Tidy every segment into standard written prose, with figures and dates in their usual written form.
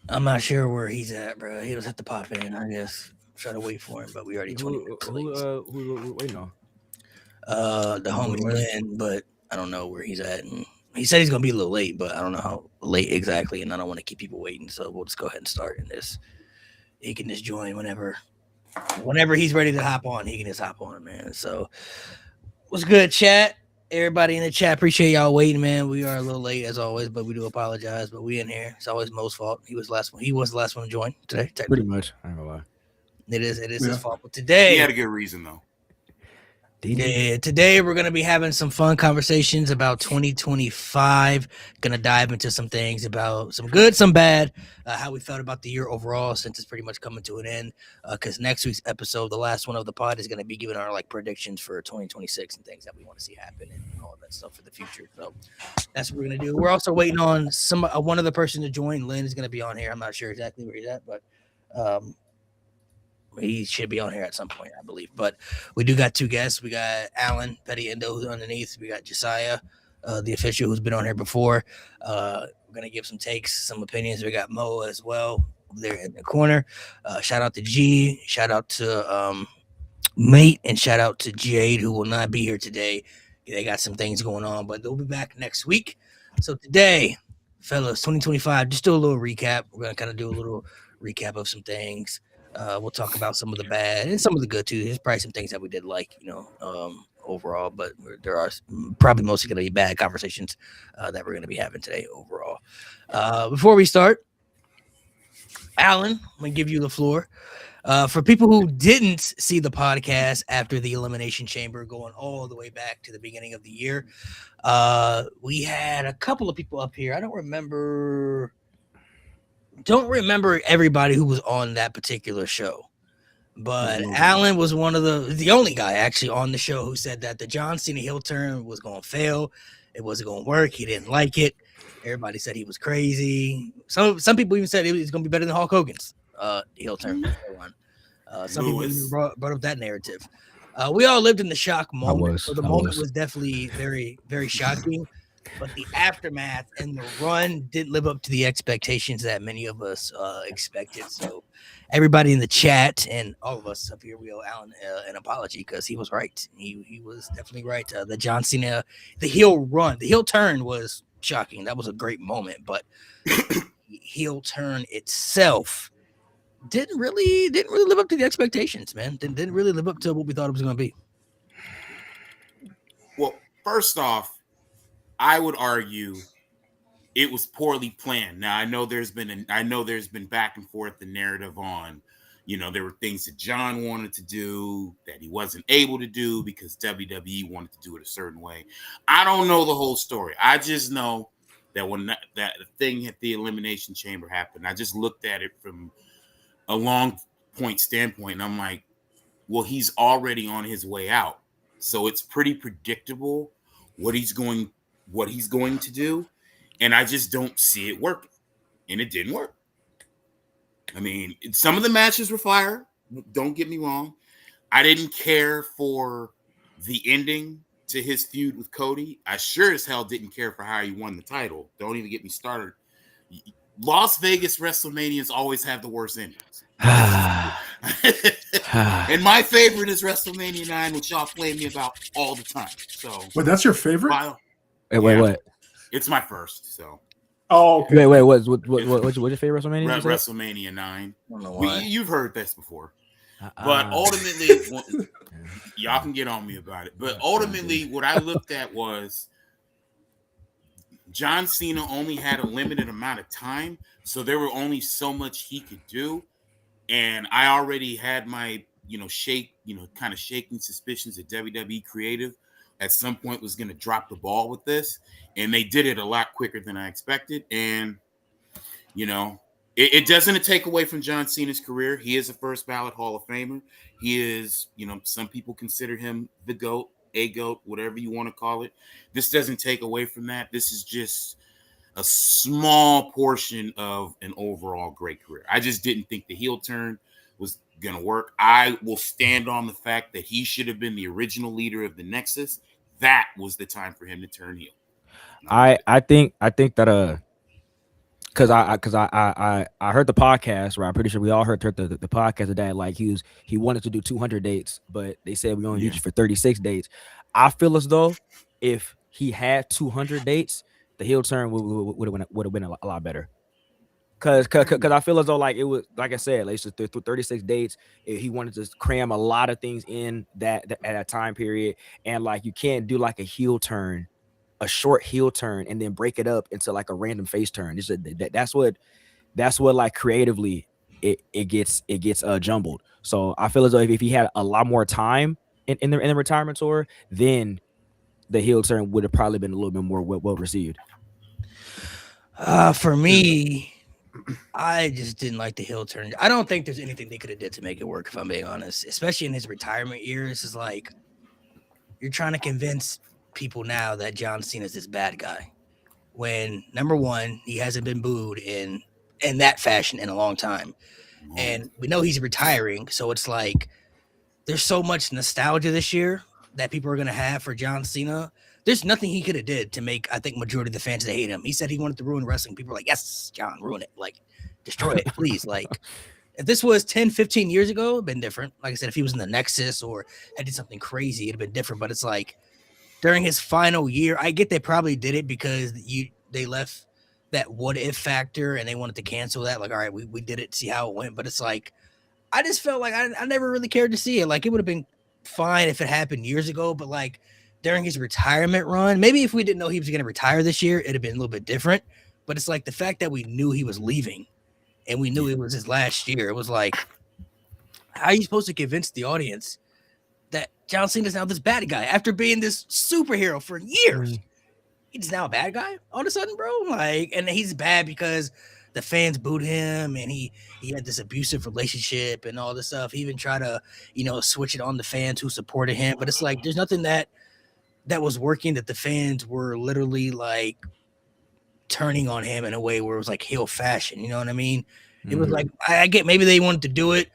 I'm not sure where he's at, bro. He was at the pop in. I guess try to wait for him, but we already 20 minutes late. Who waiting on? The My boy homie Lynn. Lynn, but I don't know where he's at. And he said he's gonna be a little late, but I don't know how late exactly, and I don't want to keep people waiting. So we'll just go ahead and start in this. He can just join whenever he's ready to hop on. He can just hop on, man. So what's good, chat? Everybody in the chat, appreciate y'all waiting, man. We are a little late as always, but we do apologize. But we in here. It's always Mo's fault. He was the last one. He was the last one to join today. Pretty Technically, much. I ain't gonna lie. it is his Yeah. fault. But He had today, a good reason though. DD. yeah, today we're gonna be having some fun conversations about 2025. Gonna dive into some things about some good, some bad, how we felt about the year overall, since it's pretty much coming to an end. Because next week's episode, the last one of the pod, is gonna be giving our like predictions for 2026 and things that we want to see happen and all that stuff for the future. So that's what we're gonna do. We're also waiting on one other person to join. Lynn is gonna be on here. I'm not sure exactly where he's at, but um, he should be on here at some point, I believe. But we do got two guests. We got Alan Petty Endo who's underneath. We got Josiah, the official, who's been on here before. We're gonna give some takes, some opinions. We got Mo as well there in the corner. Shout out to G. Shout out to Mate, and shout out to Jade, who will not be here today. They got some things going on, but they'll be back next week. So today, fellas, 2025. Just do a little recap. We're gonna kind of do a little recap of some things. We'll talk about some of the bad and some of the good too. There's probably some things that we did like, overall, but there are probably mostly going to be bad conversations that we're going to be having today overall. Before we start, Alan, I'm going to give you the floor. For people who didn't see the podcast after the Elimination Chamber, going all the way back to the beginning of the year, we had a couple of people up here. I don't remember everybody who was on that particular show. But Alan was one of the only guy actually on the show who said that the John Cena heel turn was going to fail. It wasn't going to work. He didn't like it. Everybody said he was crazy. Some people even said it was going to be better than Hulk Hogan's heel turn. Some people even brought up that narrative. We all lived in the shock moment. So the moment was definitely very, very shocking. But the aftermath and the run didn't live up to the expectations that many of us expected. So everybody in the chat and all of us up here, we owe Alan an apology because he was right. He was definitely right. The John Cena, the heel turn was shocking. That was a great moment, but the heel turn itself didn't really live up to the expectations, man. Didn't really live up to what we thought it was going to be. Well, first off, I would argue it was poorly planned. Now I know there's been back and forth the narrative on, there were things that John wanted to do that he wasn't able to do because WWE wanted to do it a certain way. I don't know the whole story. I just know that when that thing at the Elimination Chamber happened, I just looked at it from a long point standpoint, and I'm like, well, he's already on his way out, so it's pretty predictable what he's going to do, and I just don't see it working, and it didn't work. I mean, some of the matches were fire. Don't get me wrong. I didn't care for the ending to his feud with Cody. I sure as hell didn't care for how he won the title. Don't even get me started. Las Vegas WrestleManias always have the worst endings. And my favorite is WrestleMania 9, which y'all play me about all the time. So, Wait, that's your favorite? Wait, what? It's my first. So, Oh, okay. Wait. What's your favorite WrestleMania? WrestleMania 9. I don't know why. You've heard this before. But ultimately, y'all can get on me about it. But ultimately, what I looked at was John Cena only had a limited amount of time, so there were only so much he could do. And I already had my, kind of shaking suspicions that WWE Creative at some point was going to drop the ball with this. And they did it a lot quicker than I expected. And, it doesn't take away from John Cena's career. He is a first ballot Hall of Famer. He is, some people consider him the GOAT, a GOAT, whatever you want to call it. This doesn't take away from that. This is just a small portion of an overall great career. I just didn't think the heel turn was going to work. I will stand on the fact that he should have been the original leader of the Nexus. That was the time for him to turn heel. I think that Because I heard the podcast, right? I'm pretty sure we all heard the podcast of that. Like he wanted to do 200 dates, but they said we only need you for 36 dates. I feel as though if he had 200 dates, the heel turn would have been a lot better. Cause I feel as though like it was, like I said, like through 36 dates, he wanted to cram a lot of things in that at that time period, and like you can't do like a heel turn, a short heel turn, and then break it up into like a random face turn. That's what like creatively it gets jumbled. So I feel as though if he had a lot more time in the retirement tour, then the heel turn would have probably been a little bit more well received. For me, I just didn't like the heel turn. I don't think there's anything they could have did to make it work, if I'm being honest. Especially in his retirement years, is like you're trying to convince people now that John Cena is this bad guy. When number one, he hasn't been booed in that fashion in a long time, and we know he's retiring. So it's like there's so much nostalgia this year that people are gonna have for John Cena. There's nothing he could have did to make, I think, majority of the fans that hate him. He said he wanted to ruin wrestling. People are like, yes, John, ruin it. Like, destroy it, please. Like, if this was 10, 15 years ago, it'd been different. Like I said, if he was in the Nexus or had did something crazy, it'd have been different. But it's like, during his final year, I get they probably did it because they left that what if factor and they wanted to cancel that. Like, all right, we did it, see how it went. But it's like, I just felt like I never really cared to see it. Like, it would have been fine if it happened years ago, but like, during his retirement run, maybe if we didn't know he was going to retire this year, it'd have been a little bit different. But it's like the fact that we knew he was leaving and we knew it was his last year. It was like, how are you supposed to convince the audience that John Cena is now this bad guy after being this superhero for years? He's now a bad guy all of a sudden, bro. Like, and he's bad because the fans booed him and he had this abusive relationship and all this stuff. He even tried to, switch it on the fans who supported him. But it's like, there's nothing that was working, that the fans were literally like turning on him in a way where it was like heel fashion. You know what I mean? It was like, I get maybe they wanted to do it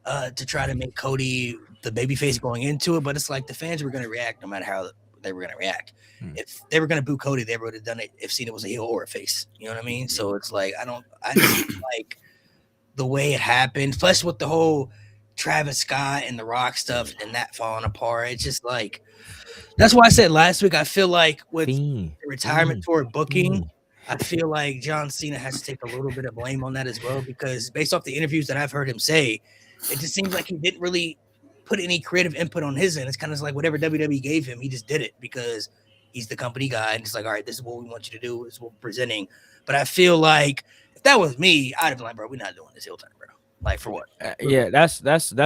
to try to make Cody the babyface going into it, but it's like the fans were going to react no matter how they were going to react. If they were going to boo Cody, they would have done it if Cena was a heel or a face. You know what I mean? So it's like, I just like the way it happened, plus with the whole Travis Scott and The Rock stuff and that falling apart. It's just like, that's why I said last week, I feel like with the retirement tour booking, I feel like John Cena has to take a little bit of blame on that as well, because based off the interviews that I've heard him say, it just seems like he didn't really put any creative input on his end. It's kind of like whatever WWE gave him, he just did it because he's the company guy. And it's like, all right, this is what we want you to do. This is what we're presenting. But I feel like if that was me, I'd have been like, bro, we're not doing this heel turn, bro. Like, for what? Yeah, that's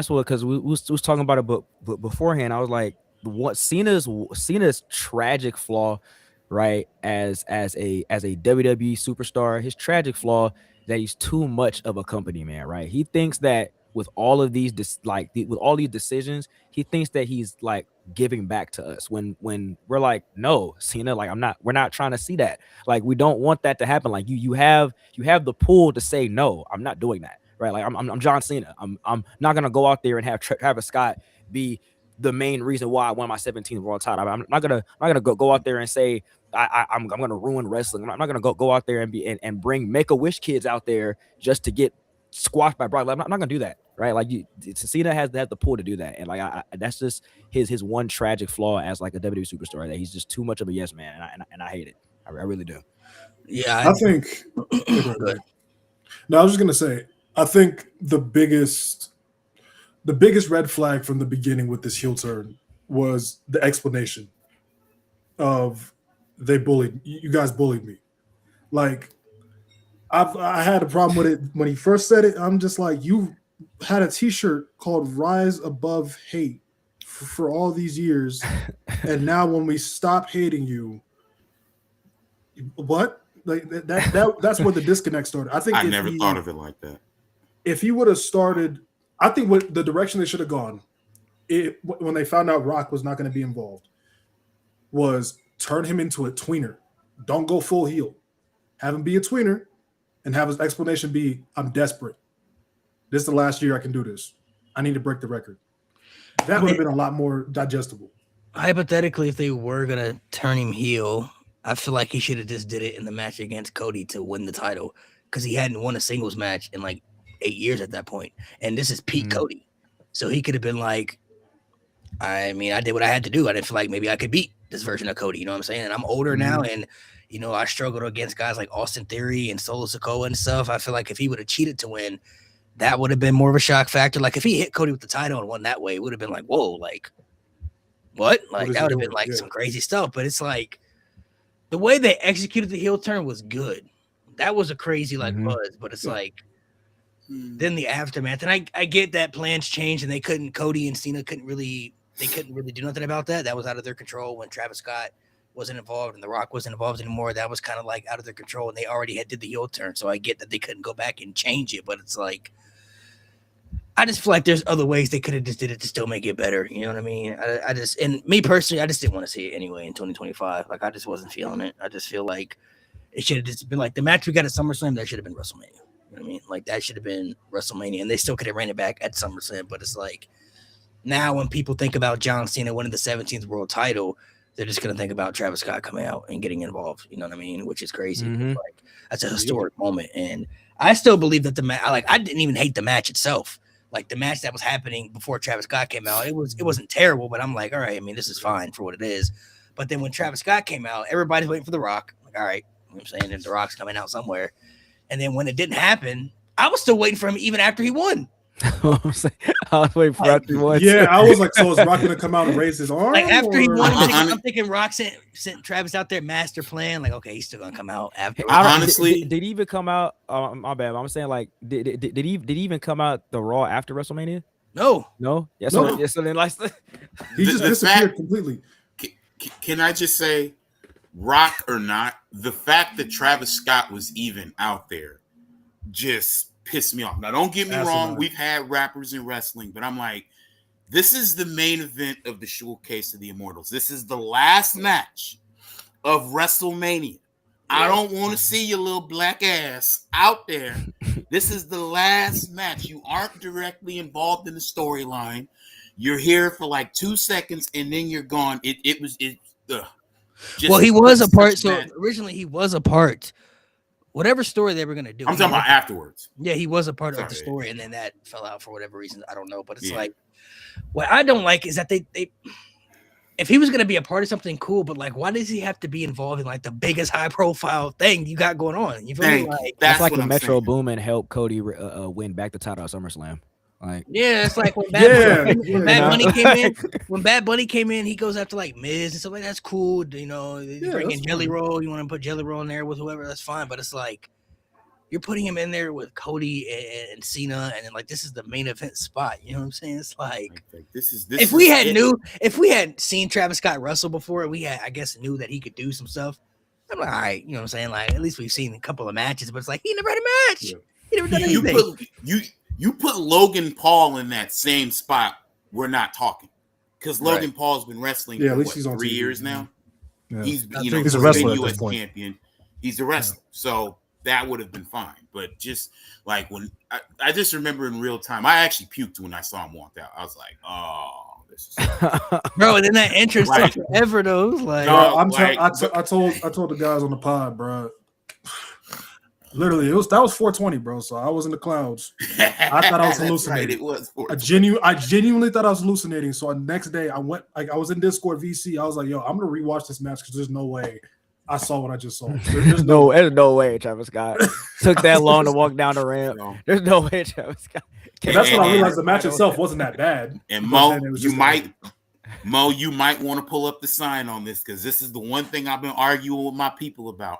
what, because we was talking about it, but beforehand, I was like, what Cena's tragic flaw, right, as a WWE superstar, his tragic flaw that he's too much of a company man, right? He thinks that with all of these with all these decisions, he thinks that he's like giving back to us when we're like, no, Cena, like we're not trying to see that. Like, we don't want that to happen. Like, you have the pull to say no, I'm not doing that, right? Like, I'm John Cena. I'm not gonna go out there and have Travis Scott be the main reason why I won my 17th world title. I'm not gonna go out there and say I'm gonna ruin wrestling. I'm not gonna go out there and and bring Make-A-Wish kids out there just to get squashed by Brock. I'm not gonna do that, right? Like, Cena has the pull to do that, and like that's just his one tragic flaw as like a WWE superstar, that he's just too much of a yes man, and I hate it. I really do. Yeah, I think. No, I was just gonna say, I think the biggest red flag from the beginning with this heel turn was the explanation of you guys bullied me. Like, I had a problem with it when he first said it. I'm just like, you had a t-shirt called Rise Above Hate for all these years. And now when we stop hating you, what? Like that's where the disconnect started. I think I never thought of it like that. If he would have started, I think what the direction they should have gone, when they found out Rock was not going to be involved, was turn him into a tweener. Don't go full heel. Have him be a tweener and have his explanation be, I'm desperate. This is the last year I can do this. I need to break the record. That would have been a lot more digestible. Hypothetically, if they were going to turn him heel, I feel like he should have just did it in the match against Cody to win the title. because he hadn't won a singles match in like 8 years at that point. And this is Pete Cody. So he could have been like, I mean, I did what I had to do. I didn't feel like maybe I could beat this version of Cody. You know what I'm saying? And I'm older now, and I struggled against guys like Austin Theory and Solo Sikoa and stuff. I feel like if he would have cheated to win, that would have been more of a shock factor. Like if he hit Cody with the title and won that way, it would have been like, whoa, like what? Like that would have been like some crazy stuff. But it's like the way they executed the heel turn was good. That was a crazy buzz, but it's like then the aftermath. And I get that plans changed and Cody and Cena couldn't really do nothing about that. That was out of their control when Travis Scott wasn't involved and The Rock wasn't involved anymore. That was kind of like out of their control, and they already did the heel turn. So I get that they couldn't go back and change it, but it's like I just feel like there's other ways they could have just did it to still make it better. You know what I mean? I just, and me personally, I just didn't want to see it anyway in 2025. Like I just wasn't feeling it. I just feel like it should have just been like the match we got at SummerSlam. That should have been WrestleMania. You know what I mean? Like that should have been WrestleMania, and they still could have ran it back at SummerSlam. But it's like now when people think about John Cena winning the 17th world title, they're just going to think about Travis Scott coming out and getting involved. You know what I mean? Which is crazy. Like that's a historic moment. And I still believe that I didn't even hate the match itself. Like the match that was happening before Travis Scott came out, it wasn't terrible, but I'm like, all right, I mean, this is fine for what it is. But then when Travis Scott came out, everybody's waiting for The Rock. Like, all right, you know what I'm saying? And The Rock's coming out somewhere. And then when it didn't happen, I was still waiting for him even after he won. I was waiting for after he won. Yeah, I was like, so is Rock gonna come out and raise his arm? Like after he won, I'm thinking Rock sent Travis out there, master plan. Like, okay, he's still gonna come out after. Honestly, did he even come out? My bad. I'm saying like, did he even come out the Raw after WrestleMania? No. Yeah. No. So then like he just disappeared completely. Can I just say, Rock or not, the fact that Travis Scott was even out there just pissed me off. Now, don't get me wrong. We've had rappers in wrestling, but I'm like, this is the main event of the Showcase of the Immortals. This is the last match of WrestleMania. I don't want to see your little black ass out there. This is the last match. You aren't directly involved in the storyline. You're here for like 2 seconds and then you're gone. Well, he was a part. So originally he was a part. Whatever story they were going to do. I'm talking about afterwards. Yeah, he was a part of the story, and then that fell out for whatever reason. I don't know. But it's like, what I don't like is that they if he was going to be a part of something cool, but like, why does he have to be involved in like the biggest high profile thing you got going on? You feel me? Like, that's like when Metro Boomin helped Cody win back the title at SummerSlam. Like, yeah, it's like when Bad Bunny came in. When Bad Bunny came in, he goes after like Miz and stuff like that's cool. You know, bring in Jelly Roll. You want to put Jelly Roll in there with whoever? That's fine. But it's like you're putting him in there with Cody and Cena, and then like this is the main event spot. You know what I'm saying? It's like if we had seen Travis Scott wrestle before, we had knew that he could do some stuff. I'm like, all right, you know what I'm saying? Like at least we've seen a couple of matches, but it's like he never had a match. Yeah. He never done anything. You put Logan Paul in that same spot, we're not talking. Because Logan Paul's been wrestling for he's on 3 years now. Yeah. He's a wrestler at this point. Champion. He's a wrestler. So that would have been fine. But just like when I just remember in real time, I actually puked when I saw him walk out. I was like, oh, this is bro, and then that entrance took forever though. Like, I told the guys on the pod, bro. Literally, that was 420, bro. So I was in the clouds. I thought I was hallucinating. Right, it was. I genuinely thought I was hallucinating. So the next day, I was in Discord VC. I was like, "Yo, I'm gonna rewatch this match because there's no way I saw what I just saw." There's no way Travis Scott took that long to walk down the ramp. No. There's no way Travis Scott. That's when I realized the match itself wasn't that bad. And Mo, you might want to pull up the sign on this because this is the one thing I've been arguing with my people about.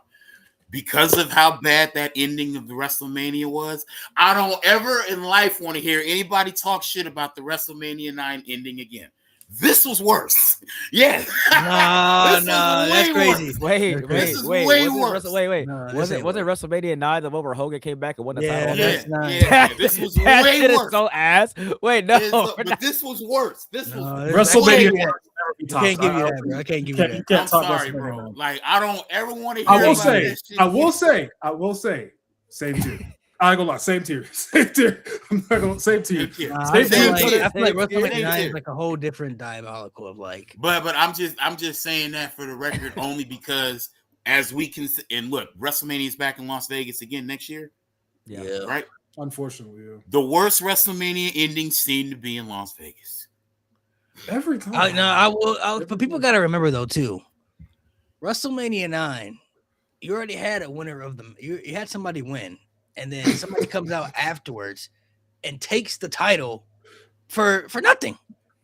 Because of how bad that ending of the WrestleMania was, I don't ever in life want to hear anybody talk shit about the WrestleMania 9 ending again. This was worse. Yeah. No, that's crazy. Wait. Wasn't WrestleMania 9 the one where Hogan came back and won the title? Yeah. This was way worse. So ass. Wait, no. But this was worse. This was WrestleMania. I can't give you that, bro. I can't give you that. I'm sorry, bro. Like, I don't ever want to hear about this shit. I will say, same tier. I ain't gonna lie, same tier. I'm not gonna same tier. I feel like WrestleMania 9 is like a whole different diabolical of like. But I'm just saying that for the record only because as we can and look, WrestleMania is back in Las Vegas again next year. Yeah. right? Unfortunately, yeah. The worst WrestleMania endings seem to be in Las Vegas. Every time. But people got to remember though too. WrestleMania 9, you already had a winner of them. You had somebody win, and then somebody comes out afterwards and takes the title for nothing.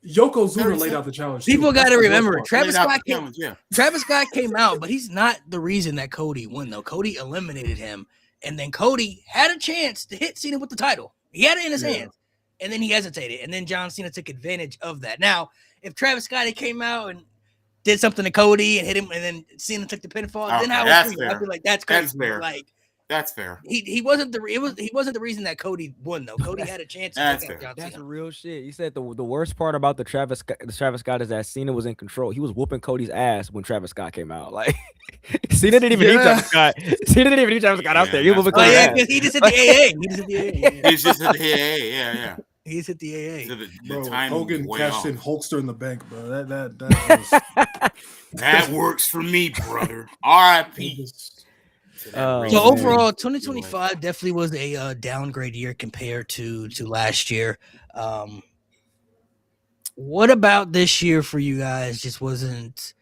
Yokozuna laid out the challenge. People got to remember, Travis Scott came out, but he's not the reason that Cody won though. Cody eliminated him, and then Cody had a chance to hit Cena with the title. He had it in his hands, and then he hesitated, and then John Cena took advantage of that. Now, if Travis Scott had came out and did something to Cody and hit him, and then Cena took the pinfall, then I'd be like, that's crazy. That's fair. Like, that's fair. He wasn't the reason that Cody won though. Cody had a chance to take out John That's Cena. real shit. You said the worst part about the Travis Scott is that Cena was in control. He was whooping Cody's ass when Travis Scott came out. Like Cena didn't even need Travis Scott. Cena didn't even need Travis Scott out there. He was whooping Cody's ass. He just hit the AA. He's just hit the AA. Yeah. He's hit the AA. So the Bro, timing Hogan way cashed off. in Hulkster in the bank, bro. That That works for me, brother. R.I.P. was So overall, 2025 definitely was a downgrade year compared to last year. What about this year for you guys just wasn't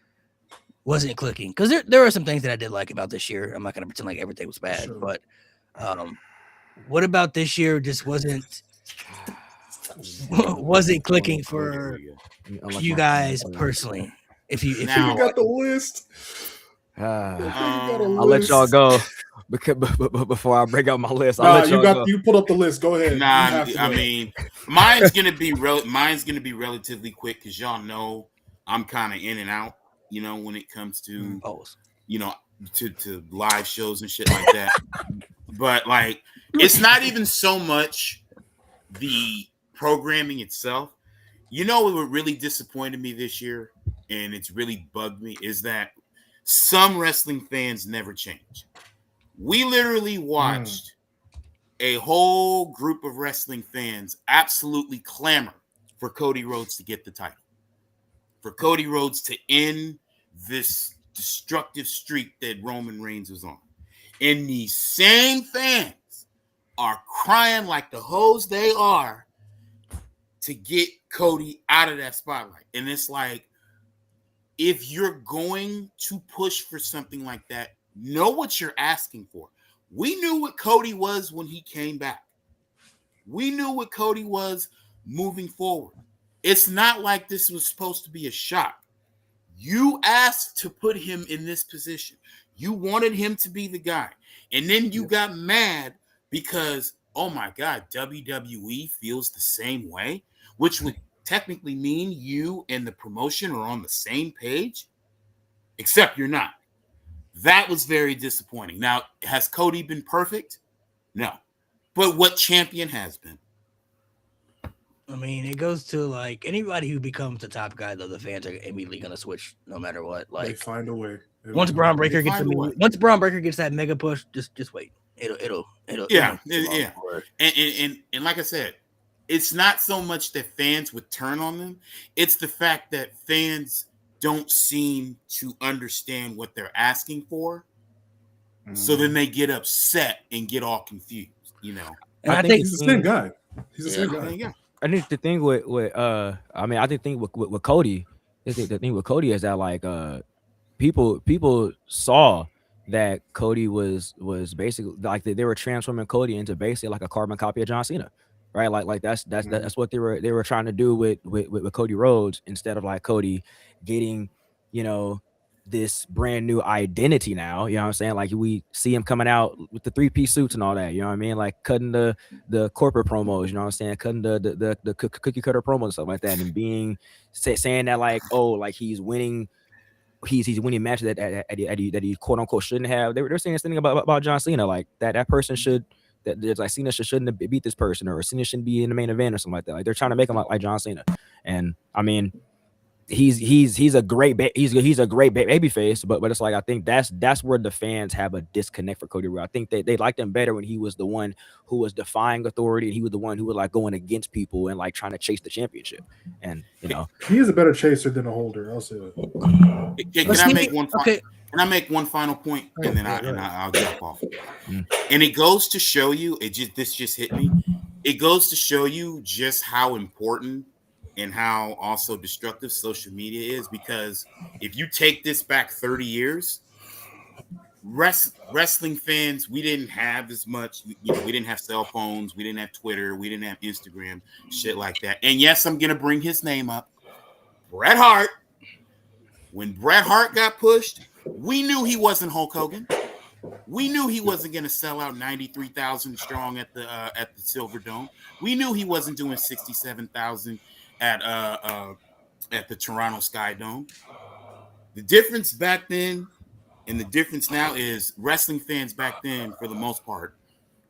clicking? Because there are some things that I did like about this year. I'm not gonna pretend like everything was bad, Sure. but what about this year just wasn't clicking for you guys personally? If you Now- got the list. I'll let y'all go before I break out my list. I'll Nah, let y'all go. you put up the list. Go ahead. Nah, You have to I go. mean, mine's gonna be relatively quick because y'all know I'm kind of in and out. You know, when it comes to to live shows and shit like that. But like, it's not even so much the programming itself. You know, what really disappointed me this year, and it's really bugged me, is that some wrestling fans never change. We literally watched a whole group of wrestling fans absolutely clamor for Cody Rhodes to get the title, for Cody Rhodes to end this destructive streak that Roman Reigns was on. And these same fans are crying like the hoes they are to get Cody out of that spotlight. And it's like, if you're going to push for something like that, know what you're asking for. We knew what Cody was when he came back. We knew what Cody was moving forward. It's not like this was supposed to be a shock. You asked to put him in this position. You wanted him to be the guy. And then you got mad because, oh my God, WWE feels the same way, which would technically mean you and the promotion are on the same page, except you're not. That was very disappointing. Now, has Cody been perfect? No. But what champion has been? I mean, it goes to like anybody who becomes the top guy, though, the fans are immediately gonna switch no matter what. They Like find a way. once Braun Breaker They gets find a way. once Braun Breaker gets that mega push, just wait. It'll Yeah. And like I said, it's not so much that fans would turn on them. It's the fact that fans don't seem to understand what they're asking for. So then they get upset and get all confused, you know. And I I think think He's the same guy. He's the same There guy. you go. I think the thing with Cody, the thing with Cody is that like people saw that Cody was basically like they were transforming Cody into basically like a carbon copy of John Cena, right? Like that's what they were trying to do with Cody Rhodes, instead of like Cody getting, this brand new identity now. You know what I'm saying? Like we see him coming out with the 3-piece suits and all that. You know what I mean? Like cutting the corporate promos. You know what I'm saying? Cutting the cookie cutter promos and stuff like that, and saying that like, oh, like he's winning. He's winning matches that he quote unquote shouldn't have. They're saying this thing about John Cena, like that person should, that there's like Cena shouldn't have beat this person, or Cena shouldn't be in the main event or something like that. Like they're trying to make him like John Cena. And I mean, he's a great he's a great baby face, but it's like I think that's where the fans have a disconnect for Cody Rhodes. I think they liked him better when he was the one who was defying authority, and he was the one who was like going against people and like trying to chase the championship. And He is a better chaser than a holder. I'll say that. Can I make one? Can I make one final point, and then I'll jump off. Mm. And it goes to show you, this just hit me. It goes to show you just how important and how also destructive social media is, because if you take this back 30 years, wrestling fans, we didn't have as much, we didn't have cell phones, we didn't have Twitter, we didn't have Instagram, shit like that. And yes, I'm gonna bring his name up. Bret Hart. When Bret Hart got pushed, we knew he wasn't Hulk Hogan. We knew he wasn't going to sell out 93,000 strong at the Silver Dome. We knew he wasn't doing 67,000 at the Toronto Sky Dome. The difference back then and the difference now is wrestling fans back then, for the most part,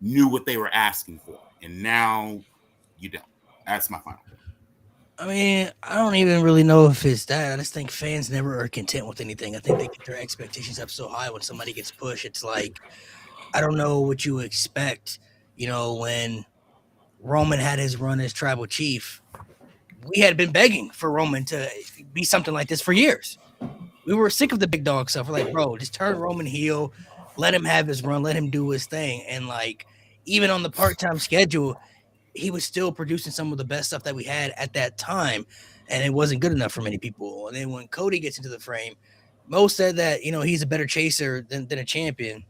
knew what they were asking for, and now you don't. That's my final point. I mean, I don't even really know if it's that. I just think fans never are content with anything. I think they get their expectations up so high when somebody gets pushed. It's like, I don't know what you expect. You know, when Roman had his run as tribal chief, we had been begging for Roman to be something like this for years. We were sick of the big dog stuff. We're like, bro, just turn Roman heel, let him have his run, let him do his thing. And like, even on the part-time schedule, he was still producing some of the best stuff that we had at that time, and it wasn't good enough for many people. And then when Cody gets into the frame, Mo said that, you know, he's a better chaser than a champion.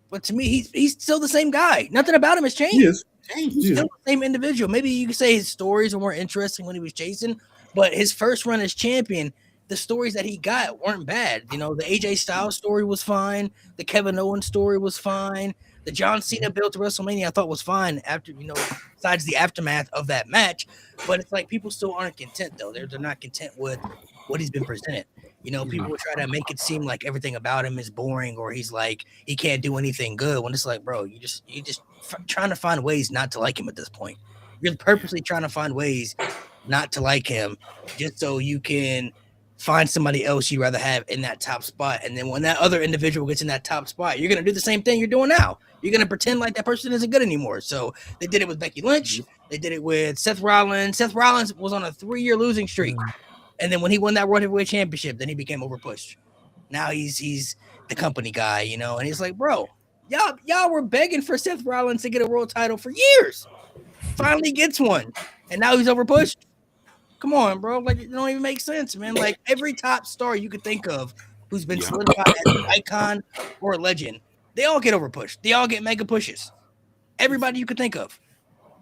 But to me, he's still the same guy. Nothing about him has changed. He is. He's still the same individual. Maybe you could say his stories were more interesting when he was chasing, but his first run as champion, the stories that he got weren't bad. You know, the AJ Styles story was fine. The Kevin Owens story was fine. The John Cena build to WrestleMania I thought was fine after, you know, besides the aftermath of that match. But it's like people still aren't content, though. They're not content with what he's been presented. You know, people will try to make it seem like everything about him is boring, or he's like, he can't do anything good, when it's like, bro, you just trying to find ways not to like him at this point. You're purposely trying to find ways not to like him just so you can find somebody else you'd rather have in that top spot. And then when that other individual gets in that top spot, you're going to do the same thing you're doing now. You're going to pretend like that person isn't good anymore. So they did it with Becky Lynch. They did it with Seth Rollins. Seth Rollins was on a 3-year losing streak. And then when he won that World Heavyweight Championship, then he became overpushed. Now he's the company guy, you know, and he's like, bro, y'all were begging for Seth Rollins to get a world title for years. Finally gets one. And now he's overpushed. Come on, bro. Like, it don't even make sense, man. Like, every top star you could think of who's been solidified as an icon or a legend, they all get overpushed. They all get mega pushes. Everybody you could think of.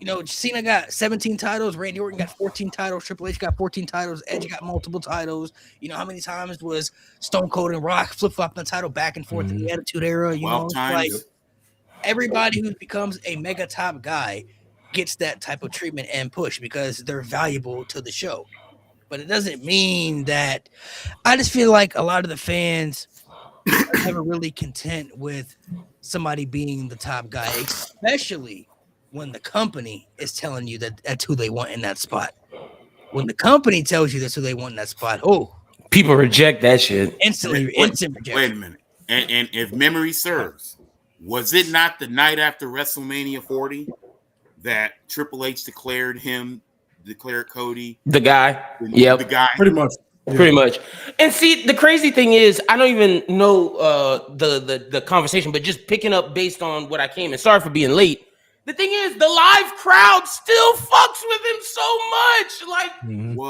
You know, Cena got 17 titles. Randy Orton got 14 titles. Triple H got 14 titles. Edge got multiple titles. You know, how many times was Stone Cold and Rock flip-flopping the title back and forth in the Attitude Era? You know, like, everybody who becomes a mega top guy gets that type of treatment and push because they're valuable to the show. But it doesn't mean that. I just feel like a lot of the fans are never really content with somebody being the top guy, especially when the company is telling you that that's who they want in that spot. When the company tells you that's who they want in that spot, people reject that shit. Instant rejection. Wait a minute. And if memory serves, was it not the night after WrestleMania 40 that Triple H declared Cody the guy? The guy. Pretty much. Yeah. Pretty much. And see, the crazy thing is, I don't even know the conversation, but just picking up based on what I came, and sorry for being late. The thing is, the live crowd still fucks with him so much. Like,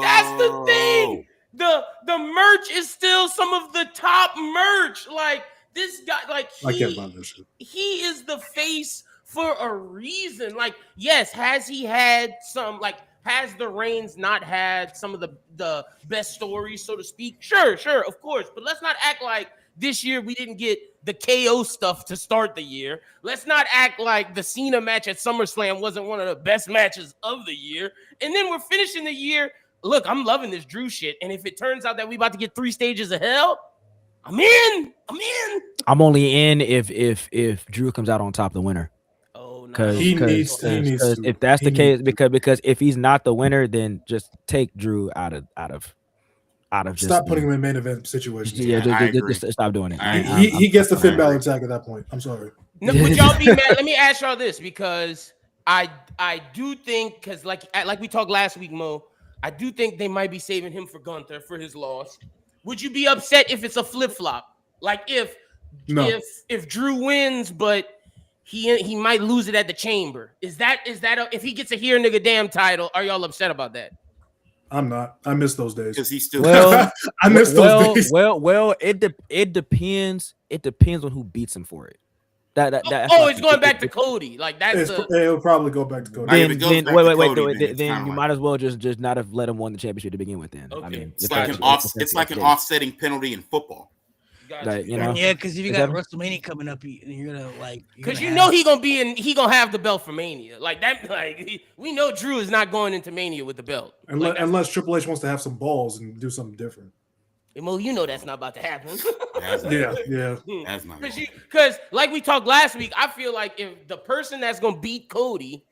that's the thing. The merch is still some of the top merch. Like, this guy, like, he is the face for a reason. Like, yes, has he had some, like, has the Reigns not had some of the best stories, so to speak? Sure, of course. But let's not act like this year we didn't get the KO stuff to start the year. Let's not act like the Cena match at SummerSlam wasn't one of the best matches of the year. And then we're finishing the year. Look, I'm loving this Drew shit. And if it turns out that we about to get 3 stages of hell, I'm in. I'm only in if Drew comes out on top, the winner. Because if that's the case, because if he's not the winner, then just take Drew out of stop putting him in main event situations. Yeah, just stop doing it. He gets the Finn Balor tag at that point. I'm sorry. No, would y'all be mad? Let me ask y'all this, because I do think, because like we talked last week, Mo, I do think they might be saving him for Gunther for his loss. Would you be upset if it's a flip flop? Like No. if Drew wins, but he might lose it at the Chamber. Is that if he gets a here nigga damn title? Are y'all upset about that? I'm not. I miss those days. Because he's still Well, I miss those days. It depends. It depends on who beats him for it. That's It's going back to Cody. Like that's It'll probably go back to Cody. Like, if it goes Then back to wait, Cody, then it's then kinda you like- might as well just not have let him win the championship to begin with. Then I Okay. mean, it's like an offsetting penalty in football. Like, you know, Yeah, because if you Is got that- WrestleMania coming up, you're gonna like because you know he gonna have the belt for Mania. Like that. Like we know Drew is not going into Mania with the belt. Unless Triple H wants to have some balls and do something different. Mo, you know that's not about to happen. That's not, Yeah. that's not Because like we talked last week, I feel like if the person that's gonna beat Cody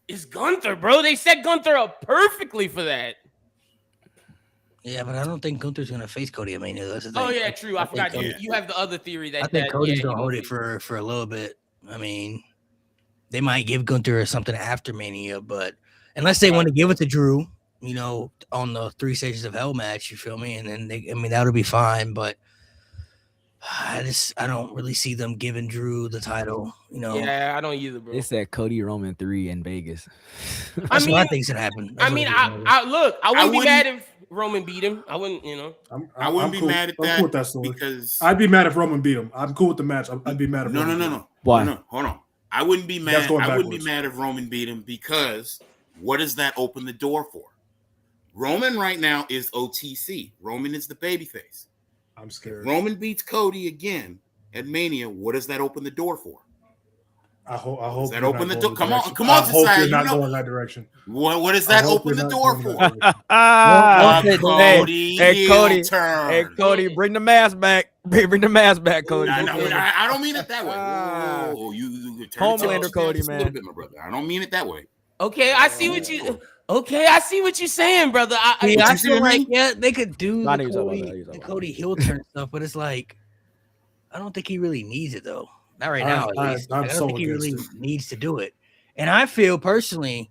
is Gunther, bro, they set Gunther up perfectly for that. Yeah, but I don't think Gunther's gonna face Cody at Mania. That's the thing. Oh yeah, true. I forgot think you have the other theory that I think Cody's he gonna hold it face- for a little bit. I mean, they might give Gunther something after Mania, but unless they want to give it to Drew, you know, on the 3 Stages of Hell match, you feel me? And then that would be fine. But I don't really see them giving Drew the title. You know, Yeah, I don't either, bro. they said Cody Roman 3 in Vegas. that's what I think's gonna happen. I mean, I wouldn't be mad if Roman beat him. I wouldn't, you know. I wouldn't be cool. mad at I'm that, cool with that story. because I'd be mad if Roman beat him. I'm cool with the match. I'd be mad if Roman beat him. no. Why? No, hold on. I wouldn't be That's mad. going I wouldn't be backwards. mad if Roman beat him, because what does that open the door for? Roman right now is OTC. Roman is the babyface. I'm scared. Roman beats Cody again at Mania. What does that open the door for? I hope that you're open not the going door? that Come direction. on, I hope society, you're not you know- going that direction. What does I that hope open you're the not door going for? that direction. Ah, Hey, Cody, hey, Cody, turn. hey, Cody, bring the mask back. Bring the mask back, Cody. I don't mean it that way. Ah. Oh, you turn it Homelander just Cody, a little man. bit, my brother. I don't mean it that way. Okay, I see what you. Okay, I see what you're saying, brother. I you see feel what I like mean? they could do I the know you're talking about that, the Cody heel turn stuff, but it's like I don't think he really needs it though. Not right now. At least. I'm Like, I don't so think he really against needs to do it. And I feel personally,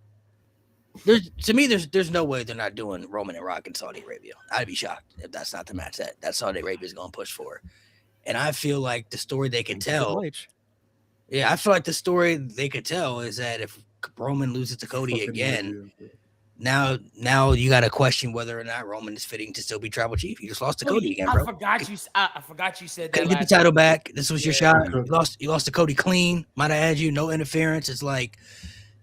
there's no way they're not doing Roman and Rock in Saudi Arabia. I'd be shocked if that's not the match that Saudi Arabia is going to push for. And I feel like the story they can tell. Yeah, I feel like the story they could tell is that if Roman loses to Cody Fucking again, idea. now you got to question whether or not Roman is fitting to still be tribal chief. He just lost to Cody again, I bro. forgot you. I forgot you said that. Couldn't get the last title week. back. This was your shot. Yeah. You lost to Cody clean. Might have had you no interference. It's like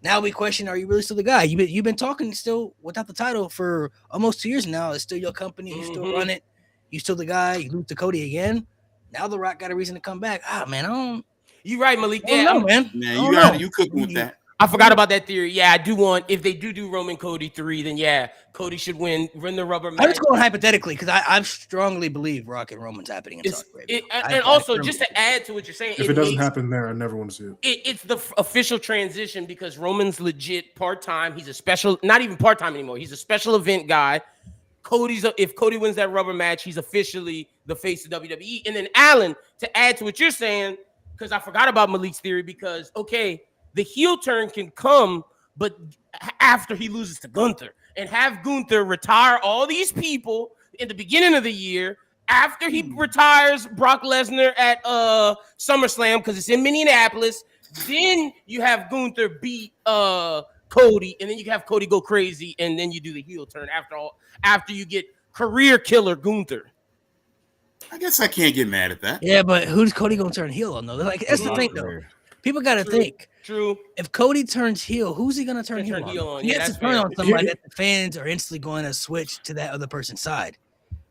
now we question: are you really still the guy? You've been talking still without the title for almost 2 years now. It's still your company. You still run it. You still the guy. You lose to Cody again. Now The Rock got a reason to come back. Ah man, I don't You right, Malik. know, Yeah, man. Man, you cooking with that. I forgot about that theory. Yeah, I do want if they do Roman Cody 3, then yeah, Cody should win the rubber match. I'm just going hypothetically because I strongly believe Rock and Roman's happening in Saudi Arabia. And also, just to add to what you're saying, If it doesn't happen there, I never want to see it. It's the official transition because Roman's legit part-time. He's a special, not even part-time anymore. He's a special event guy. If Cody wins that rubber match, he's officially the face of WWE. And then Alan, to add to what you're saying, because I forgot about Malik's theory, because okay, the heel turn can come, but after he loses to Gunther, and have Gunther retire all these people in the beginning of the year. After he retires Brock Lesnar at SummerSlam because it's in Minneapolis, then you have Gunther beat Cody, and then you have Cody go crazy, and then you do the heel turn after you get career killer Gunther. I guess I can't get mad at that. Yeah, but who's Cody gonna turn heel on though? Like that's the thing though. People gotta think. True. If Cody turns heel, who's he gonna turn He'll heel turn heel on? on. He Yeah, has to that's turn fair. on somebody that the fans are instantly going to switch to that other person's side.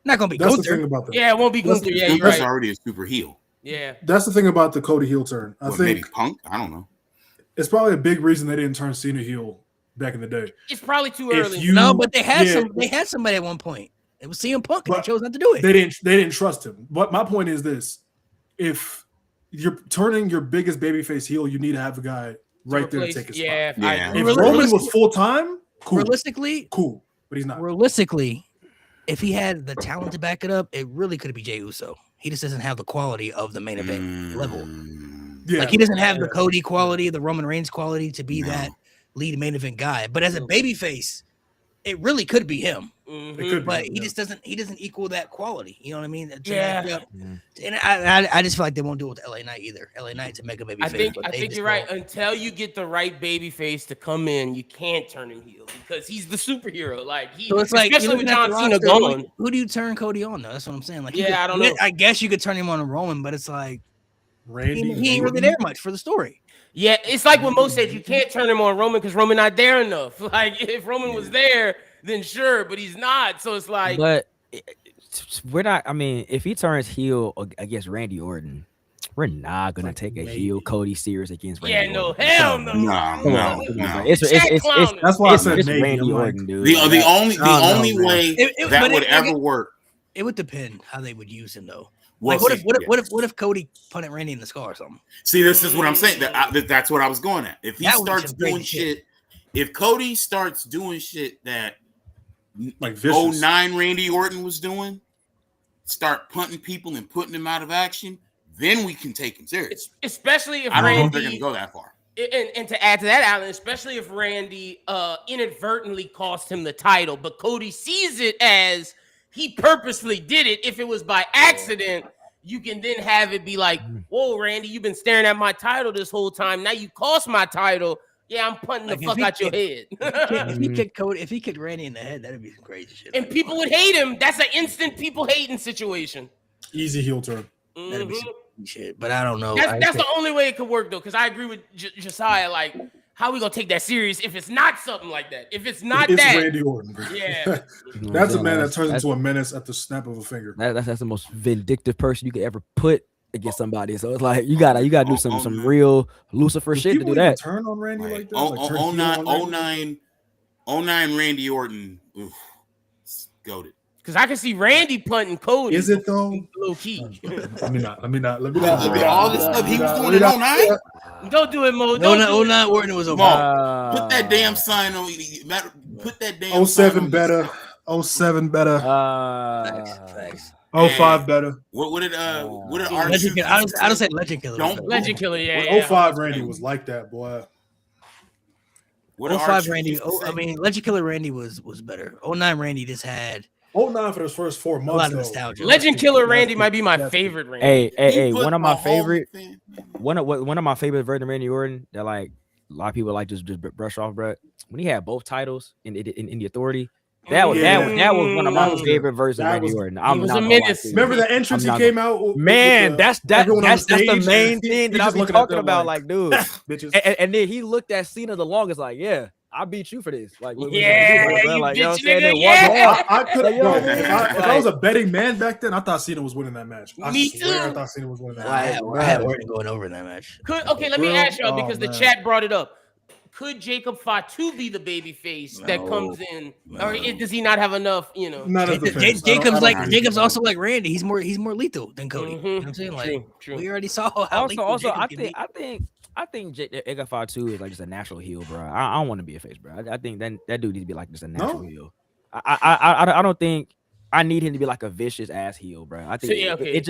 Not gonna be That's the thing Gunther. about that. Yeah, it won't be That's- Gunther. Yeah, you're Gunther's right. already a super heel. Yeah. That's the thing about the Cody heel turn. I What, maybe think Punk? I don't know. it's probably a big reason they didn't turn Cena heel back in the day. It's probably too If early. you- No, but they had Yeah. they had somebody at one point. It was CM Punk, and they But chose not to do it. They didn't trust him. But my point is this: if you're turning your biggest babyface heel, you need to have a guy right there to take his Yeah. spot. Yeah. If Realistic- Roman was full time, cool, Realistically, but he's not. if he had the talent to back it up, it really could be Jey Uso. He just doesn't have the quality of the main event level. Yeah, Like he doesn't have the Cody quality, the Roman Reigns quality to be No. that lead main event guy. But as a babyface, it really could be him. Mhm. It could be, but he yeah. just doesn't. He doesn't equal that quality. You know what I mean? To Yeah. match up. Mhm. And I just feel like they won't do it with LA Knight either. LA Knight's a mega baby I face. think but they just you're right. won't. Until you get the right baby face to come in, you can't turn him heel because he's the superhero. Like he, So it's like, especially you with look at John the Cena roster, gone. who do you turn Cody on though? That's what I'm saying. Like, you Yeah, could- I don't know. I guess you could turn him on a Roman, but it's like Randy, he ain't really there much for the story. Yeah, it's like what Mo said. You can't turn him on Roman because Roman not there enough. Like if Roman was there, then sure, but he's not. So it's like, But we're not. I mean, if he turns heel against Randy Orton, we're not gonna Like, take a maybe. heel Cody series against Randy. yeah, no, Orton. hell Come no. on, No, come no, on, come on, no. bro. It's clowning. That's why I it's, said it's maybe. Randy I'm like, Orton, dude. The Like, the only I don't know, only man. way It- that but would it- ever work. It would depend how they would use him though. Well, Like, see, what if Cody punted Randy in the skull or something? See, this is what I'm saying. That's what I was going at. If he That would be starts some crazy doing shit. shit, if Cody starts doing shit that Like vicious. 09 Randy Orton was doing, start punting people and putting them out of action, then we can take him serious. Especially if I don't know if Randy, they're going to go that far. and to add to that, Alan, especially if Randy inadvertently cost him the title, but Cody sees it as he purposely did it. If it was by accident, you can then have it be like, whoa, Randy, you've been staring at my title this whole time. Now you cost my title. Yeah, I'm punting Like, the if fuck he out your head. If he kicked Randy in the head, that'd be some crazy shit. And people would hate him. That's an instant people hating situation. Easy heel turn. That'd be Mhm. some crazy shit. But I don't know. That's the only way it could work though, because I agree with Josiah. Like, how we gonna take that serious if it's not something like that? If it's not It's that, Randy Orton, bro. Yeah. you know what I'm That's a saying? man that That's- turns that's- into a menace at the snap of a finger. That's the most vindictive person you could ever put against somebody. So it's like you gotta do some man. real Lucifer Do shit to people do even that. turn on Randy like that? Oh, Like, turn heel on Randy? 09 Randy Orton, oof, goated. because I can see Randy punting Cody. Is it though? Low key. Let me not. All this stuff he was doing in 09? Don't do it, Mo. No, Don't do it. 09 Orton was over. Come on. Put that damn sign on. Put that damn sign 07 on better. 07 better. Facts. 05 better. What did Legend R-Truth Killer. I used to don't say? say Legend Killer. Don't- Legend Killer, yeah. When yeah. 05 Randy was like that, boy. What did 05 R-Truth Randy. used to say? I mean, Legend Killer Randy was better. 09 Randy just had 09 for those first 4 a months. lot of though. nostalgia. Legend Killer Randy might be my That's- favorite Randy. Hey, He put one of my Mahomes favorite, in- one of my favorite version of Randy Orton that like a lot of people like just brush off, bro. When he had both titles in the Authority, that was one of my That was favorite versions of that Randy was- Orton. he I'm was not a gonna lie menace. to you. Remember the entrance I'm he not came out with Man, the- that's everyone on the stage, main and thing he that I just be looking at talking them about. Like, dude, bitches. and then he looked at Cena the longest. Like, yeah, I beat you for this. Like, what Yeah, you doing, you like, bitch what I'm saying? nigga, Then yeah. walk off. I could have, Like, yo, if I was a betting man back then, I thought Cena was winning that match. I Me swear too. I thought Cena was winning that I match. had, I had Orton going over in that match. Okay, let me Bro, ask y'all oh, because the man. chat brought it up. Could Jacob Fatu be the baby face that No. comes in, or No. does he not have enough? You know. Not as the face. I don't Jacob's like agree. Jacob's also like Randy. He's more lethal than Cody. Mhm. You know what I'm saying? Like True. we already saw how lethal Also, Jacob I can be. think Edgar Fatu is like just a natural heel, bro. I don't want to be a face, bro. I think that dude needs to be like just a natural heel. I don't think I need him to be like a vicious ass heel, bro. I think So, yeah, okay. it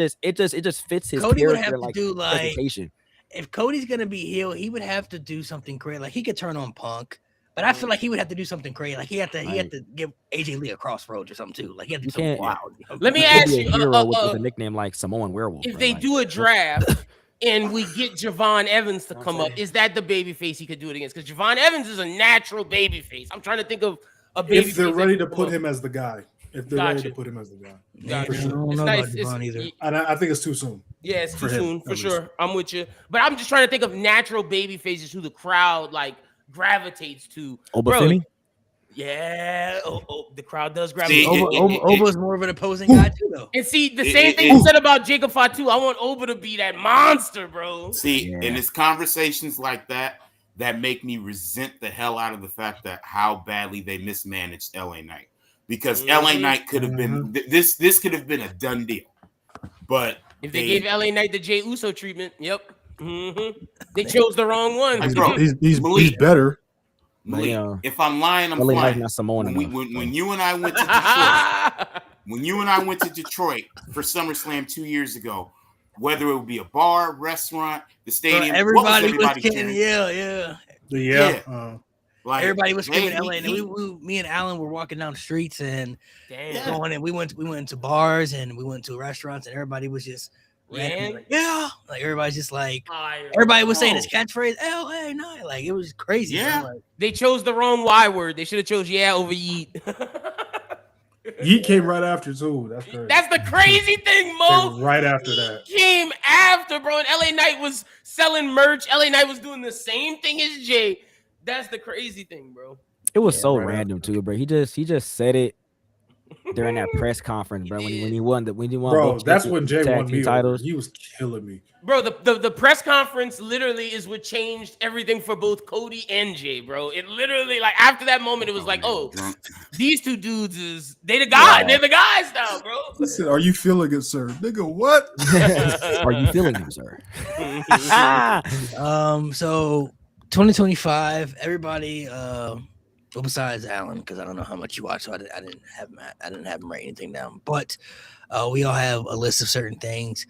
just fits his Cody would character, have to like do like presentation. if Cody's gonna be heel, he would have to do something crazy. Like he could turn on Punk, but I feel like he would have to do something crazy. Like he had to give AJ Lee a crossroads or something too. Like he had to do something can't- wild. you know? Let me He ask could be you, a hero with a nickname like Samoan Werewolf. if bro. they Like, do a draft and we get Javon Evans to come up, is that the baby face he could do it against? Because Javon Evans is a natural baby face. I'm trying to think of a baby If they're face ready that to could put come him as the guy. If they're ready Gotcha. to put him as the guy. up. Yeah, for I sure. don't It's know nice. about Javon either. And I think it's too soon. Yeah, it's too For him, soon at for least. sure. I'm with you, but I'm just trying to think of natural baby faces who the crowd like gravitates to. Bro, Obafemi? yeah, the crowd does See, gravitate. Oba's more of an opposing guy too, though. And see, the same thing you said about Jacob Fatu. I want Oba to be that monster, bro. See, Yeah. and it's conversations like that make me resent the hell out of the fact that how badly they mismanaged LA Knight. Because LA Mhm. Knight could have been this could have been a done deal. But If they gave LA Knight the Jey Uso treatment, yep. They chose the wrong one. Like, bro, He's Malik. better. Malik, Yeah. if I'm lying, I'm LA Knight's flying. not Samoan When, enough. when you and I went to Detroit, when you and I went to Detroit for SummerSlam 2 years ago, whether it would be a bar, restaurant, the stadium, what was Everybody was everybody getting cheering? yeah. Yeah. Like Everybody was screaming he- LA, and he- me and Alan were walking down the streets and Damn. going, and we went into bars and we went to restaurants, and everybody was just randomly like, yeah, like everybody's just like Fire. everybody was saying his Oh. catchphrase LA night, like it was crazy. bro. Yeah. Like, They chose the wrong Y word. They should have chose yeah over yeet. Yeet came right after too. That's crazy. That's the crazy thing, Mo. Came right after that. Came after, bro. And LA Knight was selling merch. LA Knight was doing the same thing as Jay. That's the crazy thing, bro. It was Yeah, so right random too, bro. He just said it during that press conference, bro. When he won Bro, both that's tag when Jay won team me titles. over. He was killing me. Bro, the press conference literally is what changed everything for both Cody and Jay, bro. It literally, like, after that moment, it was like, oh, drunk. these two dudes they the guy. Yeah. They're the guys now, bro. He said, "Are you feeling it, sir?" Nigga, what? Are you feeling him, sir? so 2025, everybody, well, besides Alan, because I don't know how much you watch, so I didn't have him write anything down. But we all have a list of certain things.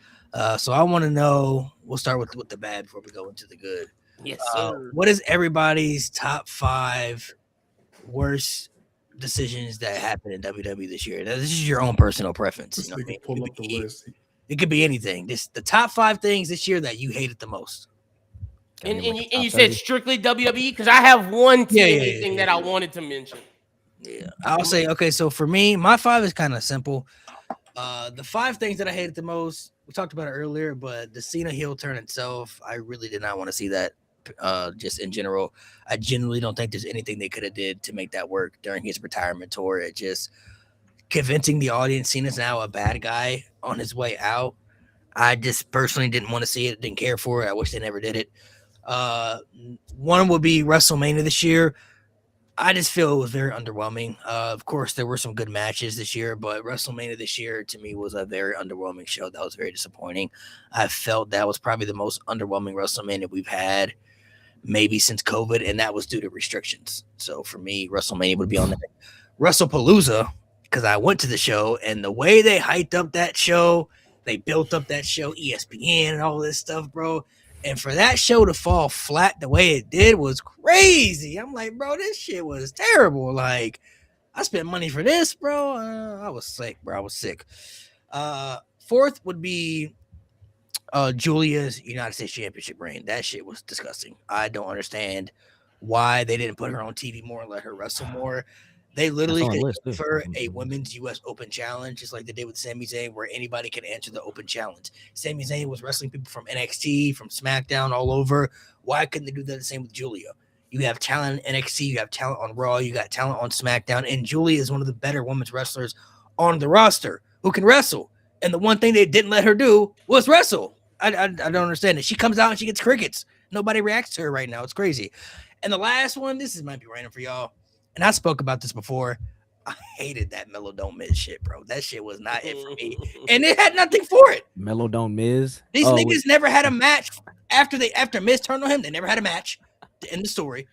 So I want to know. We'll start with the bad before we go into the good. Yes, sir. What is everybody's top 5 worst decisions that happened in WWE this year? Now, this is your own personal preference. This You know what I mean? nigga pull up the list. It could be anything. The top 5 things this year that you hated the most. And Like you top said 30. strictly WWE because I have one Yeah, thing that I wanted to mention. Yeah, I'll say okay. So for me, my 5 is kind of simple. The 5 things that I hated the most, we talked about it earlier, but the Cena heel turn itself, I really did not want to see that. Just in general, I genuinely don't think there's anything they could have did to make that work during his retirement tour. It just convincing the audience Cena's now a bad guy on his way out. I just personally didn't want to see it, didn't care for it. I wish they never did it. One would be WrestleMania this year. I just feel it was very underwhelming. Of course, there were some good matches this year, but WrestleMania this year to me was a very underwhelming show. That was very disappointing. I felt that was probably the most underwhelming WrestleMania we've had maybe since COVID, and that was due to restrictions. So for me, WrestleMania would be on there. WrestlePalooza, because I went to the show, and the way they hyped up that show, they built up that show, ESPN and all this stuff, bro. And for that show to fall flat the way it did was crazy. I'm like, bro, this shit was terrible. Like, I spent money for this, bro. I was sick, bro. I was sick. 4th would be Julia's United States Championship reign. That shit was disgusting. I don't understand why they didn't put her on TV more and let her wrestle more. They literally on the could list, too. give her a women's U.S. Open challenge, just like they did with Sami Zayn, where anybody can answer the open challenge. Sami Zayn was wrestling people from NXT, from SmackDown, all over. Why couldn't they do that the same with Julia? You have talent in NXT, you have talent on Raw, you got talent on SmackDown, and Julia is one of the better women's wrestlers on the roster who can wrestle. And the one thing they didn't let her do was wrestle. I don't understand it. She comes out and she gets crickets. Nobody reacts to her right now. It's crazy. And the last one, this might be random for y'all, and I spoke about this before. I hated that Melo Don't Miz shit, bro. That shit was not it for me. And it had nothing for it. Melo Don't Miz. These Oh, niggas never had a match after Miz turned on him. They never had a match to end the story.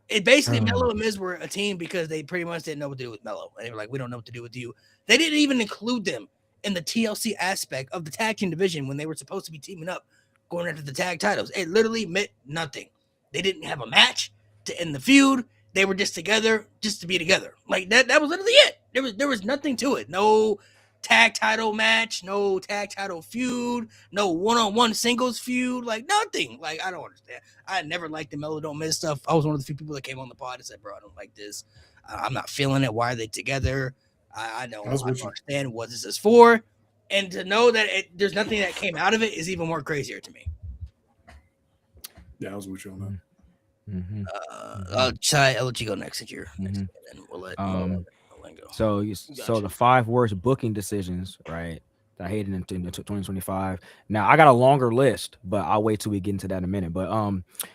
It basically Melo and Miz were a team because they pretty much didn't know what to do with Melo. And they were like, we don't know what to do with you. They didn't even include them in the TLC aspect of the tag team division when they were supposed to be teaming up going after the tag titles. It literally meant nothing. They didn't have a match to end the feud. They were just together just to be together. Like that was literally it. There was nothing to it. No tag title match, no tag title feud, no one-on-one singles feud, like nothing. Like I don't understand. I never liked the Melo Don't Miz stuff. I was one of the few people that came on the pod and said, bro, I don't like this. I'm not feeling it. Why are they together? I don't understand what this is for. And to know that there's nothing that came out of it is even more crazier to me. Yeah, I was with you on that. Mhm. I'll let you go next year. Mhm. And we'll let Um, Owen go. So Gotcha. the 5 worst booking decisions, right? That I hated in 2025. Now I got a longer list, but I'll wait till we get into that in a minute. But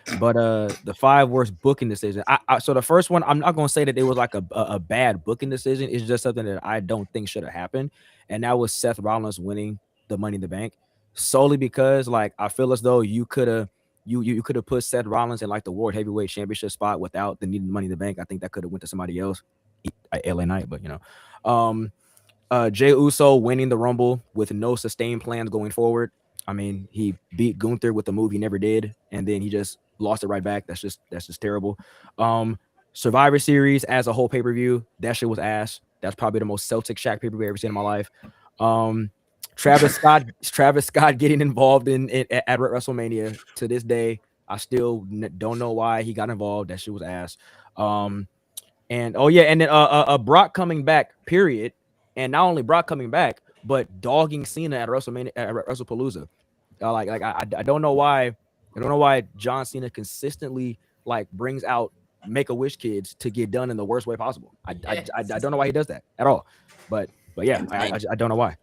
the 5 worst booking decisions. So the first one, I'm not gonna say that it was like a bad booking decision. It's just something that I don't think should have happened, and that was Seth Rollins winning the Money in the Bank, solely because like I feel as though you could have put Seth Rollins in like the World Heavyweight Championship spot without the needing Money in the Bank. I think that could have went to somebody else, LA Knight, but you know. Jey Uso winning the Rumble with no sustained plans going forward. I mean, he beat Gunther with the move he never did, and then he just lost it right back. That's just terrible. Survivor Series as a whole pay-per-view, that shit was ass. That's probably the most Celtic Shaq pay-per-view I've ever seen in my life. Travis Scott getting involved in at WrestleMania to this day. I still don't know why he got involved. That shit was ass. And then Brock coming back, period. And not only Brock coming back, but dogging Cena at WrestleMania at WrestlePalooza. I don't know why. I don't know why John Cena consistently like brings out Make-A-Wish kids to get done in the worst way possible. I don't know why he does that at all. But yeah, I don't know why.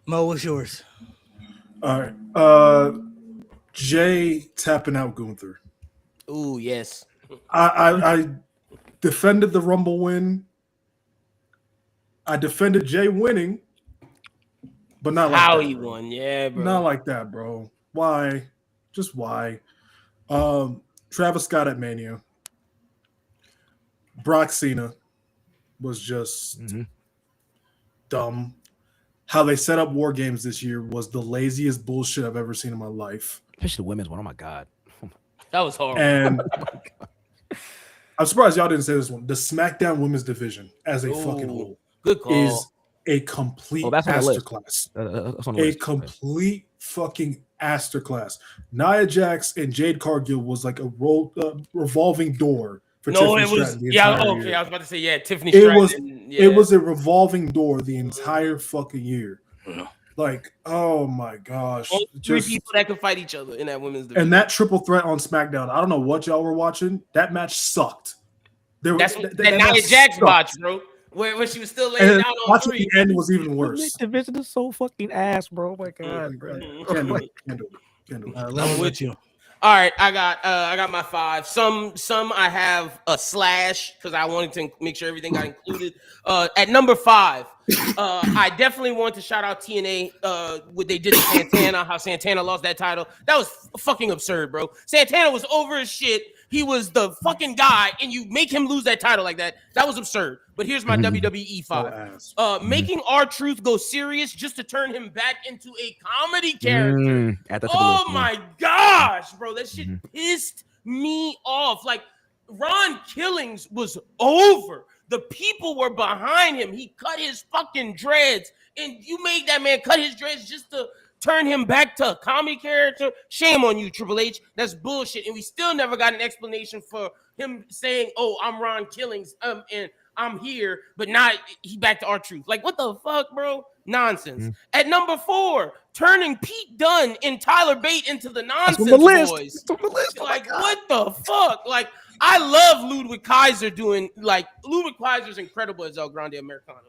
Mo, what's yours? All right. Jay tapping out Gunther. Ooh, yes. I defended the Rumble win. I defended Jay winning, but not like How that, he bro. won, yeah, bro. Not like that, bro. Why? Just why? Travis Scott at Mania. Brock Cena was just dumb. How they set up War Games this year was the laziest bullshit I've ever seen in my life. Especially the women's one. Oh my god. That was horrible. And I'm surprised y'all didn't say this one. The SmackDown Women's Division as a fucking whole Good call. is a complete that's on the list. masterclass. That's on the A list. complete fucking masterclass. Nia Jax and Jade Cargill was like a revolving door for No, Tiffany it was. Stratton the Yeah, entire okay. year. I was about to say, yeah, Tiffany It Stratton. was- yeah. It was a revolving door the entire fucking year. Like, oh my gosh. Only three Just- people that could fight each other in that women's division. and that triple threat on SmackDown, I don't know what y'all were watching. That match sucked. That's that that Nia match Jax sucked. botch, bro. Where she was still laying And down on watching three. the end was even Women's worse. division is so fucking ass, bro. Oh my god, bro. Can't do it. Can't do it. Can't do it. Level with you. All right, I got my 5. Some I have a slash because I wanted to make sure everything got included. At number 5, I definitely want to shout out TNA. What they did to Santana, how Santana lost that title. That was fucking absurd, bro. Santana was over his shit. He was the fucking guy, and you make him lose that title like that. That was absurd. But here's my WWE 5. Making R-Truth go serious just to turn him back into a comedy character. Oh my gosh, bro. That shit pissed me off. Like, Ron Killings was over. The people were behind him. He cut his fucking dreads. And you made that man cut his dreads just to turn him back to a comedy character. Shame on you, Triple H. That's bullshit. And we still never got an explanation for him saying, oh, I'm Ron Killings. And I'm here, but not he back to R-Truth. Like, what the fuck, bro? Nonsense. At number 4, turning Pete Dunne and Tyler Bate into the nonsense boys. Like, what the fuck? Like, I love Ludwig Kaiser doing, like, Ludwig Kaiser's incredible as El Grande Americano.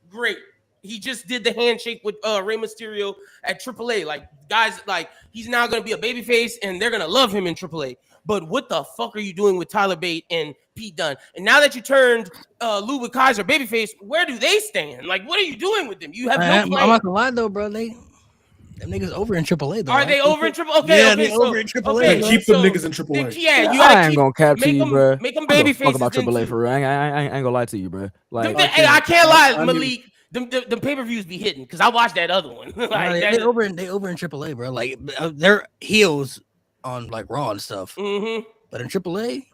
Great. He just did the handshake with Rey Mysterio at AAA. Like, guys, like, he's now going to be a babyface, and they're going to love him in AAA. But what the fuck are you doing with Tyler Bate and Pete Dunne? And now that you turned Ludwig Kaiser babyface, where do they stand? Like, what are you doing with them? You have no I'm plan. not gonna lie though, bro. Them niggas over in AAA though. Are right? they over in AAA? Okay, Yeah, okay, they over in AAA. Hey, bro. keep them niggas in AAA. Yeah, you I gotta ain't keep, gonna cap to make you, them, bro. make them I don't give a babyfaces. fuck about then AAA too. for real. I ain't gonna lie to you, bro. Like, Hey, I can't lie, I mean- Malik. The pay-per-views be hitting because I watched that other one. Nah, Like, they over in AAA, bro. Like they're heels on like Raw and stuff, but in AAA.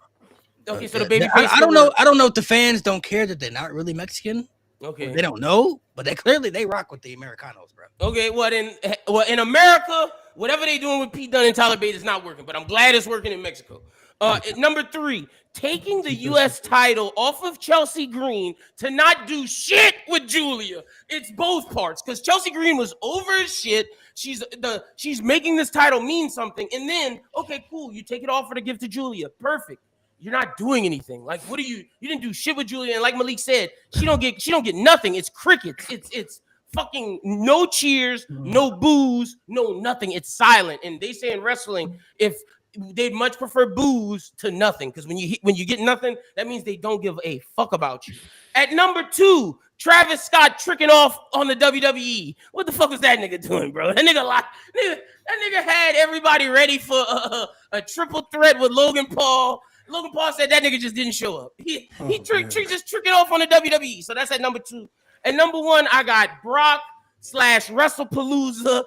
Okay, so the baby. I don't know. I don't know if the fans don't care that they're not really Mexican. Okay. They don't know, but they rock with the Americanos, bro. Okay, well in America, whatever they doing with Pete Dunne and Tyler Bate is not working, but I'm glad it's working in Mexico. At number 3, taking the U.S. title off of Chelsea Green to not do shit with Julia. It's both parts because Chelsea Green was over as shit. She's making this title mean something, and then okay, cool, you take it off for the gift to Julia. Perfect. You're not doing anything. Like, what are you? You didn't do shit with Julia, and like Malik said, she don't get nothing. It's crickets. It's fucking no cheers, no boos, no nothing. It's silent. And they say in wrestling, if they'd much prefer boos to nothing, because when you get nothing, that means they don't give a fuck about you. At number 2, Travis Scott tricking off on the WWE. What the fuck was that nigga doing, bro? That nigga had everybody ready for a triple threat with Logan Paul. Logan Paul said that nigga just didn't show up. He just tricking off on the WWE. So that's at number 2. At number 1, I got Brock / WrestlePalooza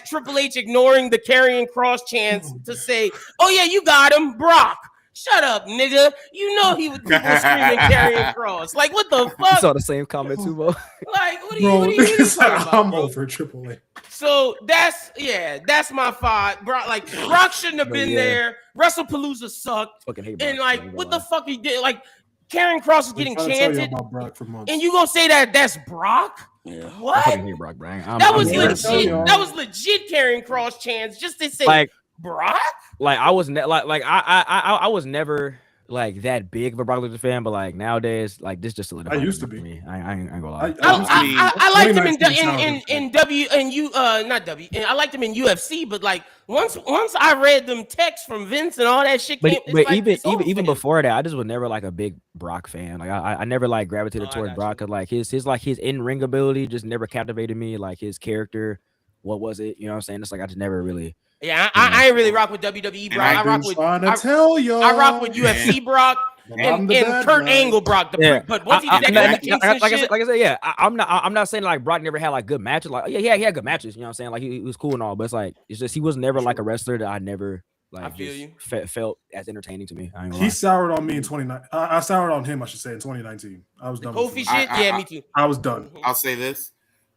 / Triple H ignoring the Karrion Kross chance to say, oh yeah, you got him, Brock. Shut up, nigga. You know he would people screaming Karrion Kross. Like, what the You fuck? saw the same comment too, Mo. Like, what are you, Bro, what are you it's talking like, about, I'm bro? over Triple A. So that's my five. Brock, like, Brock shouldn't have But been yeah. there. WrestlePalooza sucked. Fucking hate Brock, And like, I ain't what gonna the fuck he did? Like, Karrion Kross is I'm getting trying to tell you chanted, about Brock for months. and you gonna say that that's Brock? Yeah. lie. I What? fucking hate Brock, Brian. That was here to tell legit. y'all. That was legit Karrion Kross chants just to say like Brock. I was I was never like that big of a Brock Lesnar fan, but like nowadays, like this just solidified. I used to for be. me. I ain't gonna lie. I liked him in 2019 W and U not W. And I liked him in UFC, but like once I read them texts from Vince and all that shit But, came, it's but like, even it's over even even for him. before that, I just was never like a big Brock fan. Like I never like gravitated Oh, I towards got Brock because like his in ring ability just never captivated me. Like his character, what was it? You know what I'm saying? It's like I just never really. Yeah, I ain't really rock with WWE And Brock. I I've rock been with trying to tell y'all. I rock with UFC Brock I'm and the bad Kurt guy. Angle Brock. But once he did that like Kingston like I shit, said, yeah, I'm not saying like Brock never had like good matches. Like yeah, he had good matches. You know what I'm saying? Like he was cool and all, but it's like it's just he was never like a wrestler that I never like I feel just you. felt as entertaining to me. I ain't gonna He lie. soured on me in 2019. I soured on him, I should say, in 2019. I was done. with Kofi him. shit, yeah, me too. I was done. I'll say this: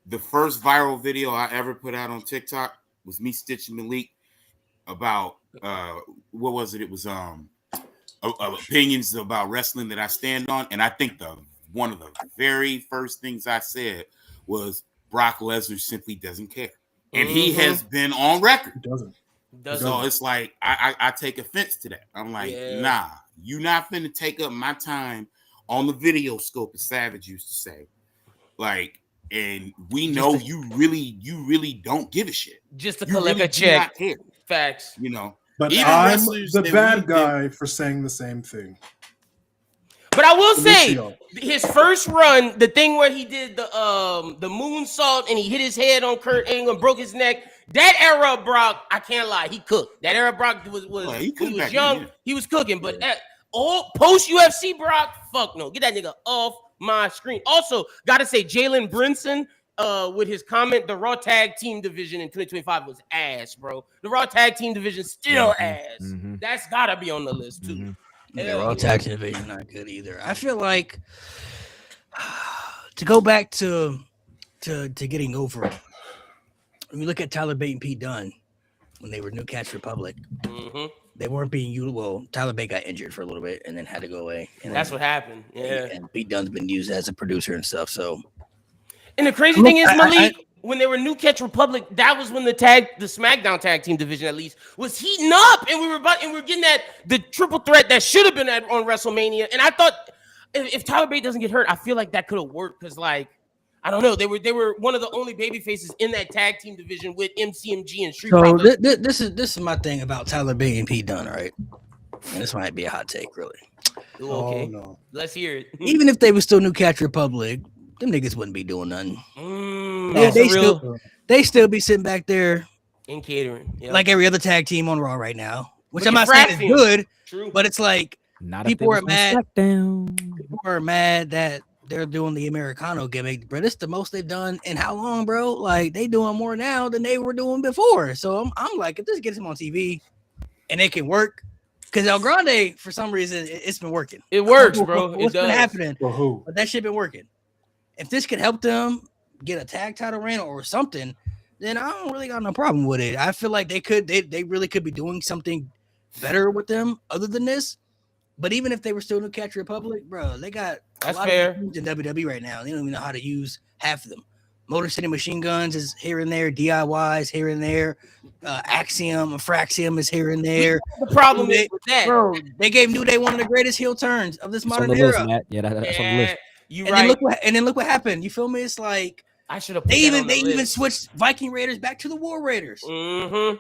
the first viral video I ever put out on TikTok was me stitching Malik about what was it? It was opinions about wrestling that I stand on, and I think one of the very first things I said was Brock Lesnar simply doesn't care, and he has been on record. He doesn't. So it's like I take offense to that. I'm like, nah, you not finna take up my time on the video scope, as Savage used to say. Like, and we know you really don't give a shit. Just to You collect really a do check. not care, Facts. you know. But Even I'm wrestlers the that bad we- guy for saying the same thing. But I will say Lucio. his first run, the thing where he did the moonsault and he hit his head on Kurt Angle and broke his neck. That era of Brock, I can't lie, he cooked. That era of Brock was he cooked when he was back young, then, yeah. he was cooking. But that old post UFC Brock, fuck no, get that nigga off my screen. Also, gotta say Jalen Brunson. With his comment, the Raw Tag Team division in 2025 was ass, bro. The Raw Tag Team division still ass. Mhm. That's gotta be on the list too. Mhm. Yeah, Hell Raw yeah. Tag Team division not good either. I feel like to go back to getting over it. When you look at Tyler Bate and Pete Dunne when they were New Catch Republic, Mhm. they weren't being used. Well, Tyler Bate got injured for a little bit and then had to go away. And That's what happened. Yeah. And Pete Dunne's been used as a producer and stuff. So And the crazy Look, thing is, I- Malik, when they were New Catch Republic, that was when the SmackDown Tag Team division at least was heating up, and we were getting that the triple threat that should have been on WrestleMania. And I thought if Tyler Bate doesn't get hurt, I feel like that could have worked because, like, I don't know, they were one of the only baby faces in that tag team division with MCMG and Street So Profits. this is my thing about Tyler Bate and Pete Dunne, right? And this might be a hot take, really. Ooh, okay, Oh no. let's hear it. Even if they were still New Catch Republic, them niggas wouldn't be doing nothing. Yeah, That's they real They still be sitting back there in catering, yep. like every other tag team on Raw right now, which Look I'm at not saying is Fraxium. good, True. but it's like Not People if are they was on mad. SmackDown. people are mad that they're doing the Americano gimmick, bro. This the most they've done in how long, bro? Like they doing more now than they were doing before. So I'm like, if this gets him on TV and it can work, because El Grande for some reason it's been working. It works, bro. What's It been does. happening? For who? But that shit been working. If this could help them get a tag title reign or something, then I don't really got no problem with it. I feel like they really could be doing something better with them other than this. But even if they were still New Catch Republic, bro, they got That's a lot fair. of teams in WWE right now. They don't even know how to use half of them. Motor City Machine Guns is here and there, DIYs here and there, Axiom, Fraxium is here and there. The problem is with that. Bro, they gave New Day one of the greatest heel turns of this That's on modern the list, era. Matt. Yeah, that's on the Yeah, list. you And right. then look what happened. You feel me? It's like I should have. they even switched Viking Raiders back to the War Raiders. Mm-hmm.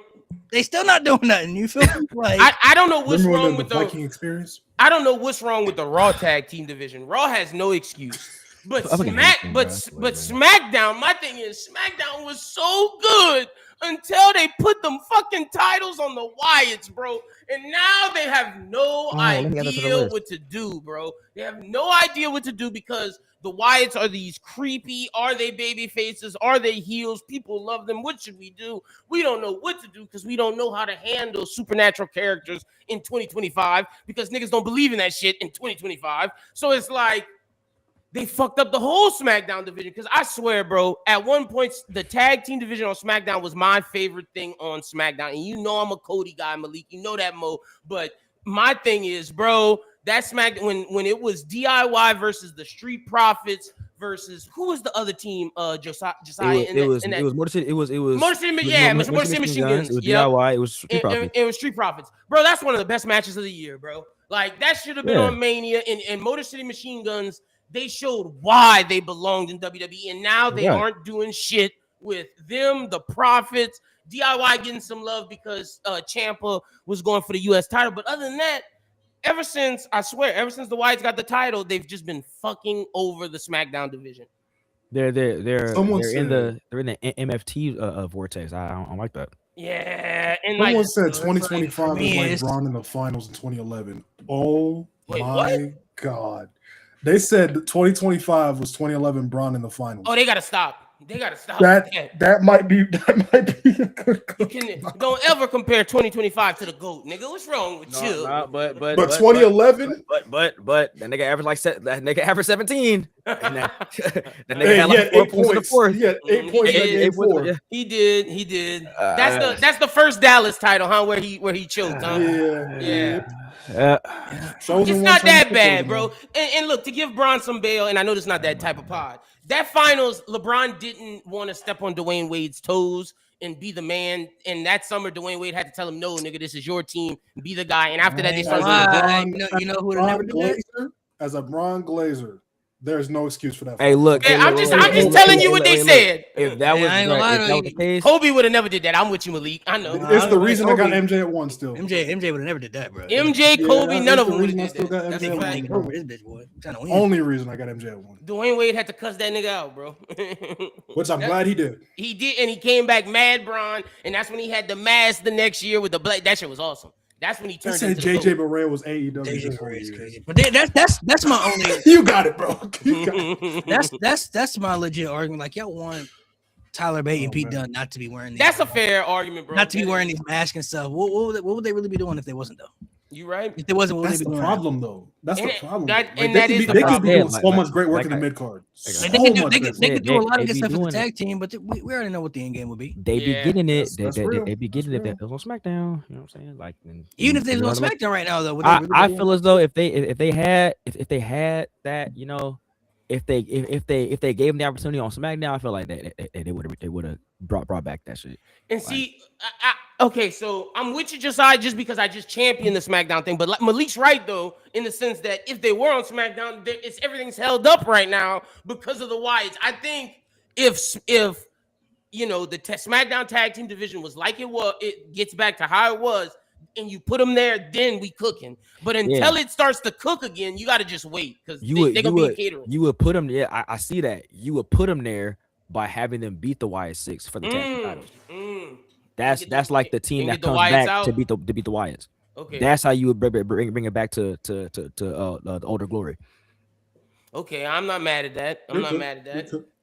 They still not doing nothing. You feel me? Like I don't know what's Remember wrong with the Viking experience? I don't know what's wrong with the Raw tag team division. Raw has no excuse. But I fucking hate them, bro. I swear, bro. SmackDown, my thing is SmackDown was so good until they put them fucking titles on the Wyatts, bro. And now they have no let me add that to the idea list. what to do, bro. They have no idea what to do because the Wyatts are these creepy, are they baby faces? Are they heels? People love them. What should we do? We don't know what to do because we don't know how to handle supernatural characters in 2025 because niggas don't believe in that shit in 2025. So it's like, they fucked up the whole SmackDown division because I swear, bro, at one point, the tag team division on SmackDown was my favorite thing on SmackDown. And you know I'm a Cody guy, Malik. You know that, Mo. But my thing is, bro, that SmackDown, when it was DIY versus the Street Profits versus, who was the other team? Josiah. It was Motor City. It was Motor City Machine Guns. It was Yep. DIY. It was Street Profits. It was Street Profits. Bro, that's one of the best matches of the year, bro. Like, that should have been on Mania. And Motor City Machine Guns, they showed why they belonged in WWE, and now they aren't doing shit with them, the Profits, DIY getting some love because Ciampa was going for the U.S. title. But other than that, ever since the Wyatts got the title, they've just been fucking over the SmackDown division. They're in the MFT vortex. I don't like that. Yeah, and someone said 2025 is like Braun in the finals in 2011. Oh my god. They said 2025 was 2011 Braun in the finals. Oh, they gotta stop. They gotta stop. That might be a good. Don't ever compare 2025 to the GOAT, nigga. What's wrong with you? But 2011. But that nigga averaged 17. And that nigga Hey, had like 4 points in the fourth. He had 8 points in game 4. He did. That's the first Dallas title, huh? Where he choked, huh? Yeah. It's not that bad, bro. And look, to give Braun some bail, and I know this is not that type of pod. That finals, LeBron didn't want to step on Dwayne Wade's toes and be the man. And that summer, Dwayne Wade had to tell him, "No, nigga, this is your team. Be the guy." And after that, they started doing you know who would have never did that? As a Braun Glazer, there's no excuse for that. Hey, look. I'm just telling you what they said. If that was the case, Kobe would have never did that. I'm with you, Malik. I know. It's the reason I got MJ at 1 still. MJ would have never did that, bro. MJ, Kobe, none of them would have did that. That's Only reason I got MJ at 1. Dwayne Wade had to cuss that nigga out, bro. Which I'm glad he did. He did, and he came back mad, Braun, and that's when he had the mask the next year with the black. That shit was awesome. That's when he turned. They said JJ Barea was AEW. JJ Barea is crazy, but that's my only. You got it, bro. You got it. That's my legit argument. Like, y'all want Tyler Bate and Pete Dunne not to be wearing these. That's a fair argument, bro. Not to be wearing these masks and stuff. What would they really be doing if they wasn't though? You right? If they wasn't, what that's would they be the doing? problem, though. That's the problem. They could be doing so much great work in the mid card. They could do a lot of good stuff for the tag team, but we already know what the end game would be. They be getting it. They be getting it. That was on SmackDown. You know what I'm saying? Like, even if they was on SmackDown right now, though, I feel as though if they had that, you know, if they gave them the opportunity on SmackDown, I feel like they would have brought back that shit. And see, okay, so I'm with you, Josiah, just because I just championed the SmackDown thing. But like, Malik's right though, in the sense that if they were on SmackDown, everything's held up right now because of the Wyatts. I think if you know the SmackDown tag team division was like it gets back to how it was, and you put them there, then we cooking. But until it starts to cook again, you got to just wait because they're gonna be catering. You would put them. Yeah, I see that. You would put them there by having them beat the Wyatt 6 for the tag team titles. That's like the team that comes back to beat the Wyatts. Okay, that's how you would bring it back to the older glory. Okay, I'm not mad at that.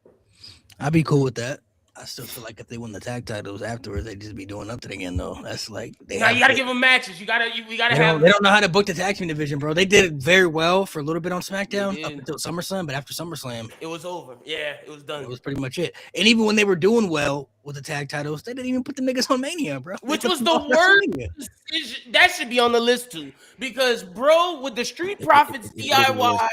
I'd be cool with that. I still feel like if they win the tag titles afterwards, they just be doing nothing again, though. That's like you gotta give them matches. We gotta have. They don't know how to book the tag team division, bro. They did it very well for a little bit on SmackDown up until SummerSlam, but after SummerSlam, it was over. Yeah, it was done. It was pretty much it. And even when they were doing well with the tag titles, they didn't even put the niggas on Mania, bro. Which was the worst. That should be on the list too, because bro, with the Street Profits DIY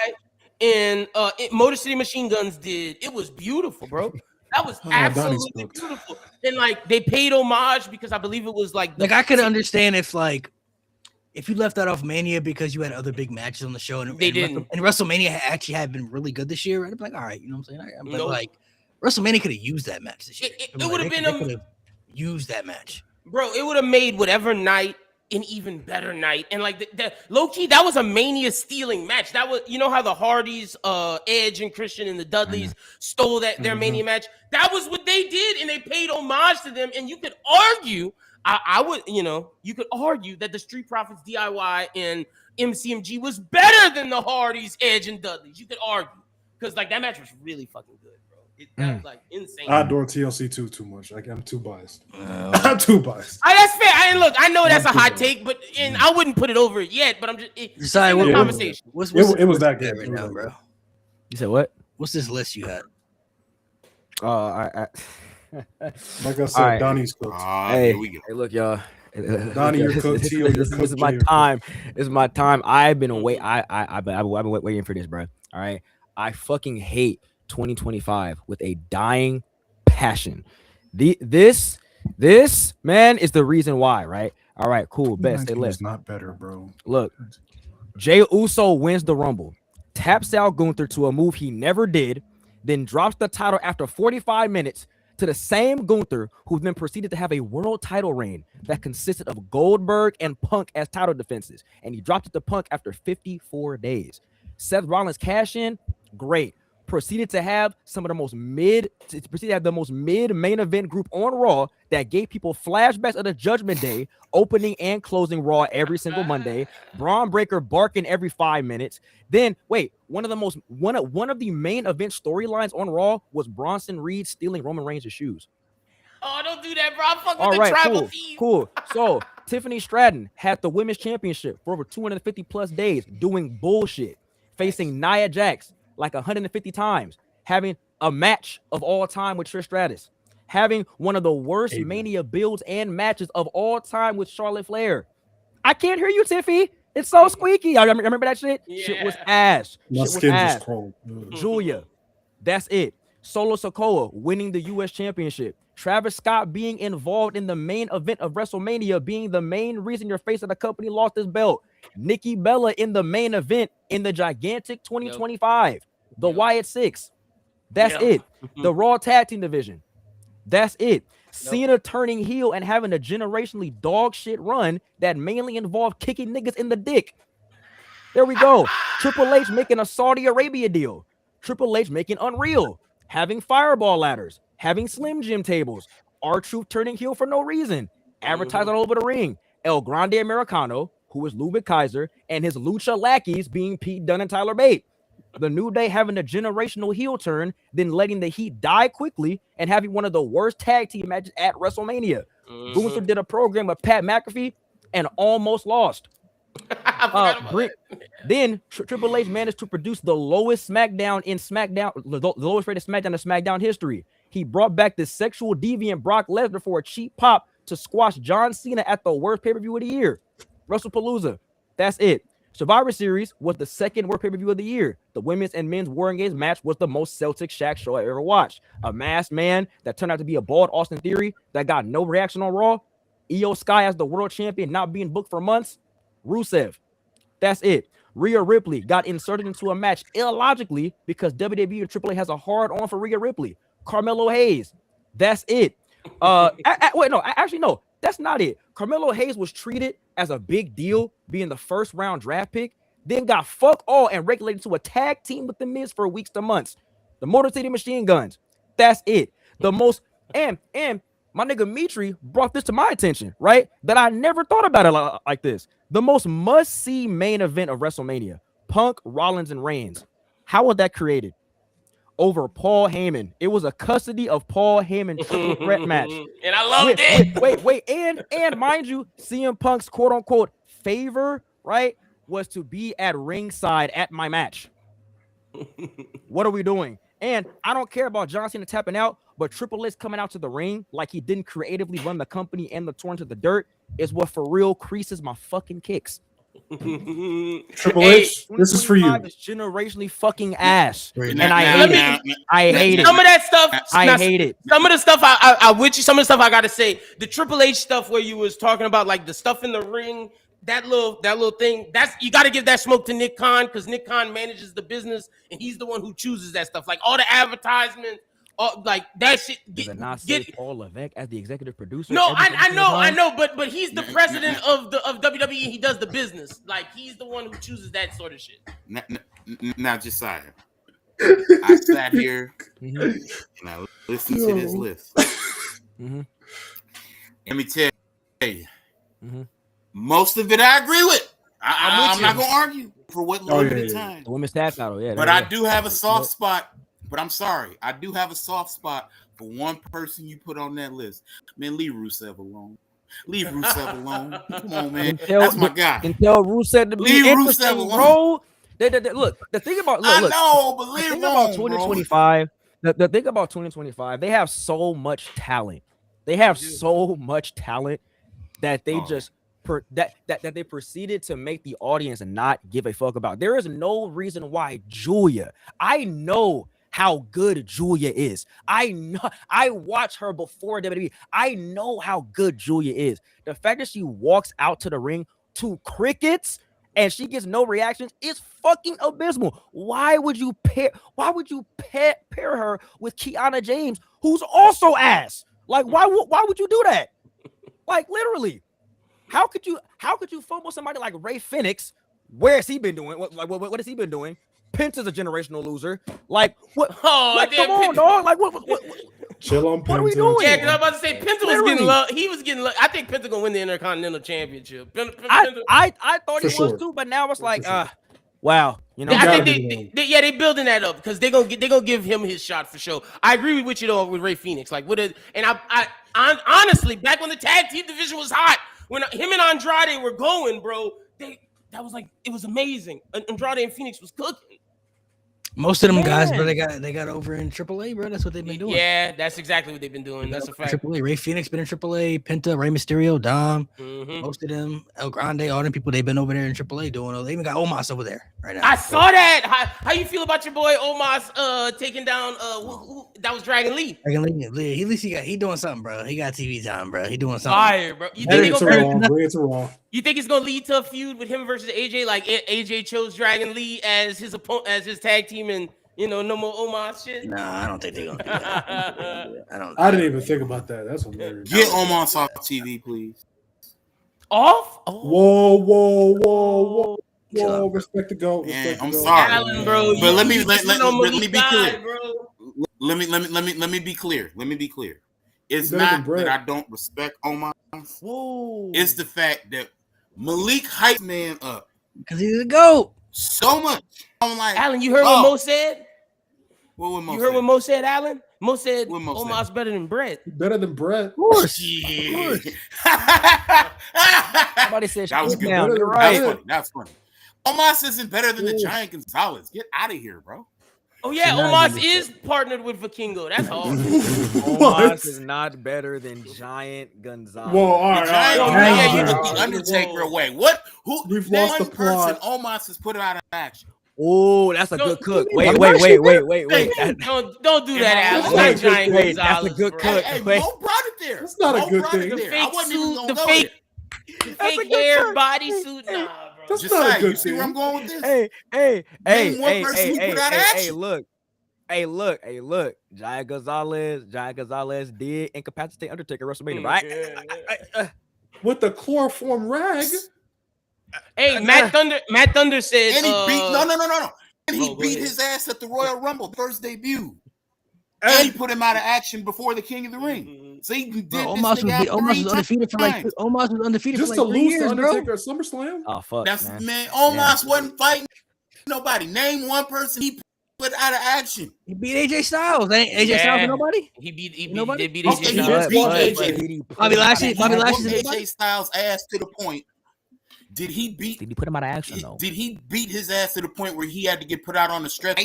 and Motor City Machine Guns did, it was beautiful, bro. That was absolutely beautiful. And like they paid homage because I believe it was like I could understand if you left that off Mania because you had other big matches on the show and they didn't. And WrestleMania actually had been really good this year. I'd be like, all right, you know what I'm saying? But like WrestleMania could have used that match this year. It would have been used that match, bro. It would have made whatever night an even better night. And like the low key, that was a Mania stealing match. That was, you know how the Hardys, Edge and Christian and the Dudleys stole their Mania match. That was what they did, and they paid homage to them. And you could argue, I would, you could argue that the Street Profits DIY and MCMG was better than the Hardys, Edge, and Dudleys. You could argue because like that match was really fucking good, bro. That was like insane. I adore TLC too much. Like, I'm too biased. I'm too biased. That's fair. I know that's a hot take, but and I wouldn't put it over yet. But I'm just Decide what what conversation. It was that good right now, bro. You said what? What's this list you had? Like I said, All right. Donnie's cooked. Hey, Here we go. hey, look, y'all. Donnie, you're cooked. This Tio, you're is cooked. my Jay, you're time. This is my time. I've been waiting. I've been waiting for this, bro. All right. I fucking hate 2025 with a dying passion. This man is the reason why, right? All right, cool. Best stay 19 left. is not better, bro. Look, Jey Uso wins the Rumble, taps out Gunther to a move he never did, then drops the title after 45 minutes to the same Gunther, who then proceeded to have a world title reign that consisted of Goldberg and Punk as title defenses, and he dropped it to Punk after 54 days. Seth Rollins cash in, great. Proceeded to have the most mid main event group on Raw that gave people flashbacks of the Judgment Day, opening and closing Raw every single Monday. Braun Breaker barking every 5 minutes. Then wait, one of the main event storylines on Raw was Bronson Reed stealing Roman Reigns' shoes. Oh, don't do that, bro. I'm fucking All with right, the tribal team. cool. So Tiffany Stratton had the women's championship for over 250 plus days, doing bullshit, facing Nia Jax like 150 times, having a match of all time with Trish Stratus, having one of the worst Mania builds and matches of all time with Charlotte Flair. I can't hear you, Tiffy. It's so squeaky. I remember that shit. Yeah. Shit was ass. My Shit was skin ass. just crawled. Julia, that's it. Solo Sikoa winning the U.S. Championship. Travis Scott being involved in the main event of WrestleMania, being the main reason your face of the company lost his belt. Nikki Bella in the main event in the gigantic 2025. The Wyatt Six. That's it. The Raw Tag Team Division. That's it. Cena turning heel and having a generationally dog shit run that mainly involved kicking niggas in the dick. There we go. Triple H making a Saudi Arabia deal. Triple H making Unreal. Having fireball ladders. Having Slim Jim tables. R-Truth turning heel for no reason. Advertising all over the ring. El Grande Americano, who is Ludwig Kaiser, and his lucha lackeys being Pete Dunne and Tyler Bate. The New Day having a generational heel turn, then letting the Heat die quickly and having one of the worst tag team matches at WrestleMania. Gunther did a program with Pat McAfee and almost lost. Then Triple H managed to produce the lowest SmackDown in SmackDown, the lowest rated SmackDown in SmackDown history. He brought back the sexual deviant Brock Lesnar for a cheap pop to squash John Cena at the worst pay-per-view of the year. WrestlePalooza. That's it. Survivor Series was the second worst pay-per-view of the year. The women's and men's War Games match was the most Celtic Shaq show I ever watched. A masked man that turned out to be a bald Austin Theory that got no reaction on Raw. Io Sky as the world champion not being booked for months. Rusev. That's it. Rhea Ripley got inserted into a match illogically because WWE and AAA has a hard on for Rhea Ripley. Carmelo Hayes. That's it. Actually, no, that's not it. Carmelo Hayes was treated as a big deal, being the first round draft pick, then got fuck all and regulated to a tag team with the Miz for weeks to months. The Motor City Machine Guns. That's it. The most and my nigga Mitri brought this to my attention, right? That I never thought about it like this. The most must-see main event of WrestleMania: Punk, Rollins, and Reigns. How was that created? Over Paul Heyman. It was a custody of Paul Heyman triple threat match. And I loved it. Wait. And mind you, CM Punk's quote-unquote favor, right, was to be at ringside at my match. What are we doing? And I don't care about John Cena tapping out, but Triple H coming out to the ring like he didn't creatively run the company and the tour into the dirt is what for real creases my fucking kicks. Triple H, this is for you. Is generationally fucking ass, and Now- I now- hate now- it. I hate it. Some of that stuff, I hate it. Some of the stuff I with you. Some of the stuff I gotta say. The Triple H stuff where you was talking about like the stuff in the ring, that little thing. That's you got to give that smoke to Nick Khan because Nick Khan manages the business and he's the one who chooses that stuff. Like all the advertisements, like that shit. Does it not say Paul Levesque as the executive producer? No, every single I time? know, but he's the president of WWE. He does the business. Like he's the one who chooses that sort of shit. Now, Josiah, I sat here Mhm. and I listened to this list. Mhm. Let me tell you, Mhm. most of it I agree with. I'm I'm with not you. gonna argue for what Oh, little bit yeah, of yeah. time. The women's tag title, yeah. But yeah. I do have a soft spot. But I'm sorry, I do have a soft spot for one person you put on that list. Man, leave Rusev alone. Leave Rusev alone. Come on, man. That's my guy. Until Rusev to be Leave Rusev interesting, alone. bro. Look, the thing about I look, know, but the leave thing him about alone, 2025, the thing about 2025, they have so much talent. They have so much talent that they just that they proceeded to make the audience not give a fuck about. There is no reason why Julia. I know how good Julia is. I know. I watched her before WWE. I know how good Julia is. The fact that she walks out to the ring to crickets and she gets no reactions is fucking abysmal. Why would you pair her with Kiana James, who's also ass? Like, why would you do that? Like, literally, how could you fumble somebody like Ray Phoenix? Where has he been doing? What has he been doing? Penta's a generational loser. Like, what? Oh, Like, damn, come on, dog. Like, what Chill on What are we Penta. doing? Yeah, because I'm about to say Penta was Literally. getting love. He was getting love. I think Penta gonna win the Intercontinental Championship. I thought For he sure. was too, but now it's like, sure. wow, you know. I gotta think be they building that up because they gonna give him his shot for sure. I agree with you though with Ray Phoenix. Like what? I honestly back when the tag team division was hot, when him and Andrade were going, bro, that was like it was amazing. Andrade and Phoenix was cooking. Most of them guys, Man. bro, they got over in AAA, bro. That's what they've been doing. Yeah, that's exactly what they've been doing. That's a fact. AAA. Ray Phoenix been in AAA. Penta, Rey Mysterio, Dom. Mhm. Most of them, El Grande, all them people, they've been over there in AAA doing. They even got Omos over there right now. I saw that. How you feel about your boy Omos taking down who that was Dragon Lee? At least he doing something, bro. He got TV time, bro. He doing something. Fire, bro. You Bring think, it to Raw. Bring it to Raw. you think it's gonna lead to a feud with him versus AJ? Like AJ chose Dragon Lee as his opponent, as his tag team, and no more Omos shit. Nah, I don't think they're gonna do that. I didn't even think about that. That's hilarious. Get Omos off TV, please. Off? Oh. Whoa. Chill out, bro. Respect the GOAT. Man, Respect the I'm GOAT. sorry. Allen, bro. But let me you be clear. bro. Let me be clear. Let me be clear. It's Better than not Brett. that I don't respect Omos. Whoa. It's the fact that Malik hyped man up Because he's a GOAT. so much. I'm like, Allen, you heard what Mo said? What would Mo You heard say? what Mo said, Allen? Mo said What Mo Omos better than Brett. Better than Brett. Of course. Shit. Somebody said That was shit good. down. You're That was right. funny. That's funny. Omos isn't better than the Giant Gonzalez. Get out of here, bro. Oh yeah, So now Omos you- is partnered with Vikingo. That's all. Omos is not better than Giant Gonzalez. Well, all The right. Giant, all yeah, right. yeah, you all took right. the the Undertaker away. What? Who? We've One lost the person plot. Omos has put out of action. Oh, that's a No, good cook. you mean Wait. That- Don't do that, Allen. Wait, Not Giant wait, that's a Gonzalez. good bro. cook. Hey, Wait. Mo brought it there. That's not a Mo good brought it thing. The there. I fake wasn't even suit, gonna the go fake, there. the That's a fake good hair cook. bodysuit. Nah, bro. That's Just not a saying, good you see where thing. I'm going with this? Hey, Name one person who put out action. look. Giant Gonzalez did incapacitate Undertaker at WrestleMania, right? With the chloroform rag. Hey, Matt Thunder said. And he beat no. And he Oh, go beat ahead. his ass at the Royal Rumble first debut. And he put him out of action before the King of the Ring. So he did Bro, this Omos nigga out was 3 undefeated for like times. Omos was undefeated Just for to like 3 lose years, to bro. Undertaker at SummerSlam. Oh fuck, That's man. Omos wasn't fighting nobody. Name one person he put out of action. He beat AJ Styles. Ain't AJ Yeah. Styles for nobody? They beat Okay, AJ he Styles. just beat AJ. Bobby Lashley. He whooped AJ Styles' ass to the point. Did he put him out of action though? Did he beat his ass to the point where he had to get put out on the stretch?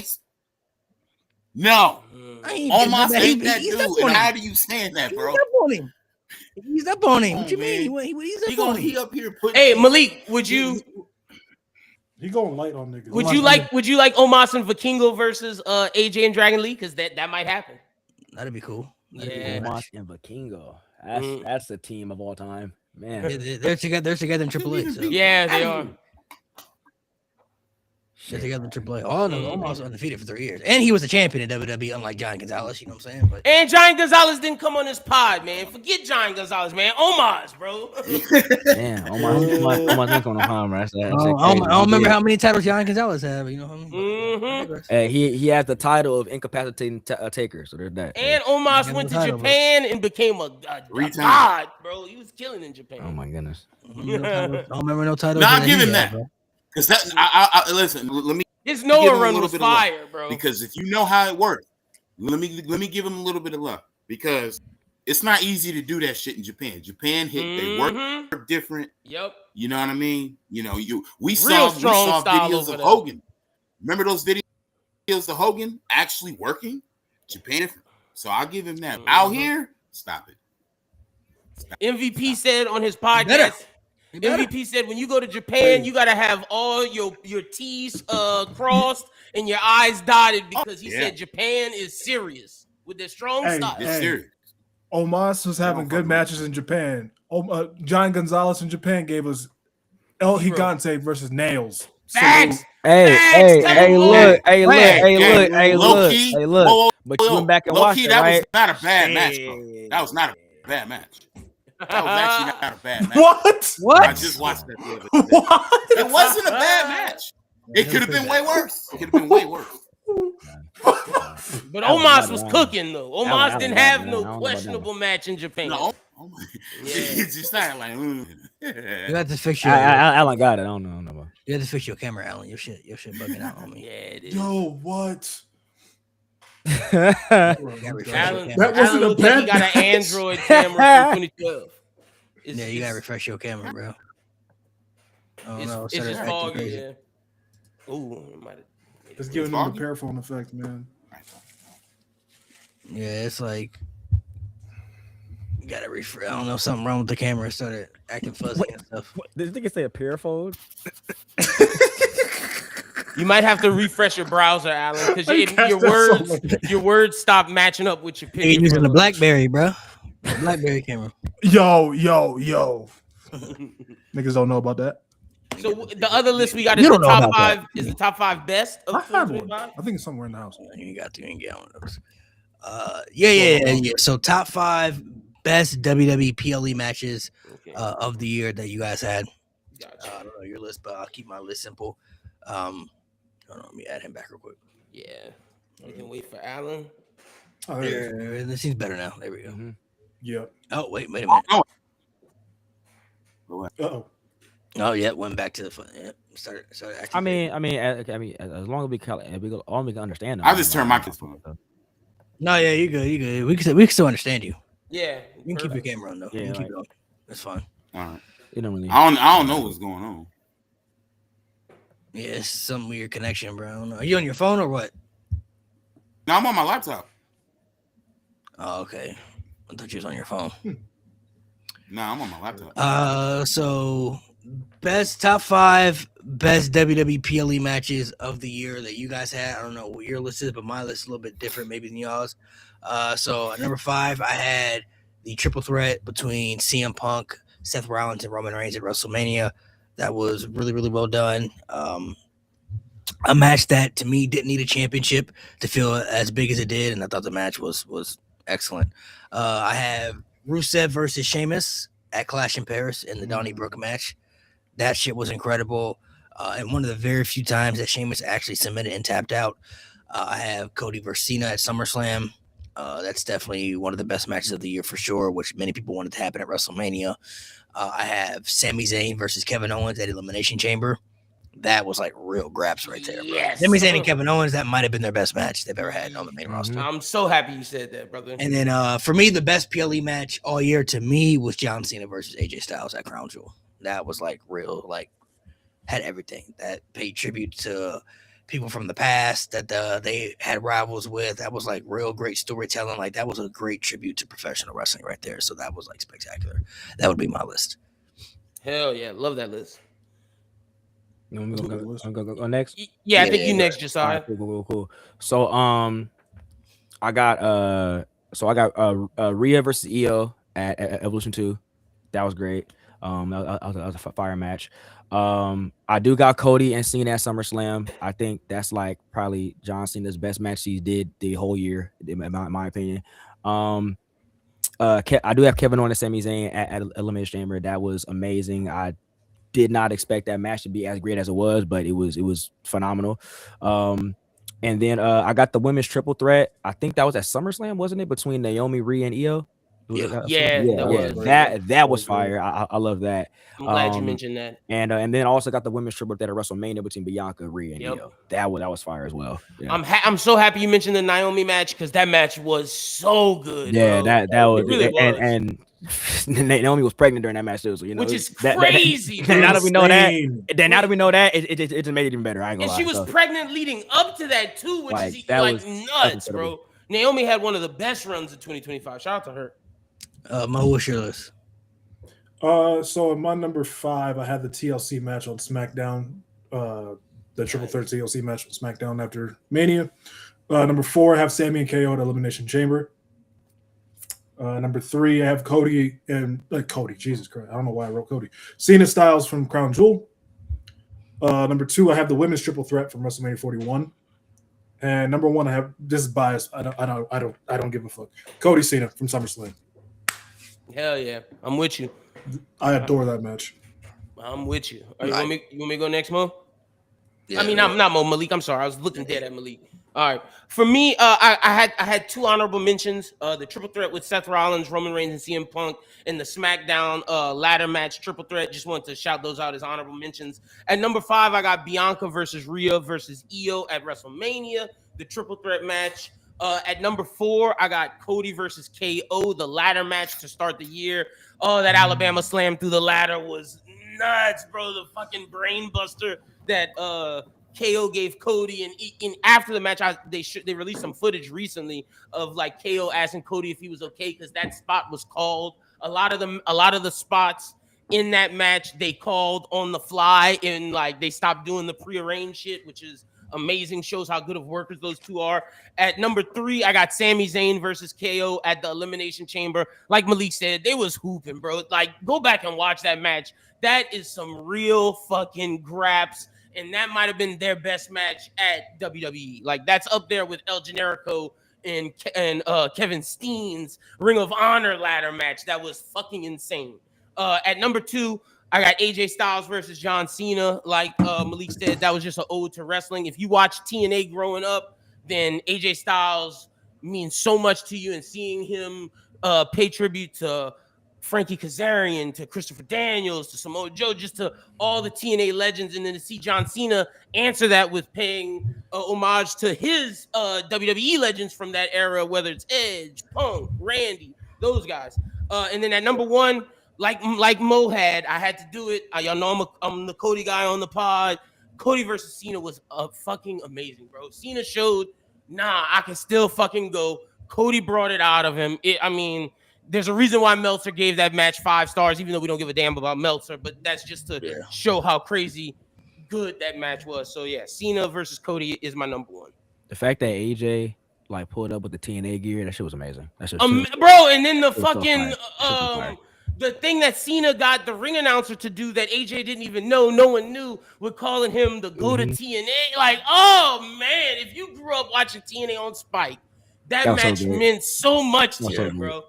No. Omos ain't that dude. And how do you stand that, bro? He's up on him. Come What you on, mean? man. He's up on him. He up here putting. Hey, Malik, would you He going light on niggas. would you like Omos and Vikingo versus AJ and Dragon Lee? Because that might happen. That'd be cool. Yeah. Omos and Vikingo. Mm. That's a team of all time, man. They're together. They're together in AAA. So. Yeah, they are. Shit together AAA. Oh no, Omos was undefeated for 3 years, and he was the champion in WWE, unlike Giant Gonzalez. You know what I'm saying? But And Giant Gonzalez didn't come on this pod, man. Forget Giant Gonzalez, man. Omos, bro. Damn, Omos ain't going to harm, right? I don't remember how many titles Giant Gonzalez had, but you know what I mean. Mhm. He has the title of incapacitating Taker, so there's that. And Omos Yeah, went to the title, Japan and became a 3 times. god, bro. He was killing in Japan. Oh my goodness. I don't remember no titles. Nah, that I'll he give him had, that. bro. Because that I listen. Let me His give him Noah a run little was bit of love. fire, bro. because if you know how it works, let me give him a little bit of love because it's not easy to do that shit in Japan. Japan they work different. Yep. You know what I mean? You know, we Real saw strong style videos over of there. Hogan. Remember those videos of Hogan actually working? Japan. So I'll give him that. Out here, stop it. MVP said on his better. podcast. You better. MVP said when you go to Japan, you gotta have all your T's crossed and your I's dotted because he said Japan is serious with their strong Hey, style. It's serious. Omos was having good matches in Japan. Giant Gonzalez in Japan gave us El Gigante versus Nails. Facts. Hey, look. Low key. But you went back and low watched key, it, that right? was not a bad match, bro. That was not a bad match. That was actually not a bad match. What? I just watched that the other day. What? It wasn't a bad match. It could have been way worse. It could have been way worse. But Omos was cooking though. Omos didn't have I don't know no about questionable match in Japan. No, it's just not like. You got to fix your. Alan got it. I don't know. You had to fix your camera, Alan. Your shit bugging out on me. Yeah, it is. Yo, what? Alan, That wasn't Alan a looked like he bad got an match. Android camera from 2012. Yeah, you gotta refresh your camera, bro. Oh no, It's just foggy. Yeah. Ooh, it might have. It's giving them the Paraphone effect, man. Yeah, it's like you gotta refresh. I don't know, something wrong with the camera. It started acting fuzzy and stuff. Did you say a paraphone? You might have to refresh your browser, Alan, because your words stop matching up with your picture. You're using the BlackBerry, bro. The BlackBerry camera. Yo. Niggas don't know about that. So the other list we got is You the don't know top about five. that. Is the top 5 best of I have one. 2025? I think it's somewhere in the house. You ain't get one of those. Yeah. So top 5 best WWE PLE matches Okay. of the year that you guys had. Gotcha. I don't know your list, but I'll keep my list simple. Hold on, let me add him back real quick. Yeah. We can wait for Alan. Oh, Yeah, this seems better now. There we go. yeah. Oh wait a minute. Uh-oh. Oh yeah, went back to the fun. Yeah, started acting. I mean, as long as we can understand them. I just turned my phone. No, yeah, you good. We can still understand you. Yeah. You can keep your camera on though. Yeah, you can keep like- it on. That's fine. All right. You don't really. I don't know what's going on. Yeah, it's some weird connection, bro. I don't know. Are you on your phone or what? No, I'm on my laptop. Oh, okay. I thought you was on your phone. No, I'm on my laptop. So top 5 best WWE PLE matches of the year that you guys had. I don't know what your list is, but my list is a little bit different maybe than y'all's. So at number 5, I had the triple threat between CM Punk, Seth Rollins, and Roman Reigns at WrestleMania. That was really, really well done. A match that to me didn't need a championship to feel as big as it did, and I thought the match was excellent. I have Rusev versus Sheamus at Clash in Paris in the Donnybrook match. That shit was incredible. And one of the very few times that Sheamus actually submitted and tapped out. I have Cody versus Cena at SummerSlam. That's definitely one of the best matches of the year for sure, which many people wanted to happen at WrestleMania. I have Sami Zayn versus Kevin Owens at Elimination Chamber. That was like real graps right there, bro. Yes. Sami Zayn and Kevin Owens, that might have been their best match they've ever had on the main roster. I'm so happy you said that, brother. And then for me, the best PLE match all year to me was John Cena versus AJ Styles at Crown Jewel. That was like real, like had everything that paid tribute to people from the past that they had rivals with. That was like real great storytelling. Like that was a great tribute to professional wrestling right there. So that was like spectacular. That would be my list. Hell yeah, love that list. I'm gonna go next. Yeah, I think you Yeah. next, Josiah. Alright, cool. So I got Rhea versus Io at Evolution 2. That was great. That was a fire match. I do got Cody and Cena at SummerSlam. I think that's like probably John Cena's best match he did the whole year, in my opinion. I do have Kevin Owens and Sami Zayn at Elimination Chamber. That was amazing. I did not expect that match to be as great as it was, but it was phenomenal. And then I got the women's triple threat. I think that was at SummerSlam, wasn't it? Between Naomi, Rhea, and Io. That was fire. I love that. I'm glad you mentioned that. And then also got the women's triple threat at WrestleMania between Bianca, Rhea, and Io. That was fire as well. Yeah. I'm so happy you mentioned the Naomi match because that match was so good. Yeah, bro. that was, really was. And Naomi was pregnant during that match too, so which is crazy. Now that we know that, it just made it even better. I ain't gonna lie. And she was pregnant leading up to that too, which is like nuts, bro. Naomi had one of the best runs of 2025. Shout out to her. Mo, what's your list? So in my number 5, I had the TLC match on SmackDown. The triple threat TLC match on SmackDown after Mania. Number 4, I have Sami and KO at Elimination Chamber. Number 3, I have Cody and Cody. Jesus Christ, I don't know why I wrote Cody. Cena Styles from Crown Jewel. Number 2, I have the women's triple threat from WrestleMania 41. And number 1, I have, this is biased. I don't give a fuck. Cody Cena from SummerSlam. Hell yeah, I'm with you. I adore that match. I'm with you. You want me to go next, Mo? Yeah, I mean, I'm not Mo, Malik. I'm sorry, I was looking dead at Malik. All right, for me, I had 2 honorable mentions: the triple threat with Seth Rollins, Roman Reigns, and CM Punk, and the SmackDown ladder match triple threat. Just wanted to shout those out as honorable mentions. At number 5, I got Bianca versus Rhea versus Io at WrestleMania, the triple threat match. At number 4, I got Cody versus KO, the ladder match to start the year. Oh, that Alabama slam through the ladder was nuts, bro. The fucking brain buster that KO gave Cody, and after the match, they released some footage recently of like KO asking Cody if he was okay because that spot was called. A lot of the spots in that match they called on the fly, and like they stopped doing the prearranged shit, which is amazing. Shows how good of workers those two are. At number 3, I got Sami Zayn versus KO at the Elimination Chamber. Like Malik said, they was hooping, bro. Like, go back and watch that match. That is some real fucking graps, and that might have been their best match at WWE. Like, that's up there with El Generico and Kevin Steen's Ring of Honor ladder match. That was fucking insane. At number 2, I got AJ Styles versus John Cena. Like Malik said, that was just an ode to wrestling. If you watch TNA growing up, then AJ Styles means so much to you, and seeing him pay tribute to Frankie Kazarian, to Christopher Daniels, to Samoa Joe, just to all the TNA legends, and then to see John Cena answer that with paying homage to his WWE legends from that era, whether it's Edge, Punk, Randy, those guys. And then at number 1, like Mo had, I had to do it. Y'all know I'm the Cody guy on the pod. Cody versus Cena was fucking amazing, bro. Cena showed, I can still fucking go. Cody brought it out of him. I mean, there's a reason why Meltzer gave that match 5 stars, even though we don't give a damn about Meltzer, but that's just to show how crazy good that match was. So yeah, Cena versus Cody is my number 1. The fact that AJ like pulled up with the TNA gear, that shit was amazing. That shit bro, and then the fucking the thing that Cena got the ring announcer to do that AJ didn't even know, no one knew, with calling him the go to TNA. Like, oh man, if you grew up watching TNA on Spike, that match meant so much to you, bro.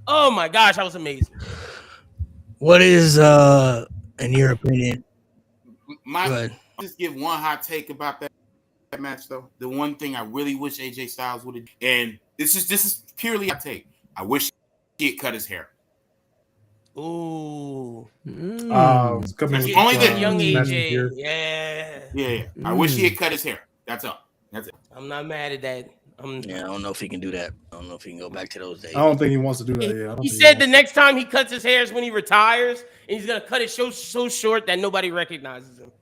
Oh my gosh, that was amazing. What is, in your opinion? I'll just give one hot take about that match, though. The one thing I really wish AJ Styles would have, and this is purely a hot take. I wish he had cut his hair. Ooh. Only the young AJ. Yeah. I wish he had cut his hair. That's it. I'm not mad at that. I don't know if he can do that. I don't know if he can go back to those days. I don't think he wants to do that. He said the next time he cuts his hair is when he retires, and he's gonna cut it so short that nobody recognizes him.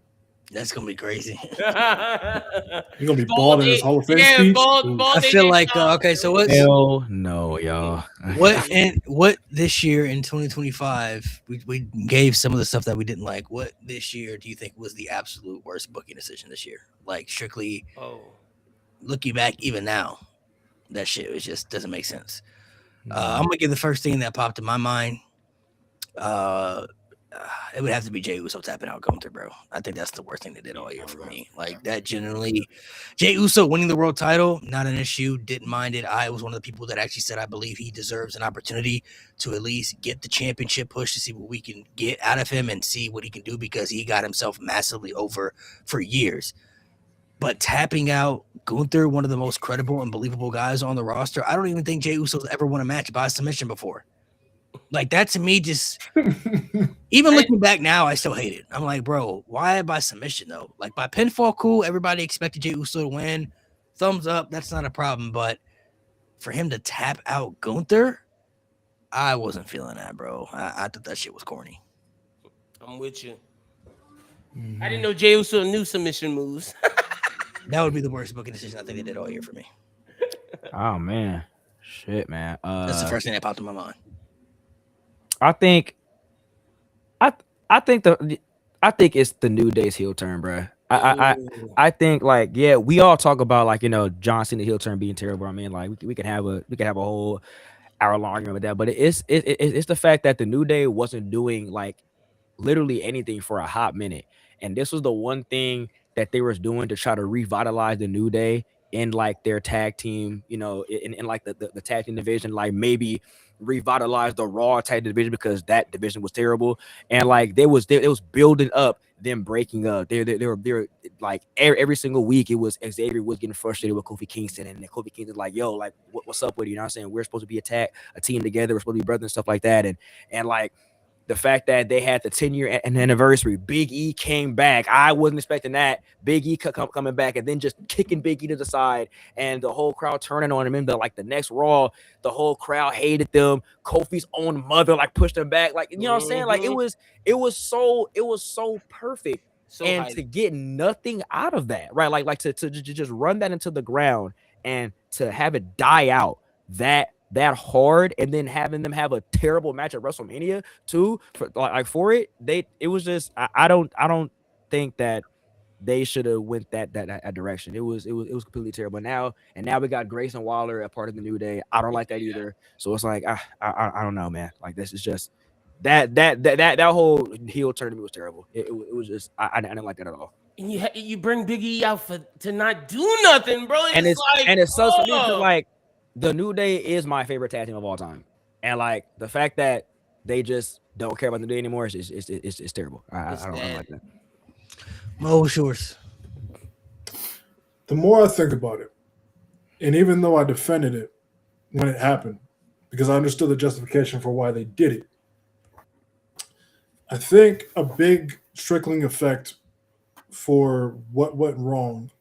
That's gonna be crazy. He's gonna be bald in his Hall of Fame speech. Bald I feel like okay. So what? Hell no, y'all. What this year in 2025? We gave some of the stuff that we didn't like. What this year do you think was the absolute worst booking decision this year? Like strictly. Looking back, even now, that shit just doesn't make sense. I'm gonna give the first thing that popped in my mind. it would have to be Jey Uso tapping out Gunther, bro. I think that's the worst thing they did all year for me. Like that, genuinely, Jey Uso winning the world title, not an issue. Didn't mind it. I was one of the people that actually said I believe he deserves an opportunity to at least get the championship push to see what we can get out of him and see what he can do because he got himself massively over for years. But tapping out Gunther, one of the most credible and believable guys on the roster, I don't even think Jey Uso's ever won a match by submission before. Like that to me, just even looking back now, I still hate it. I'm like, bro, why by submission though? Like by pinfall, cool. Everybody expected Jey Uso to win. Thumbs up, that's not a problem. But for him to tap out Gunther, I wasn't feeling that, bro. I thought that shit was corny. I'm with you. I didn't know Jey Uso knew submission moves. That would be the worst booking decision I think they did all year for me. Oh man, shit, man. That's the first thing that popped in my mind. I think it's the New Day's heel turn, bro. I think like yeah, we all talk about like John Cena heel turn being terrible. I mean like we could have a whole hour-long argument with that, but it's the fact that the New Day wasn't doing like literally anything for a hot minute, and this was the one thing that they was doing to try to revitalize the New Day in like their tag team, in like the tag team division, like maybe revitalize the Raw tag division because that division was terrible, and like it was building up them breaking up. They were like every single week it was Xavier was getting frustrated with Kofi Kingston, and then Kofi Kingston like, yo, like what's up with you? You know what I'm saying? We're supposed to be a team together. We're supposed to be brothers and stuff like that, and like. The fact that they had the 10-year anniversary, Big E came back. I wasn't expecting that. Big E coming back and then just kicking Big E to the side and the whole crowd turning on him. And the next Raw, the whole crowd hated them. Kofi's own mother like pushed him back. Like, you know what I'm saying? Like it was so perfect. So and to get nothing out of that, right? Like to just run that into the ground and to have it die out that hard, and then having them have a terrible match at WrestleMania too for it. It was just I don't think that they should have went that direction. It was completely terrible. Now we got Grayson Waller a part of the New Day. I don't like that either. So it's like I don't know, man. Like this is just that whole heel turn to me was terrible. It was just I didn't like that at all. And you bring Big E out to not do nothing, bro. It's so like. The New Day is my favorite tag team of all time, and like the fact that they just don't care about the New Day anymore is terrible. I don't like that. Mo, yours. The more I think about it, and even though I defended it when it happened, because I understood the justification for why they did it, I think a big trickling effect for what went wrong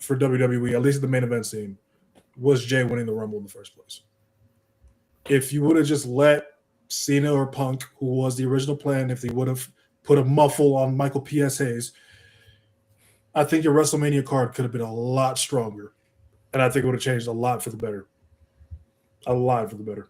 for WWE, at least the main event scene, was Jay winning the Rumble in the first place. If you would have just let Cena or Punk, who was the original plan, if they would have put a muffle on Michael P.S. Hayes, I think your WrestleMania card could have been a lot stronger. And I think it would have changed a lot for the better. A lot for the better.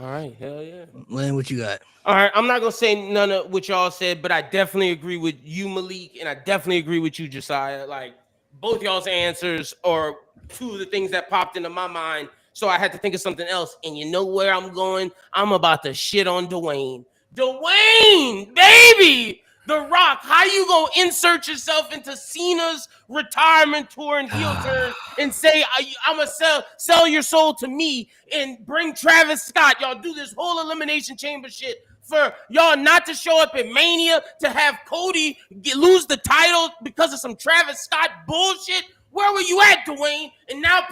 All right, hell yeah. Lynn, what you got? All right, I'm not going to say none of what y'all said, but I definitely agree with you, Malik, and I definitely agree with you, Josiah. Like, both y'all's answers are two of the things that popped into my mind, so I had to think of something else. And you know where I'm going? I'm about to shit on Dwayne. Dwayne, baby! The Rock, how you gonna insert yourself into Cena's retirement tour and heel turn and say, I'm gonna sell your soul to me and bring Travis Scott? Y'all do this whole Elimination Chamber shit for y'all not to show up at Mania, to have Cody lose the title because of some Travis Scott bullshit. Where were you at, Dwayne? And now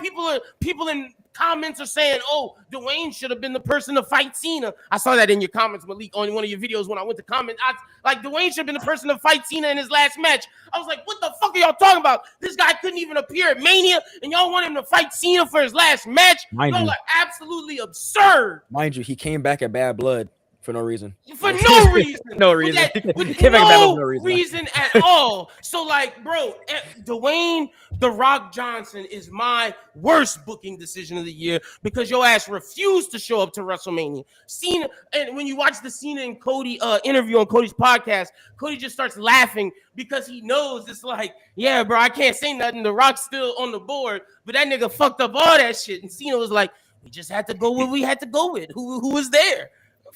people in comments are saying, oh, Dwayne should have been the person to fight Cena. I saw that in your comments, Malik, on one of your videos when I went to comment. Dwayne should have been the person to fight Cena in his last match. I was like, what the fuck are y'all talking about? This guy couldn't even appear at Mania, and y'all want him to fight Cena for his last match? Y'all are absolutely absurd. Mind you, he came back at Bad Blood. For no reason. For no reason. No reason. With no reason at all. So, like, bro, Dwayne The Rock Johnson is my worst booking decision of the year because your ass refused to show up to WrestleMania. Cena, and when you watch the Cena and Cody interview on Cody's podcast, Cody just starts laughing because he knows it's like, yeah, bro, I can't say nothing. The Rock's still on the board, but that nigga fucked up all that shit. And Cena was like, we just had to go where we had to go with. Who was there?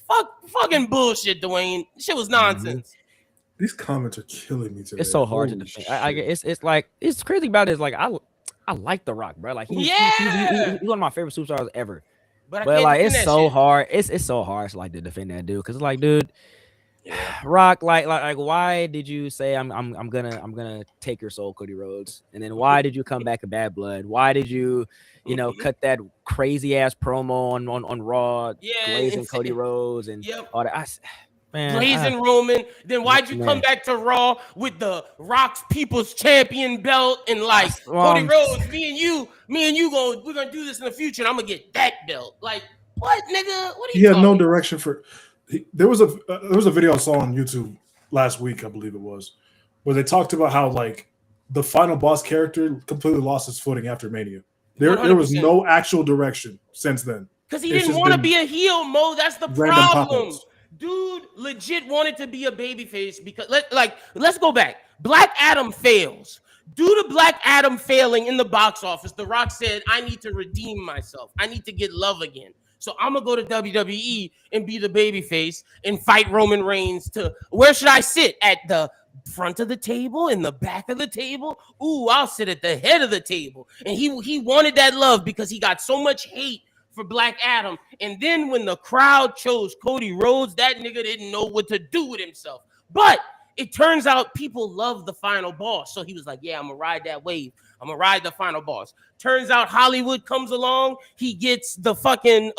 fucking bullshit, Dwayne. Shit was nonsense. These comments are killing me today. It's so hard to Holy defend. shit. It's like it's crazy about it is like I like The Rock, bro. Like he's one of my favorite superstars ever. But But like it's so shit. hard. It's so hard to like to defend that dude because it's like, dude, Rock, like why did you say I'm gonna take your soul, Cody Rhodes? And then why did you come back in Bad Blood? Why did you cut that crazy ass promo on Raw, glazing Cody Rhodes and all that? Glazing Roman. Then why'd you come back to Raw with the Rock's People's Champion belt and like Cody Rhodes? Me and you we're gonna do this in the future, and I'm gonna get that belt. Like what, nigga? What are you? He had no direction for. There was a video I saw on YouTube last week, I believe it was, where they talked about how like the final boss character completely lost his footing after Mania. There was no actual direction since then. Because he didn't want to be a heel, Mo. That's the problem. Dude legit wanted to be a babyface because let's go back. Black Adam fails. Due to Black Adam failing in the box office, The Rock said, I need to redeem myself. I need to get love again. So I'm gonna go to WWE and be the babyface and fight Roman Reigns to where should I sit? At the front of the table, in the back of the table? Ooh, I'll sit at the head of the table. And he wanted that love because he got so much hate for Black Adam. And then when the crowd chose Cody Rhodes, that nigga didn't know what to do with himself. But it turns out people love the final boss. So he was like, yeah, I'm gonna ride that wave. I'm gonna ride the final boss. Turns out Hollywood comes along. He gets the fucking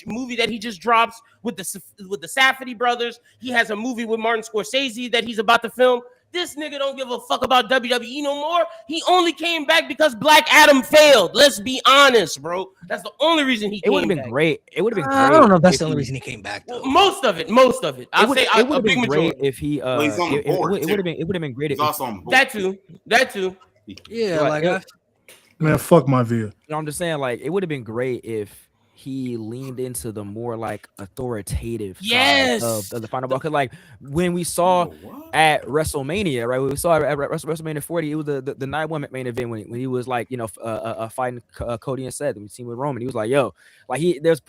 movie that he just drops with the Safdie brothers. He has a movie with Martin Scorsese that he's about to film. This nigga don't give a fuck about WWE no more. He only came back because Black Adam failed. Let's be honest, bro. That's the only reason he came back. It would have been great. It would have been great. I don't know if that's the only reason he came back, though. Well, most of it. It would have been great if he he's on the board. It would have been great if also on the board. That too. Yeah, man, fuck my view. I'm just saying, like, it would have been great if he leaned into the more like authoritative side of the final boss. Because like when we saw at WrestleMania, right? We saw at WrestleMania 40, it was the night one main event when he was like, fighting Cody and Seth, and we seen with Roman. He was like, yo, like there was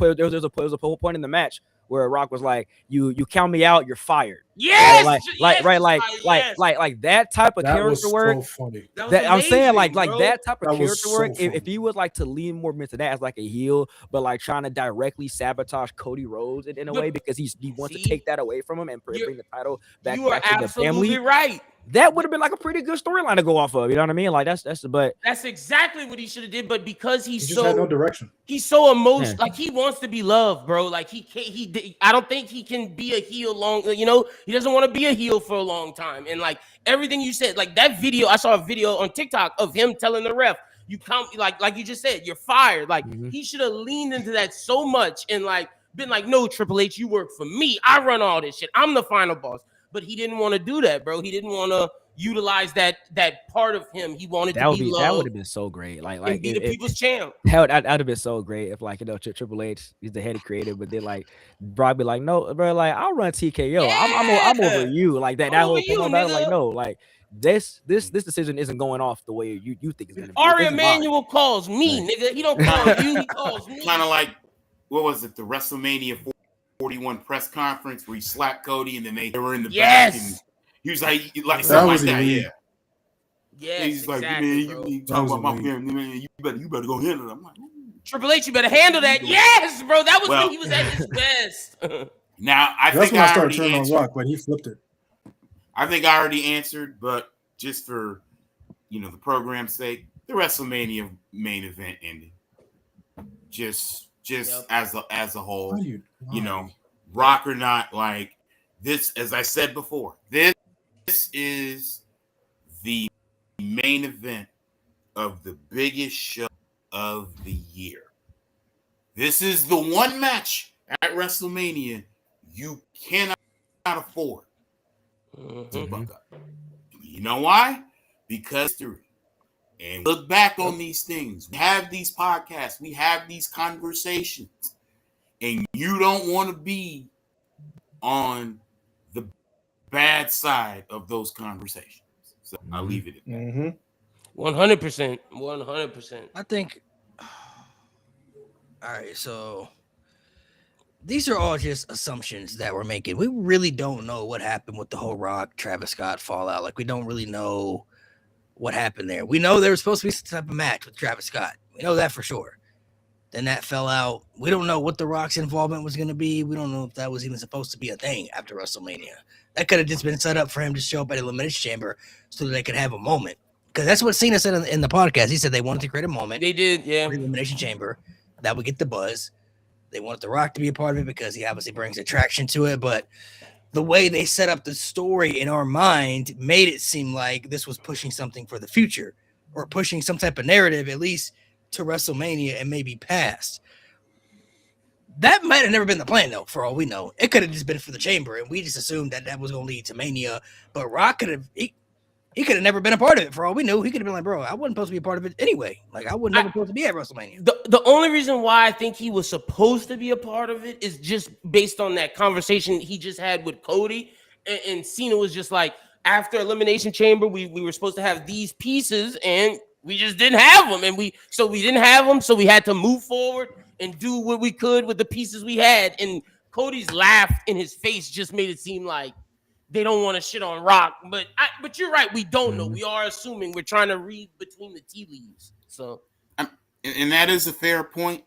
a point in the match where Rock was like, you count me out, you're fired. Yes, like that type of character work. So funny. That I'm saying, like that type of That was character so work. funny. If he would like to lean more into that as like a heel, but like trying to directly sabotage Cody Rhodes in a way because he wants to take that away from him and bring the title back to the family. You are absolutely right. That would have been like a pretty good storyline to go off of. You know what I mean? Like that's exactly what he should have did. But because He just had no direction. he's so emotional, like he wants to be loved, bro. Like he can't. I don't think he can be a heel long. He doesn't want to be a heel for a long time. And like everything you said, like that video, I saw a video on TikTok of him telling the ref, "You count like you just said, you're fired." Like he should have leaned into that so much and like been like, "No, Triple H, you work for me. I run all this shit. I'm the final boss." But he didn't want to do that, bro. He didn't want to utilize that part of him. He wanted to be loved. That would have been so great. Like be the people's champ. That would have been so great if Triple H is the head creative, but then like Brock be like, no, bro, like I'll run TKO. I'm over you. Like that whole thing about like no, like this decision isn't going off the way you think it's gonna be. Ari Emanuel calls me, nigga. He don't call you. He calls me. Kind of like what was it? The WrestleMania 41 press conference where he slapped Cody and then they were in the back and he was like something like that. Yeah. He's like, man, you talk about my family, man. You better go handle it. I'm like, Triple H, you better handle that. Yes, bro. That was when he was at his best. Now That's think when I started already turning answered. on Rock, but he flipped it. I think I already answered, but just for the program's sake, the WrestleMania main event ending. Just as a whole, Rock or not, like this, as I said before, this is the main event of the biggest show of the year. This is the one match at WrestleMania you cannot afford to buck up. You know why? Because history. And look back on these things. We have these podcasts. We have these conversations. And you don't want to be on the bad side of those conversations. So I'll leave it at that. 100%. 100%. I think. All right, so these are all just assumptions that we're making. We really don't know what happened with the whole Rock Travis Scott fallout. Like, we don't really know what happened there. We know there was supposed to be some type of match with Travis Scott. We know that for sure. Then that fell out. We don't know what the Rock's involvement was going to be. We don't know if that was even supposed to be a thing after WrestleMania. That could have just been set up for him to show up at Elimination Chamber so that they could have a moment. Because that's what Cena said in the podcast. He said they wanted to create a moment. They did, yeah. For Elimination Chamber that would get the buzz. They wanted The Rock to be a part of it because he obviously brings attraction to it. But the way they set up the story in our mind made it seem like this was pushing something for the future or pushing some type of narrative, at least to WrestleMania and maybe past. That might have never been the plan, though, for all we know. It could have just been for the Chamber, and we just assumed that that was going to lead to Mania. But Rock could have, he could have never been a part of it, for all we knew. He could have been like, bro, I wasn't supposed to be a part of it anyway. Like, I wasn't never supposed to be at WrestleMania. The only reason why I think he was supposed to be a part of it is just based on that conversation he just had with Cody. And Cena was just like, after Elimination Chamber, we were supposed to have these pieces, and we just didn't have them. And we didn't have them, so we had to move forward and do what we could with the pieces we had. And Cody's laugh in his face just made it seem like they don't want to shit on Rock. But you're right, we don't know. We are assuming. We're trying to read between the tea leaves. So, and that is a fair point.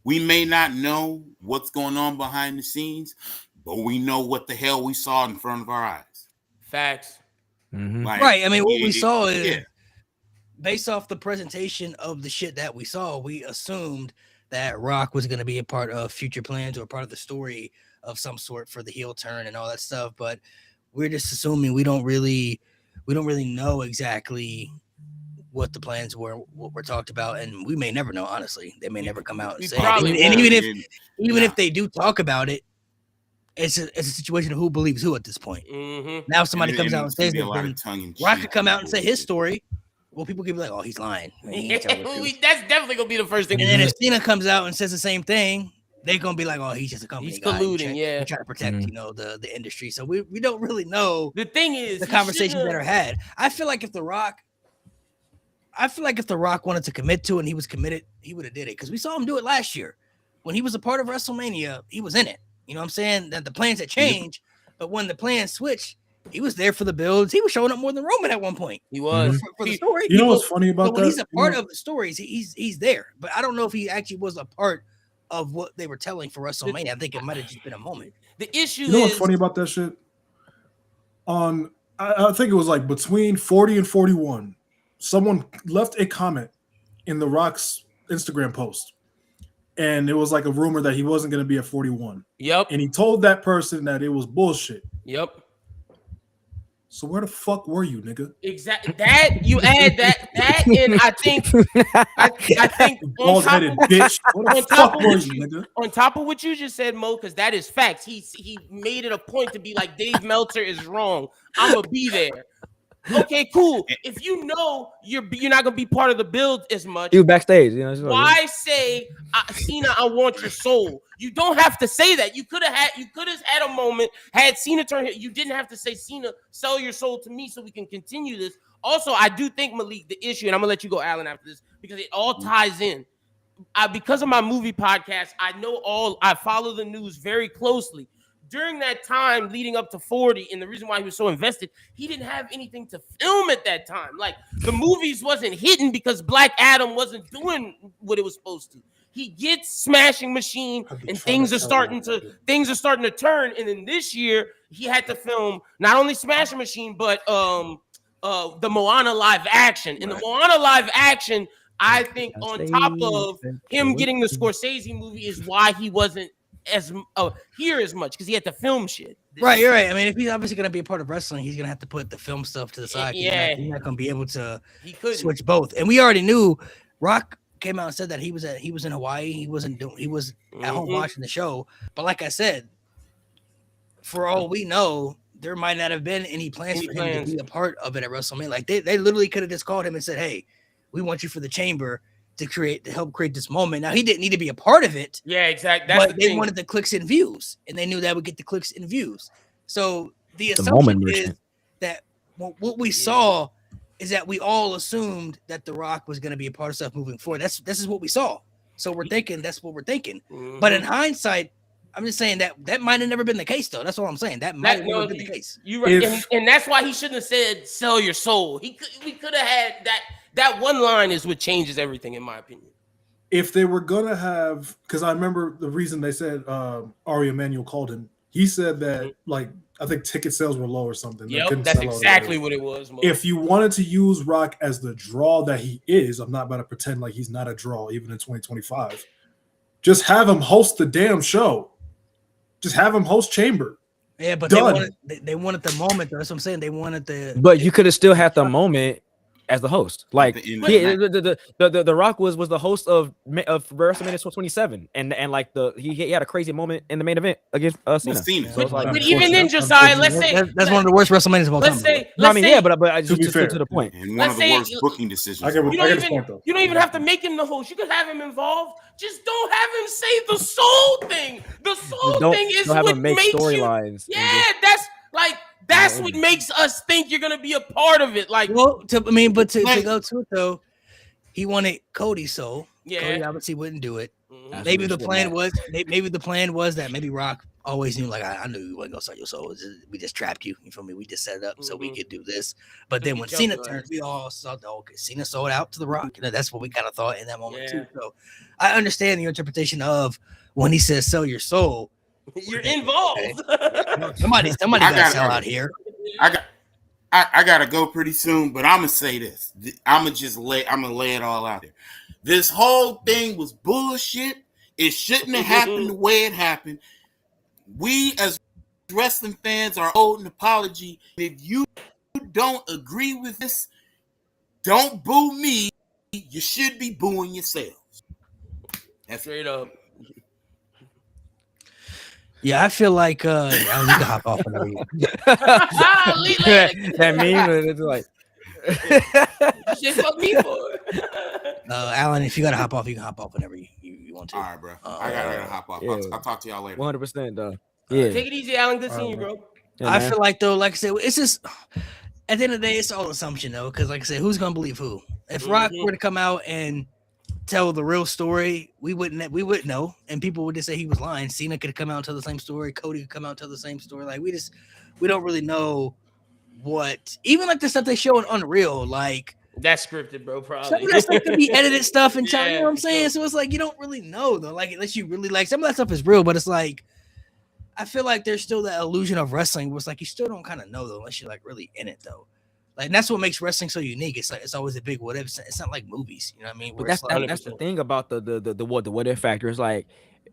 We may not know what's going on behind the scenes, but we know what the hell we saw in front of our eyes. Facts. Like, Right. I mean, what we saw is based off the presentation of the shit that we saw, we assumed that Rock was going to be a part of future plans or a part of the story of some sort for the heel turn and all that stuff. But we're just assuming we don't really know exactly what the plans were, what were talked about, and we may never know. Honestly, they may never come out and say it. And even if they do talk about it, it's a situation of who believes who at this point. Now somebody comes out and says that, Rock could come out and say his story. Well, people could be like, "Oh, he's lying." That's definitely gonna be the first thing. And then if Cena comes out and says the same thing, they're gonna be like, "Oh, he's just a company He's guy. colluding." He try to protect, the industry. So we don't really know. The thing is, the conversations that are had. I feel like if The Rock wanted to commit to it and he was committed, he would have did it. Because we saw him do it last year when he was a part of WrestleMania. He was in it. You know what I'm saying? That the plans had changed, but when the plans switched, he was there for the builds. He was showing up more than Roman at one point. He was for the story. You know what's funny about that? When he's a part of the stories, he's there. But I don't know if he actually was a part of what they were telling for WrestleMania. I think it might have just been a moment. The issue You know what's funny about that shit? I think it was like between 40 and 41, someone left a comment in The Rock's Instagram post. And it was like a rumor that he wasn't going to be at 41. Yep. And he told that person that it was bullshit. Yep. So where the fuck were you, nigga? Exactly. That you add that, and I think Bald-headed bitch. Where the fuck were you, nigga? On top of what you just said, Mo, because that is facts. He made it a point to be like, Dave Meltzer is wrong. I'm gonna be there. Okay, cool. If you know you're not gonna be part of the build as much, you backstage. Why say, Cena, I want your soul? You don't have to say that. You could have had a moment, had Cena turn here. You didn't have to say, Cena, sell your soul to me so we can continue this. Also, I do think, Malik, the issue, and I'm gonna let you go, Alan, after this, because it all ties in. Because of my movie podcast, I follow the news very closely. During that time leading up to 40, and the reason why he was so invested, he didn't have anything to film at that time. Like, the movies wasn't hitting because Black Adam wasn't doing what it was supposed to. He gets Smashing Machine, and things are starting to turn. And then this year, he had to film not only Smashing Machine, but the Moana live action. And the Moana live action, I think, on top of him getting the Scorsese movie, is why he wasn't here as much, because he had to film shit. Right, you're right. I mean, if he's obviously gonna be a part of wrestling, he's gonna have to put the film stuff to the side. Yeah, he's not gonna be able to switch both. And we already knew Rock came out and said that he was in Hawaii. He was at home watching the show. But like I said, for all we know, there might not have been any plans for him to be a part of it at WrestleMania. Like they literally could have just called him and said, "Hey, we want you for the Chamber to help create this moment." Now he didn't need to be a part of it. Yeah, exactly. But they wanted the clicks and views, and they knew that would get the clicks and views. So the assumption is that what we saw is that we all assumed that The Rock was going to be a part of stuff moving forward. This is what we saw. So we're thinking that's what we're thinking. But in hindsight, I'm just saying that might have never been the case, though. That's all I'm saying. That might have never been the case. You right, If- and that's why he shouldn't have said "sell your soul." We could have had that. That one line is what changes everything, in my opinion. If they were gonna have, because I remember the reason they said Ari Emanuel called him. He said that like I think ticket sales were low or something. They Yep, couldn't that's sell out exactly everything. what it was. Mo. If you wanted to use Rock as the draw that he is, I'm not about to pretend like he's not a draw even in 2025. Just have him host the damn show. Just have him host Chamber. Yeah, but Done. they wanted the moment, though. That's what I'm saying. They wanted the. But you could have still had the moment as the host. Like At the end of the night. the Rock was the host of WrestleMania 27, and like he had a crazy moment in the main event against Cena. Cena. So it's like, But even then, Josiah, let's say That's one of the worst WrestleManias of all time. let's say no, I mean, say, yeah, but I To just be fair. to the point. And one Let's of the say worst you- booking decisions. I get what- you I don't get his even point, though. you don't even have to make him the host. You could have him involved. Just don't have him say the soul thing. The soul Don't, thing is don't have what him make makes you. storylines. Yeah, that's what makes us think you're gonna be a part of it. Like, Well, to Like- go to it though, he wanted Cody's soul. yeah, Cody obviously wouldn't do it. Mhm. That's Maybe what the it should plan have. was maybe the plan was that maybe Rock always knew, like, I knew you wasn't gonna sell your soul. We just trapped you. You feel me? We just set it up so we Mhm. could do this. But So then he when jumped Cena on turned, it. we all saw okay, Cena sold out to the Rock. You know, that's what we kind of thought in that moment Yeah. too. So I understand your interpretation of when he says sell your soul. You're involved. Somebody I got to got- sell out here. I gotta go pretty soon, but I'm gonna say this. I'm gonna lay it all out there. This whole thing was bullshit. It shouldn't have happened the way it happened. We as wrestling fans are owed an apology. If you don't agree with this, don't boo me. You should be booing yourselves. That's Straight up. Yeah, I feel like I need to hop off whenever you. Elite leg. that meme, it's like, Shit, fuck me for it. Alan, if you gotta hop off, you can hop off whenever you want to. all right, bro. I gotta hop off. yeah. I'll talk to y'all later. 100%, though. Yeah, Take it easy, Alan. Good seeing you, bro. yeah, I man. feel like though, like I said, it's just at the end of the day, it's all assumption though, because like I said, who's gonna believe who? If Rock Mhm. were to come out and tell the real story, we wouldn't know, and people would just say he was lying. Cena could come out and tell the same story. Cody could come out and tell the same story. Like we don't really know what, even like the stuff they show in Unreal, like That's scripted, bro. some Probably. of that stuff could be edited stuff and tell, you know Yeah, what I'm saying? sure. So it's like you don't really know though. Like unless you really like some of that stuff is real, but it's like I feel like there's still that illusion of wrestling where it's like you still don't kind of know though, unless you're like really in it though. Like and that's what makes wrestling so unique. It's like it's always a big what if. It's not like movies, you know what I mean? But Where it's like, that's the thing about the what if factor is like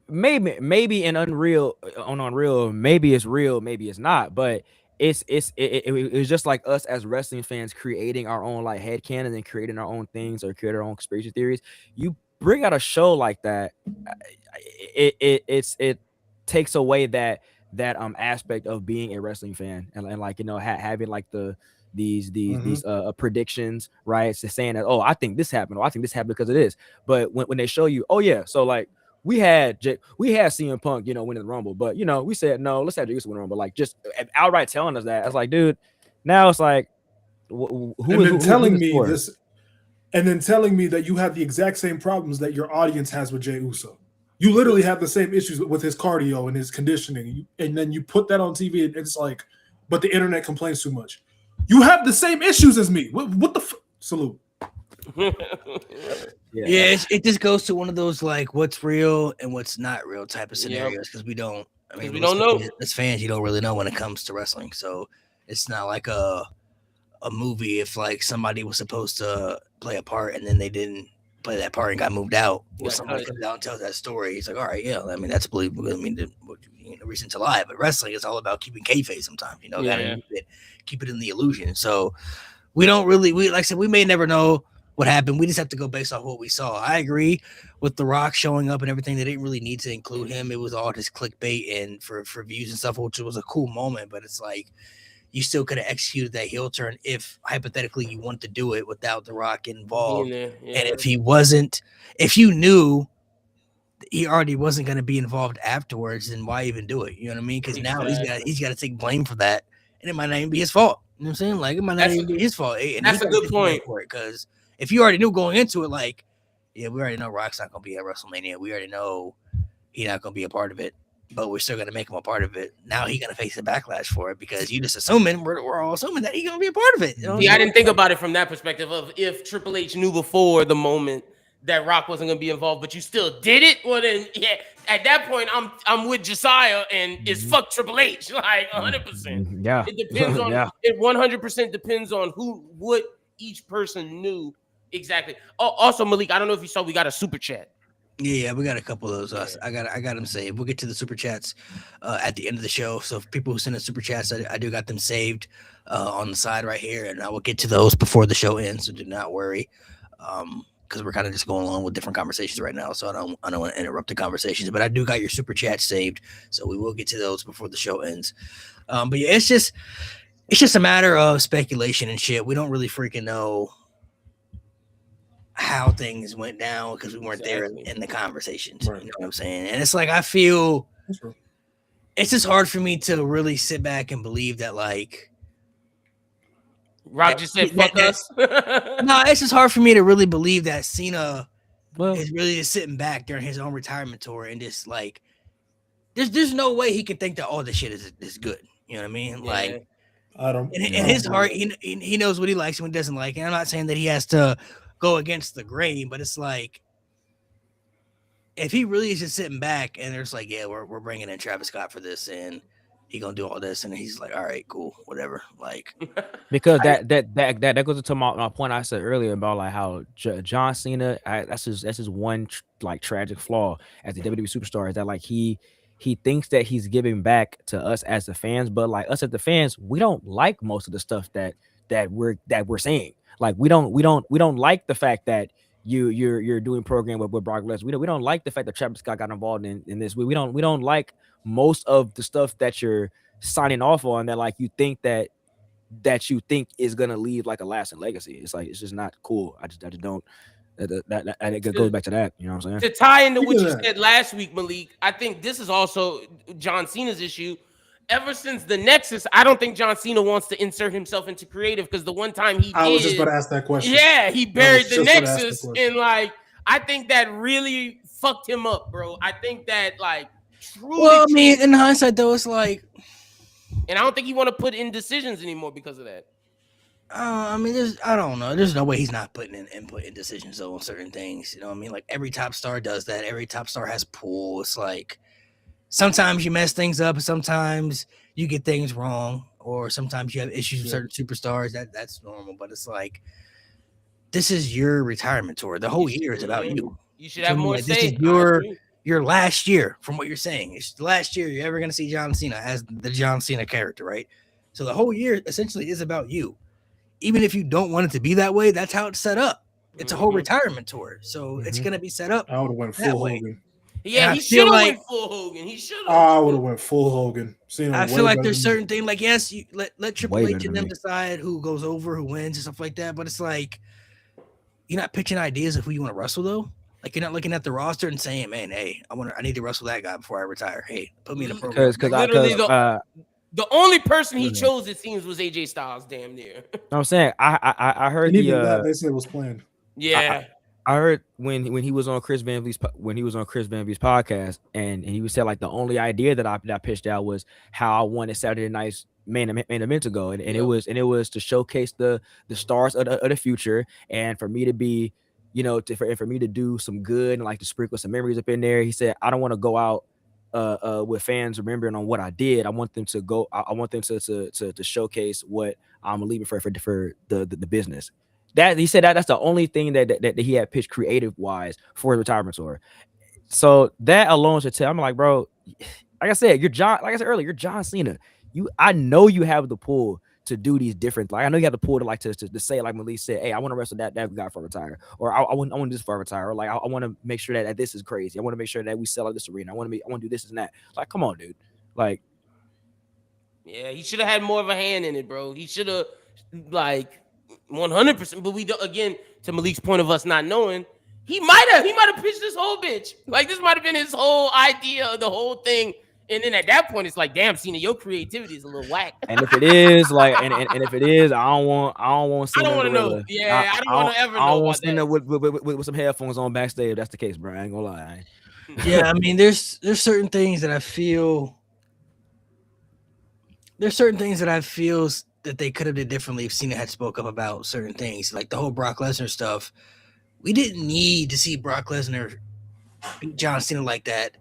maybe in Unreal on Unreal maybe it's real, maybe it's not, but it's just like us as wrestling fans creating our own like headcanon and creating our own things or create our own conspiracy theories. You bring out a show like that, it takes away that aspect of being a wrestling fan and like having like these predictions, right? So saying that, oh, I think this happened, or I think this happened because of this. But when they show you, oh yeah, so like we had CM Punk, winning the Rumble, but we said no, let's have Jey Uso win the Rumble. Like just outright telling us that, I was like, dude, now it's like, who telling is me for? this, and then telling me that you have the exact same problems that your audience has with Jey Uso. You literally have the same issues with his cardio and his conditioning, and then you put that on TV, and it's like, but the internet complains too much. You have the same issues as me. What the salute? yeah, it just goes to one of those like what's real and what's not real type of scenarios because we don't. I mean, we don't know. As fans, you don't really know when it comes to wrestling, so it's not like a movie. If like somebody was supposed to play a part and then they didn't play that part and got moved out, Yeah, somebody comes out and tells that story, he's like, all right, yeah, I mean that's believable. I mean, the reason to lie, but wrestling is all about keeping kayfabe. Sometimes gotta keep it in the illusion. So we don't really, like I said, we may never know what happened. We just have to go based off what we saw. I agree with The Rock showing up and everything. They didn't really need to include him. It was all just clickbait and for views and stuff, which was a cool moment. But it's like you still could have executed that heel turn if hypothetically you wanted to do it without The Rock involved. Yeah. And if you knew he already wasn't going to be involved afterwards, then why even do it? You know what I mean? Because now he's got to take blame for that, and it might not even be his fault. You know what I'm saying? Like it might not even be his fault. And that's a good point. Because if you already knew going into it, like, yeah, we already know Rock's not going to be at WrestleMania. We already know he's not going to be a part of it. but we're still gonna make him a part of it. Now he's gonna face the backlash for it because you just assuming we're all assuming that he's gonna be a part of it. You know? Yeah, I didn't think about it from that perspective of if Triple H knew before the moment that Rock wasn't gonna be involved, but you still did it. Well, then yeah, at that point I'm with Josiah and it's fuck Triple H like 100%. Yeah, It depends on it. 100% depends on what each person knew exactly. Oh, also Malik, I don't know if you saw we got a super chat. Yeah, we got a couple of those. I got them saved. We'll get to the super chats at the end of the show. So for people who send us super chats, I do got them saved on the side right here, and I will get to those before the show ends. So do not worry, because we're kind of just going along with different conversations right now. So I don't want to interrupt the conversations, but I do got your super chat saved, so we will get to those before the show ends. But yeah, it's just a matter of speculation and shit. We don't really freaking know how things went down because we weren't there in the conversations. Right. You know what I'm saying? And it's like I feel it's just hard for me to really sit back and believe that like Rock just said fuck us. No, it's just hard for me to really believe that Cena Well, is really just sitting back during his own retirement tour and just like there's no way he can think that all this shit is good. You know what I mean? Yeah. Like I don't. in his heart, he knows what he likes and what he doesn't like. And I'm not saying that he has to go against the grain, but it's like if he really is just sitting back and there's like, yeah, we're bringing in Travis Scott for this and he gonna do all this, and he's like, all right, cool, whatever. Like because that goes into my point I said earlier about like how John Cena, that's his one like tragic flaw as a WWE superstar is that like he thinks that he's giving back to us as the fans, but like us as the fans, we don't like most of the stuff that we're saying. Like we don't like the fact that you're doing program with Brock Lesnar. We don't like the fact that Travis Scott got involved in this. We don't like most of the stuff that you're signing off on that like you think that you think is gonna leave like a lasting legacy. It's like it's just not cool. I just don't. That it goes back to that. You know what I'm saying? To tie into what you said last week, Malik, I think this is also John Cena's issue. Ever since the Nexus, I don't think John Cena wants to insert himself into creative because the one time I was just about to ask that question. Yeah, he buried the just about to ask Nexus, the question. and like I think that really fucked him up, bro. I think that like truly. well, I mean, in hindsight though, it's like and I don't think he want to put in decisions anymore because of that. I mean, I don't know. There's no way he's not putting in input and decisions though on certain things. You know what I mean? Like every top star does that. Every top star has pull. It's like sometimes you mess things up, sometimes you get things wrong, or sometimes you have issues with certain superstars. That's normal. But it's like this is your retirement tour. The whole year is about you. You should have more like, say. This is your last year, from what you're saying. It's the last year you're ever gonna see John Cena as the John Cena character, right? So the whole year essentially is about you. Even if you don't want it to be that way, that's how it's set up. It's a whole retirement tour, so it's gonna be set up. I would have went that full way. Hogan. Yeah, And he I feel should have like- went full Hogan. He should have. I would have went full Hogan. I feel like there's certain things like yes, you let Triple Way H better and than them me. decide who goes over, who wins, and stuff like that. But it's like you're not pitching ideas of who you want to wrestle though. Like you're not looking at the roster and saying, "Man, hey, I need to wrestle that guy before I retire. Hey, put me in a program." Because The only person he chose, it seems, was AJ Styles. Damn near. I'm saying I heard and even that they said was planned. Yeah. I heard when he was on Chris Van Vliet's podcast and he was saying like the only idea that I pitched out was how I wanted Saturday Night's main event to go, and it was to showcase the stars of the future, and for me to be, you know, for me to do some good and like to sprinkle some memories up in there. He said I don't want to go out with fans remembering on what I did. I want them to go. I want them to showcase what I'm leaving for the business. That he said that's the only thing that he had pitched creative wise for his retirement tour. So that alone should tell. I'm like, bro, like I said, you're John. Like I said earlier, you're John Cena. I know you have the pull to do these different. Like I know you have the pull to like to say like Malik said, hey, I want to wrestle that guy for retire, or I want this for retire, or like I want to make sure that this is crazy. I want to make sure that we sell out this arena. I want to do this and that. Like, come on, dude. Like, yeah, he should have had more of a hand in it, bro. He should have like 100%. But we don't, again, to Malik's point of us not knowing, he might have pitched this whole bitch. Like this might have been his whole idea of the whole thing. And then at that point, it's like, damn, Cena, your creativity is a little whack. And if it is like, and if it is, I don't want. I don't want to know. Yeah, I don't want to ever I know don't want about Cena that. with some headphones on backstage. If that's the case, bro. I ain't gonna lie. Yeah, I mean, there's certain things that I feel. There's certain things that I feel that they could have did differently if Cena had spoke up about certain things, like the whole Brock Lesnar stuff. We didn't need to see Brock Lesnar beat John Cena like that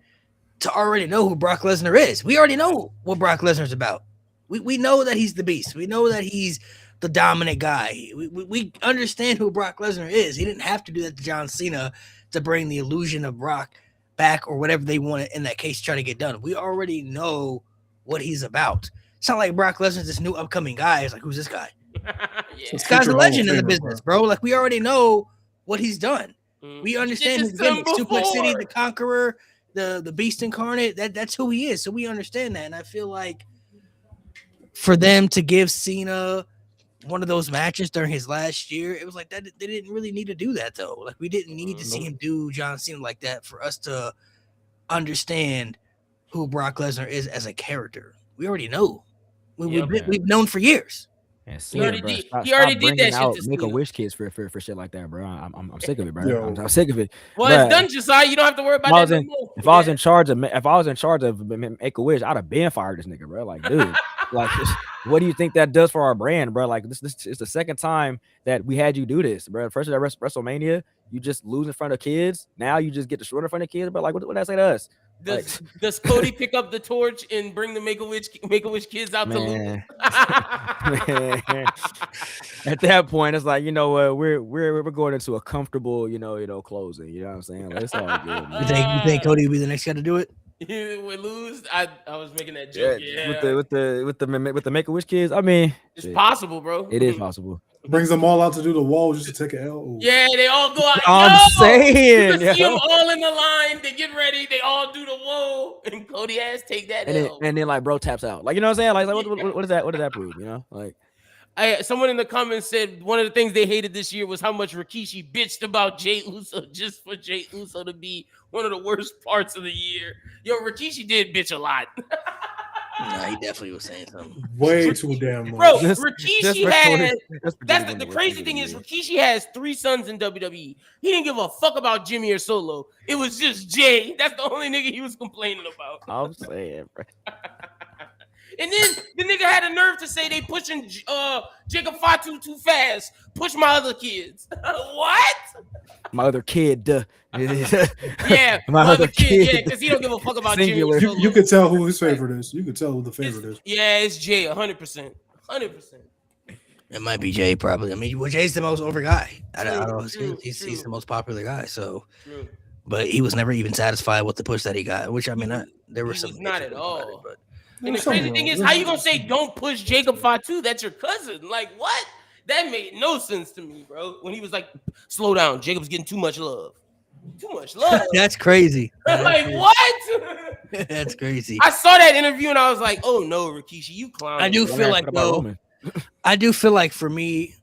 to already know who Brock Lesnar is. We already know what Brock Lesnar's about. We know that he's the beast. We know that he's the dominant guy. We understand who Brock Lesnar is. He didn't have to do that to John Cena to bring the illusion of Brock back or whatever they wanted in that case to try to get done. We already know what he's about. It's not like Brock Lesnar's this new upcoming guy. It's like, who's this guy? Yeah. This guy's a Future legend in Hall the of Famer, business, bro. Like, we already know what he's done. Mm. We understand He his did this to him gimmicks. Suplex City, before. the Conqueror, the Beast Incarnate. That's who he is. So we understand that. And I feel like for them to give Cena one of those matches during his last year, it was like that. They didn't really need to do that though. Like, we didn't need to see him do John Cena like that for us to understand who Brock Lesnar is as a character. We already know. Yep. We've known for years. Yeah, He already bro, did- stop- he already stop did that bringing shit out to Make-A-Wish Cena. kids for shit like that, bro. I'm sick of it, bro. Yo. I'm sick of it. Well, Bruh, it's done, Josiah. You don't have to worry about If I was that in- no more. If I was in charge of Make-A-Wish, I'd have been fired this nigga, bro. Like, dude, like, what do you think that does for our brand, bro? Like, this is the second time that we had you do this, bro. First at WrestleMania, you just lose in front of kids. Now you just get to short in front of kids, but like, what that say to us? Does Cody pick up the torch and bring the Make-A-Wish kids out to lose? Man. Man. At that point, it's like, you know what, we're going into a comfortable, closing. You know what I'm saying? Like, it's all good. Man. You think Cody will be the next guy to do it? We lose. I was making that joke. Yeah, With the Make-A-Wish kids, I mean, it's shit, possible, bro. it is possible. Brings them all out to do the wall just to take an L. Ooh. Yeah, they all go out. I'm Yo! saying, You see yo. them all in the line. They get ready. They all do the whoa, and Cody has take that L. And then like bro taps out. Like, you know what I'm saying? Like what does that prove? You know? Like, Someone in the comments said one of the things they hated this year was how much Rikishi bitched about Jay Uso just for Jay Uso to be one of the worst parts of the year. Yo, Rikishi did bitch a lot. Nah, he definitely was saying something. Way too damn much. Bro, Just- Rikishi just for had that's that's the crazy thing is Rikishi has 3 sons in WWE. He didn't give a fuck about Jimmy or Solo. It was just Jay. That's the only nigga he was complaining about. I'm saying, bro. And then the nigga had a nerve to say they pushing Jacob Fatu too fast. Push my other kids. What? My other kid, Yeah, My other Yeah, kid. because he don't give a fuck about Singular. Jimmy. or You Solo. could tell who his favorite is. You could tell who the favorite is. Yeah, it's Jay, 100%. 100%. It might be Jay, probably. I mean, well, Jay's the most over guy. I don't know. True, He's true. the most popular guy. So, True. but he was never even satisfied with the push that he got. Which I mean, there were He some was not issues at about all. it, but And the crazy thing is, how you gonna say don't push Jacob Fatu? That's your cousin. Like what? That made no sense to me, bro. When he was like, "Slow down, Jacob's getting too much love. Too much love." that's crazy. Like what? That's crazy. I saw that interview and I was like, "Oh no, Rikishi, you clown." I do bro. feel like though. I do feel like for me,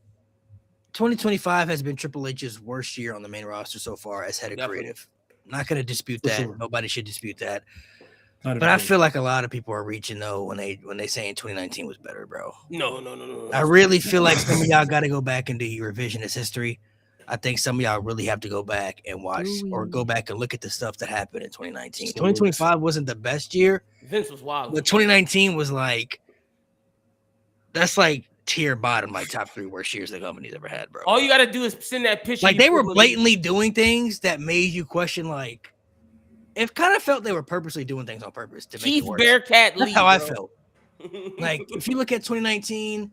2025 has been Triple H's worst year on the main roster so far as head of Definitely. creative. I'm not gonna dispute For that. sure. Nobody should dispute that. Not But I even feel like a lot of people are reaching though when they saying 2019 was better, bro. No. I really feel like some of y'all got to go back and do your revisionist history. I think some of y'all really have to go back and watch or go back and look at the stuff that happened in 2019. 2025 wasn't the best year, Vince was wild. but 2019 was like, that's like tier bottom, like top 3 worst years the company's ever had, bro. All you gotta do is send that picture. Like you they were put- blatantly doing things that made you question, like, it kind of felt they were purposely doing things on purpose to make Keith it worse. Bearcat Lee. That's how I bro. felt. Like, if you look at 2019,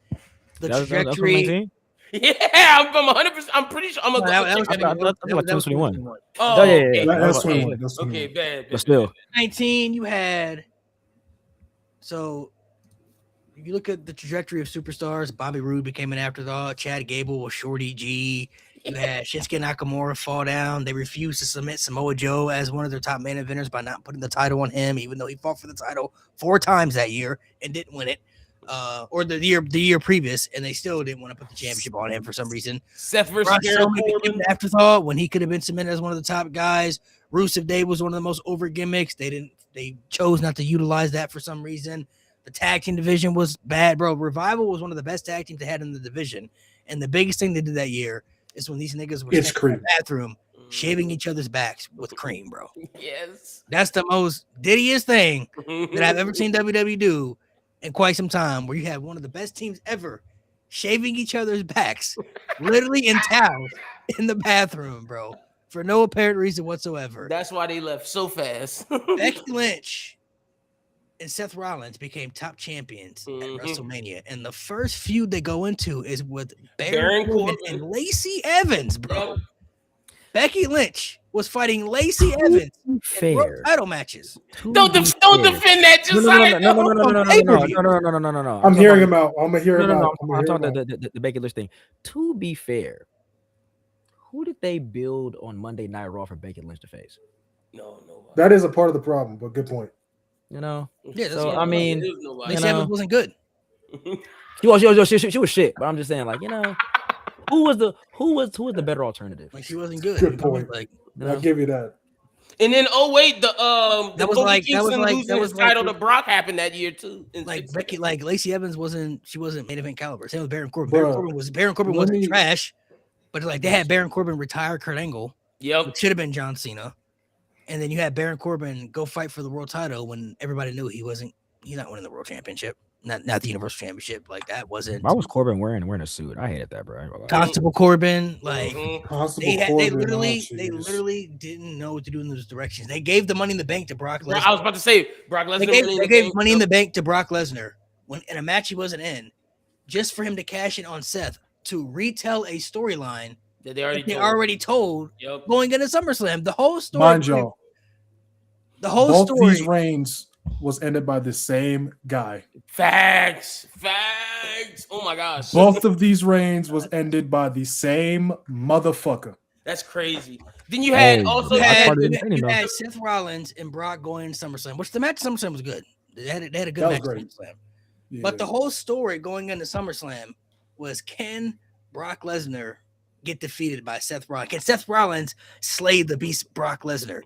the That was trajectory. 2019? Yeah, I'm 100%. I'm pretty sure. I'm No, gonna that go was check I that. thought- I thought like that was 2021. Oh, yeah, okay. yeah. That's Okay. 21. That's 21. Okay, bad. But still, 2019, you had. So, if you look at the trajectory of superstars, Bobby Roode became an afterthought. Chad Gable was Shorty G. You had Shinsuke Nakamura fall down. They refused to submit Samoa Joe as one of their top main eventers by not putting the title on him, even though he fought for the title 4 times that year and didn't win it. Or the year previous, and they still didn't want to put the championship on him for some reason. Seth versus Braun Baron Strowman became Corbin. an afterthought when he could have been cemented as one of the top guys. Rusev Day was one of the most over gimmicks. They didn't they chose not to utilize that for some reason. The tag team division was bad, bro. Revival was one of the best tag teams they had in the division. And the biggest thing they did that year is when these niggas were It's standing in cream. the bathroom shaving each other's backs with cream, bro. Yes. That's the most diddiest thing that I've ever seen WWE do in quite some time, where you have one of the best teams ever shaving each other's backs, literally in towels in the bathroom, bro, for no apparent reason whatsoever. That's why they left so fast. Becky Lynch and Seth Rollins became top champions at Mhm. WrestleMania, and the first feud they go into is with Baron Baron Corbin Corbin. and Lacey Evans, bro. Yep. Becky Lynch was fighting Lacey Evans in world Fair. title matches. Don't defend that, No, Josiah. no. I'm hearing him out. I'm gonna hear him No. out. I'm talking about the Becky Lynch thing. To be fair, who did they build on Monday Night Raw for Becky Lynch to face? No. That is a part of the problem, but good point. You know, Yeah, that's so what I mean, There's nobody. Lacey you know, Evans wasn't good. she was shit. But I'm just saying, like, you know, who was the better alternative? Like she wasn't good. Good You know what I mean? point. Like I'll give you that. And then, oh wait, the That was Kofi like- that was Kingston like- losing that his was like title the- to Brock happened that year too. in like 6 Becky, seconds. like Lacey Evans wasn't. She wasn't main event caliber. Same with Baron Corbin. Bruh, Baron Corbin let wasn't me- trash, but like they had Baron Corbin retire Kurt Angle. Yep. It should have been John Cena, and then you had Baron Corbin go fight for the world title when everybody knew he wasn't. He's not winning the world championship. Not the Universal Championship. Like that wasn't. Why was Corbin wearing a suit? I hated that, bro. I ain't gonna lie. Constable Corbin, like Mhm. Constable they Corbin. literally didn't know what to do in those directions. They gave the Money in the Bank to Brock Bro, I was Lesnar. about to say Brock Lesnar. They gave Money in the Bank to Brock Lesnar when in a match he wasn't in, just for him to cash in on Seth to retell a storyline that they already that they told. already told Yep. going into SummerSlam. The whole story, Mind y'all, the whole both story. these reigns was ended by the same guy. Facts. Oh my gosh. Both of these reigns was ended by the same motherfucker. That's crazy. Then you had Hey, also You I had, started you defending had, you them. had Seth Rollins and Brock going into SummerSlam, which the match at SummerSlam was good. They had a good That was match at great. SummerSlam. Yeah. But the whole story going into SummerSlam was, can Brock Lesnar get defeated by Seth Rollins? Can Seth Rollins slay the beast Brock Lesnar?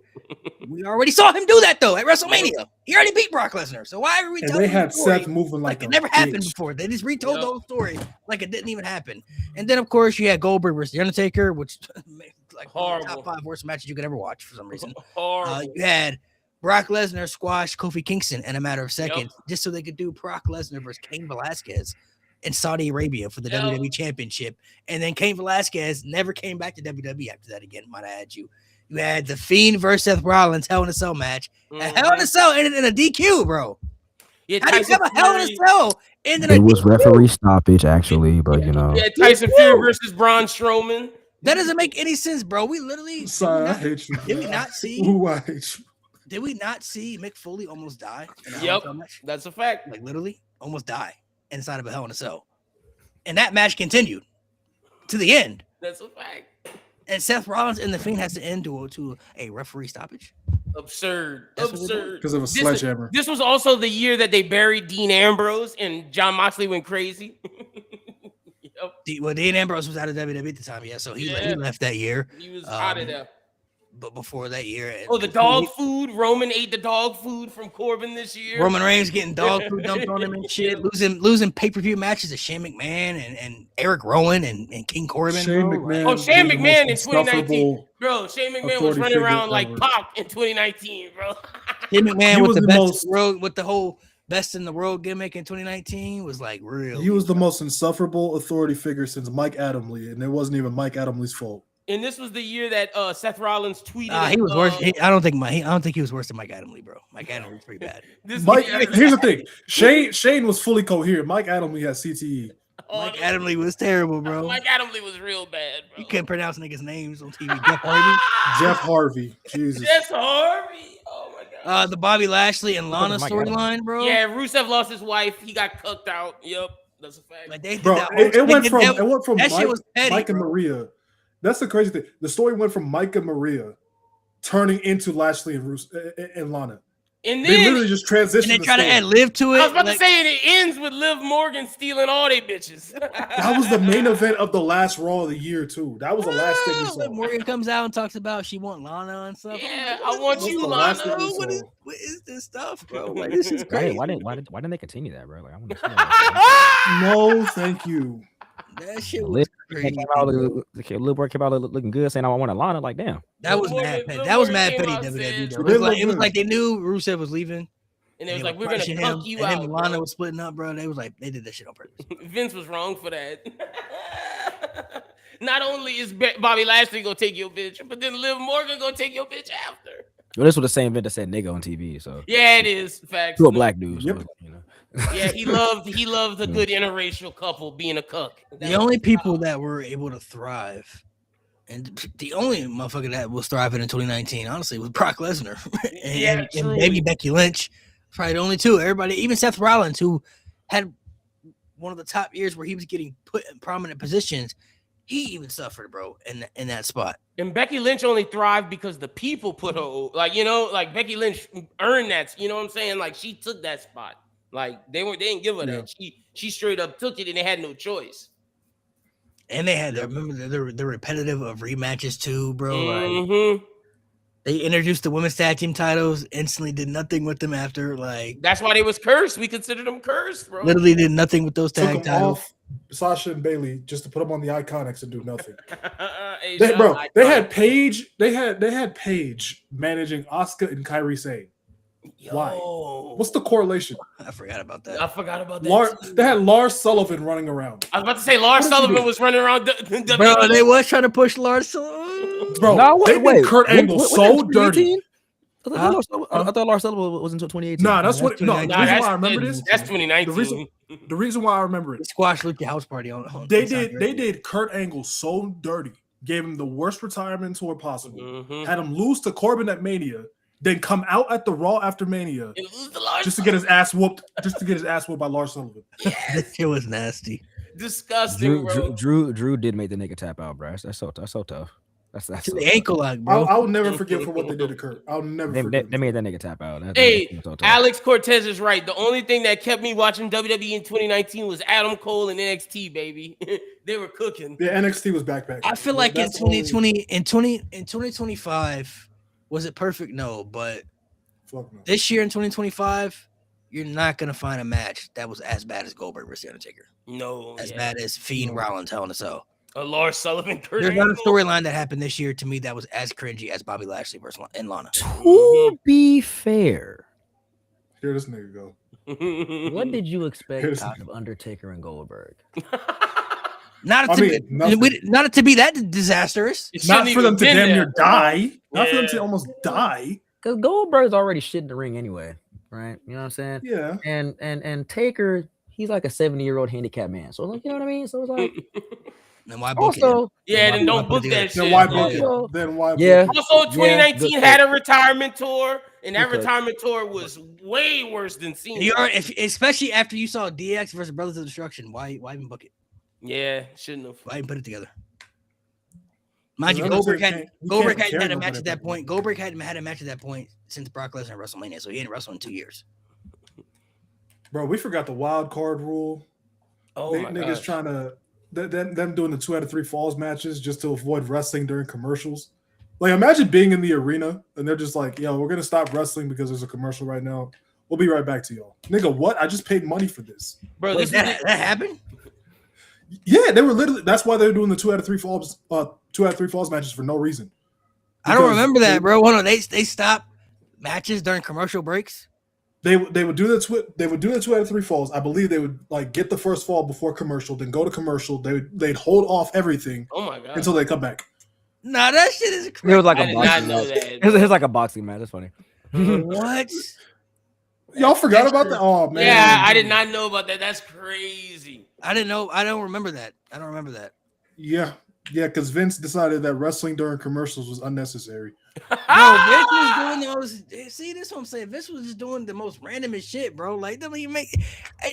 We already saw him do that though at WrestleMania. He already beat Brock Lesnar. So why are we and telling they the had story Seth moving like like it a never happened bitch. before? They just retold Yep. the whole story like it didn't even happen. And then of course you had Goldberg versus The Undertaker, which like one of the Horrible. top 5 worst matches you could ever watch for some reason. Horrible. You had Brock Lesnar squash Kofi Kingston in a matter of seconds just so they could do Brock Lesnar versus Cain Velasquez in Saudi Arabia for the Yep. WWE Championship. And then Cain Velasquez never came back to WWE after that again, might I add you. You had The Fiend versus Seth Rollins Hell in a Cell match. A Hell in a Cell ended in a DQ, bro. Yeah, How do you Tyson have a Hell in Fury- a Cell ended in It a was DQ? referee stoppage, actually, but you know. Yeah, Tyson Fury versus Braun Strowman. That doesn't make any sense, bro. We literally Sorry, I hate you. did we not see Ooh, I hate you. did we not see Mick Foley almost die in a Hell in a Yep. Cell match? That's a fact. Like literally almost die inside of a Hell in a Cell. And that match continued to the end. That's a fact. And Seth Rollins and The Fiend has to end to a referee stoppage. Absurd. That's what they do. Absurd. Because of a sledgehammer. This was also the year that they buried Dean Ambrose and John Moxley went crazy. Yep. Well, Dean Ambrose was out of WWE at the time, yeah. So he Yeah. left that year. He was out of Um, there. But before that year, Oh, the dog food. Roman ate the dog food from Corbin this year. Roman Reigns getting dog food dumped on him and shit, losing pay-per-view matches to Shane McMahon and Eric Rowan and King Corbin. Shane bro. McMahon. Oh, Shane was the McMahon in most 2019. insufferable- Bro, Shane McMahon was authority running figure around like ever. Pac in 2019, bro. Shane McMahon He with was the the best most- in the world, with the whole best in the world gimmick in 2019 was like real. He was the most insufferable authority figure since Mike Adamle, and it wasn't even Mike Adamle's fault. And this was the year that Seth Rollins tweeted. He was worse. I don't think he was worse than Mike Adamle, bro. Mike Adamle was pretty bad. Mike, here's the thing: Shane was fully coherent. Mike Adamle had CTE. Mike Adamle was terrible, bro. Mike Adamle was real bad, bro. You couldn't pronounce niggas' names on TV. Jeff Hardy, Jeff Harvey, Jesus. Jess Harvey. Oh my god. the Bobby Lashley and Lana Mike Adamle. storyline, bro. Yeah, Rusev lost his wife. He got cucked out. Yep, that's a fact. Like they did Bro, that. it went from that shit Mike, was petty, Mike and bro. Maria. That's the crazy thing. The story went from Mike and Maria turning into Lashley and Lana. And They then literally just transitioned. And they the try to story. add Liv to it. I was about like- to say, and it ends with Liv Morgan stealing all they bitches. That was the main event of the last Raw of the year too. That was the last thing we Oh, saw. Liv Morgan comes out and talks about she want Lana and stuff. Yeah, I'm I want That's you, the last Lana. thing we What is, saw. what is this stuff, bro? Like, this is crazy. Why didn't they continue that, bro? Like I want to see that. No, thank you. That shit was Liv crazy. came out, bro. Lil Boy came out looking good, saying I want to Lana. Like damn. That was Liv mad Morgan- petty. Liv That was Morgan mad came petty. out and WWE. said- Though. She It was did like look it was good. like they knew Rusev was leaving. And it was they like, were we're gonna crushing cuck you and out. him and Lana bro. was splitting up, bro. They was like they did that shit on purpose. Vince was wrong for that. Not only is Bobby Lashley gonna take your bitch, but then Liv Morgan gonna take your bitch after. Well, this was the same event that said nigga on TV. So Yeah, it is. Facts. to a black dude. Yep. So, you know. Yeah, he loved a good interracial couple being a cuck. The only people that were able to thrive, and the only motherfucker that was thriving in 2019, honestly, was Brock Lesnar and, Yeah, and truly. maybe Becky Lynch. Probably the only two. Everybody, even Seth Rollins, who had one of the top years where he was getting put in prominent positions, he even suffered, bro, in that spot. And Becky Lynch only thrived because the people put her like, you know, like Becky Lynch earned that, you know what I'm saying? Like she took that spot. Like they didn't give her Yeah. that. She straight up took it and they had no choice. And they had remember the repetitive of rematches too, bro. Like, Mhm. they introduced the women's tag team titles, instantly did nothing with them after. Like That's why they was cursed. We considered them cursed, bro. literally did nothing with those Took tag them titles. off Sasha and Bailey just to put them on the Iconics and do nothing. Hey, They, shout bro, out they Iconic. had Paige. They had Paige managing Asuka and Kairi Sane. Why? Yo, What's the correlation? I forgot about that. I forgot about that. too. They had Lars Sullivan running around. I was about to say Lars What did he Sullivan do? was running around. Bro, they was trying to push Lars. Bro, No, they did Kurt Angle when so that dirty. 2018? Huh? I thought Lars Sullivan was until 2018. Nah, that's what. No, the Nah, reason why I remember this. That's 2019. The reason why I remember He it. squashed Luke house party on They Saudi did. They Arabia. did Kurt Angle so dirty. Gave him the worst retirement tour possible. Mhm. Had him lose to Corbin at Mania. Then come out at the Raw after Mania And lose the Lars just to get his ass whooped. Just to get his ass whooped by Lars Sullivan. That shit was nasty. disgusting, bro. Drew did make the nigga tap out, bro. That's so tough. That's To so the tough. ankle lock, bro. I'll never forget for what they did to Kurt. I'll never They forget. made that nigga tap out. Hey, that's so tough. Alex Cortez is right. The only thing that kept me watching WWE in 2019 was Adam Cole and NXT, baby. They were cooking. Yeah, NXT was backpack. I feel like in That's the only- 2020, in 2025, was it perfect? No, but Fuck no. this year in 2025, you're not gonna find a match that was as bad as Goldberg versus The Undertaker, No, as yeah. bad as Fiend No. Rollins Hell in a Cell. Lars Sullivan, Kurt There's not a Angle. storyline that happened this year to me that was as cringy as Bobby Lashley versus and Lana. To be fair, Here this nigga go. what did you expect Here's- out of Undertaker and Goldberg? Not I to mean, nothing. not to be that disastrous. It Not shouldn't for them even to been damn there. near die. Not for them Yeah. to almost die. Because Goldberg's already shit in the ring anyway, right? You know what I'm saying? Yeah. And Taker, he's like a 70-year-old handicapped man. So like, you know what I mean? So it's like Then why book it? also, Yeah, Why then don't book book it that together? shit. Then why Yeah. book Yeah. it? Then why? Yeah. book it? Also, 2019 good had a retirement tour, and that Okay. retirement tour was way worse than Cena. You are, especially after you saw DX versus Brothers of Destruction. Why even book it? Yeah, shouldn't have. Why even put it together? Mind you, Because Goldberg Undertaker hadn't can't- he Goldberg can't hadn't had a carry match nobody at that at that point. Goldberg hadn't had a match at that point since Brock Lesnar at WrestleMania, so he hadn't wrestled in 2 years. Bro, we forgot the wild card rule. Oh my Niggas god. trying to them doing the 2 out of 3 falls matches just to avoid wrestling during commercials. Like, imagine being in the arena and they're just like, "Yo, we're gonna stop wrestling because there's a commercial right now. We'll be right back to y'all." Nigga, what? I just paid money for this. Bro, Wait, this that happened? Yeah, they were literally. That's why they're doing the 2 out of 3 falls. 2 out of 3 falls matches for no reason. I don't Because remember they- that, bro. Hold on, they stopped matches during commercial breaks. They would do the they would do the 2 out of 3 falls. I believe they would like get the first fall before commercial, then go to commercial. They'd hold off everything oh my god. until they come back. Nah, that shit is it crazy. was like I a did not boxing know match. that. It was like a boxing match. That's funny. What? Y'all forgot about that? Oh man. Yeah, I did not know about that. That's crazy. I didn't know. I don't remember that. I don't remember that. Yeah, because Vince decided that wrestling during commercials was unnecessary. Bro, Vince was doing those. See, this is what I'm saying. Vince was just doing the most randomest shit, bro. Like, doesn't even make.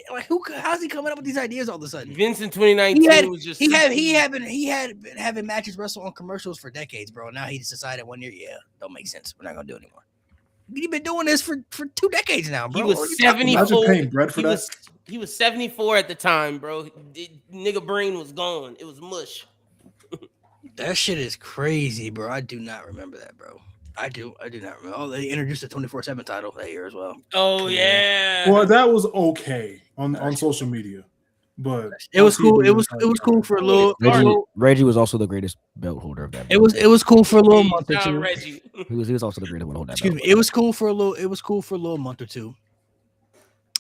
Like, how's he coming up with these ideas all of a sudden? Vince in 2019 He had was just he had been having matches wrestle on commercials for decades, bro. Now he just decided one year, yeah, don't make sense. We're not gonna do it anymore. You've been doing this for 2 decades now, bro. He What are was you talking about? 74. Imagine paying bread for He that. he was 74 at the time, bro. Nigga brain was gone. It was mush. That shit is crazy, bro. I do not remember that, bro. I do not remember. Oh, they introduced the 24/7 title that year as well. Oh yeah. Well, that was okay on social media, but It was on cool. TV, It was cool for a little. Reggie was also the greatest belt holder of that. It was cool for a little Hey, month or John two. Reggie. He was also the greatest one to hold that. Excuse belt. me. It was cool for a little month or two.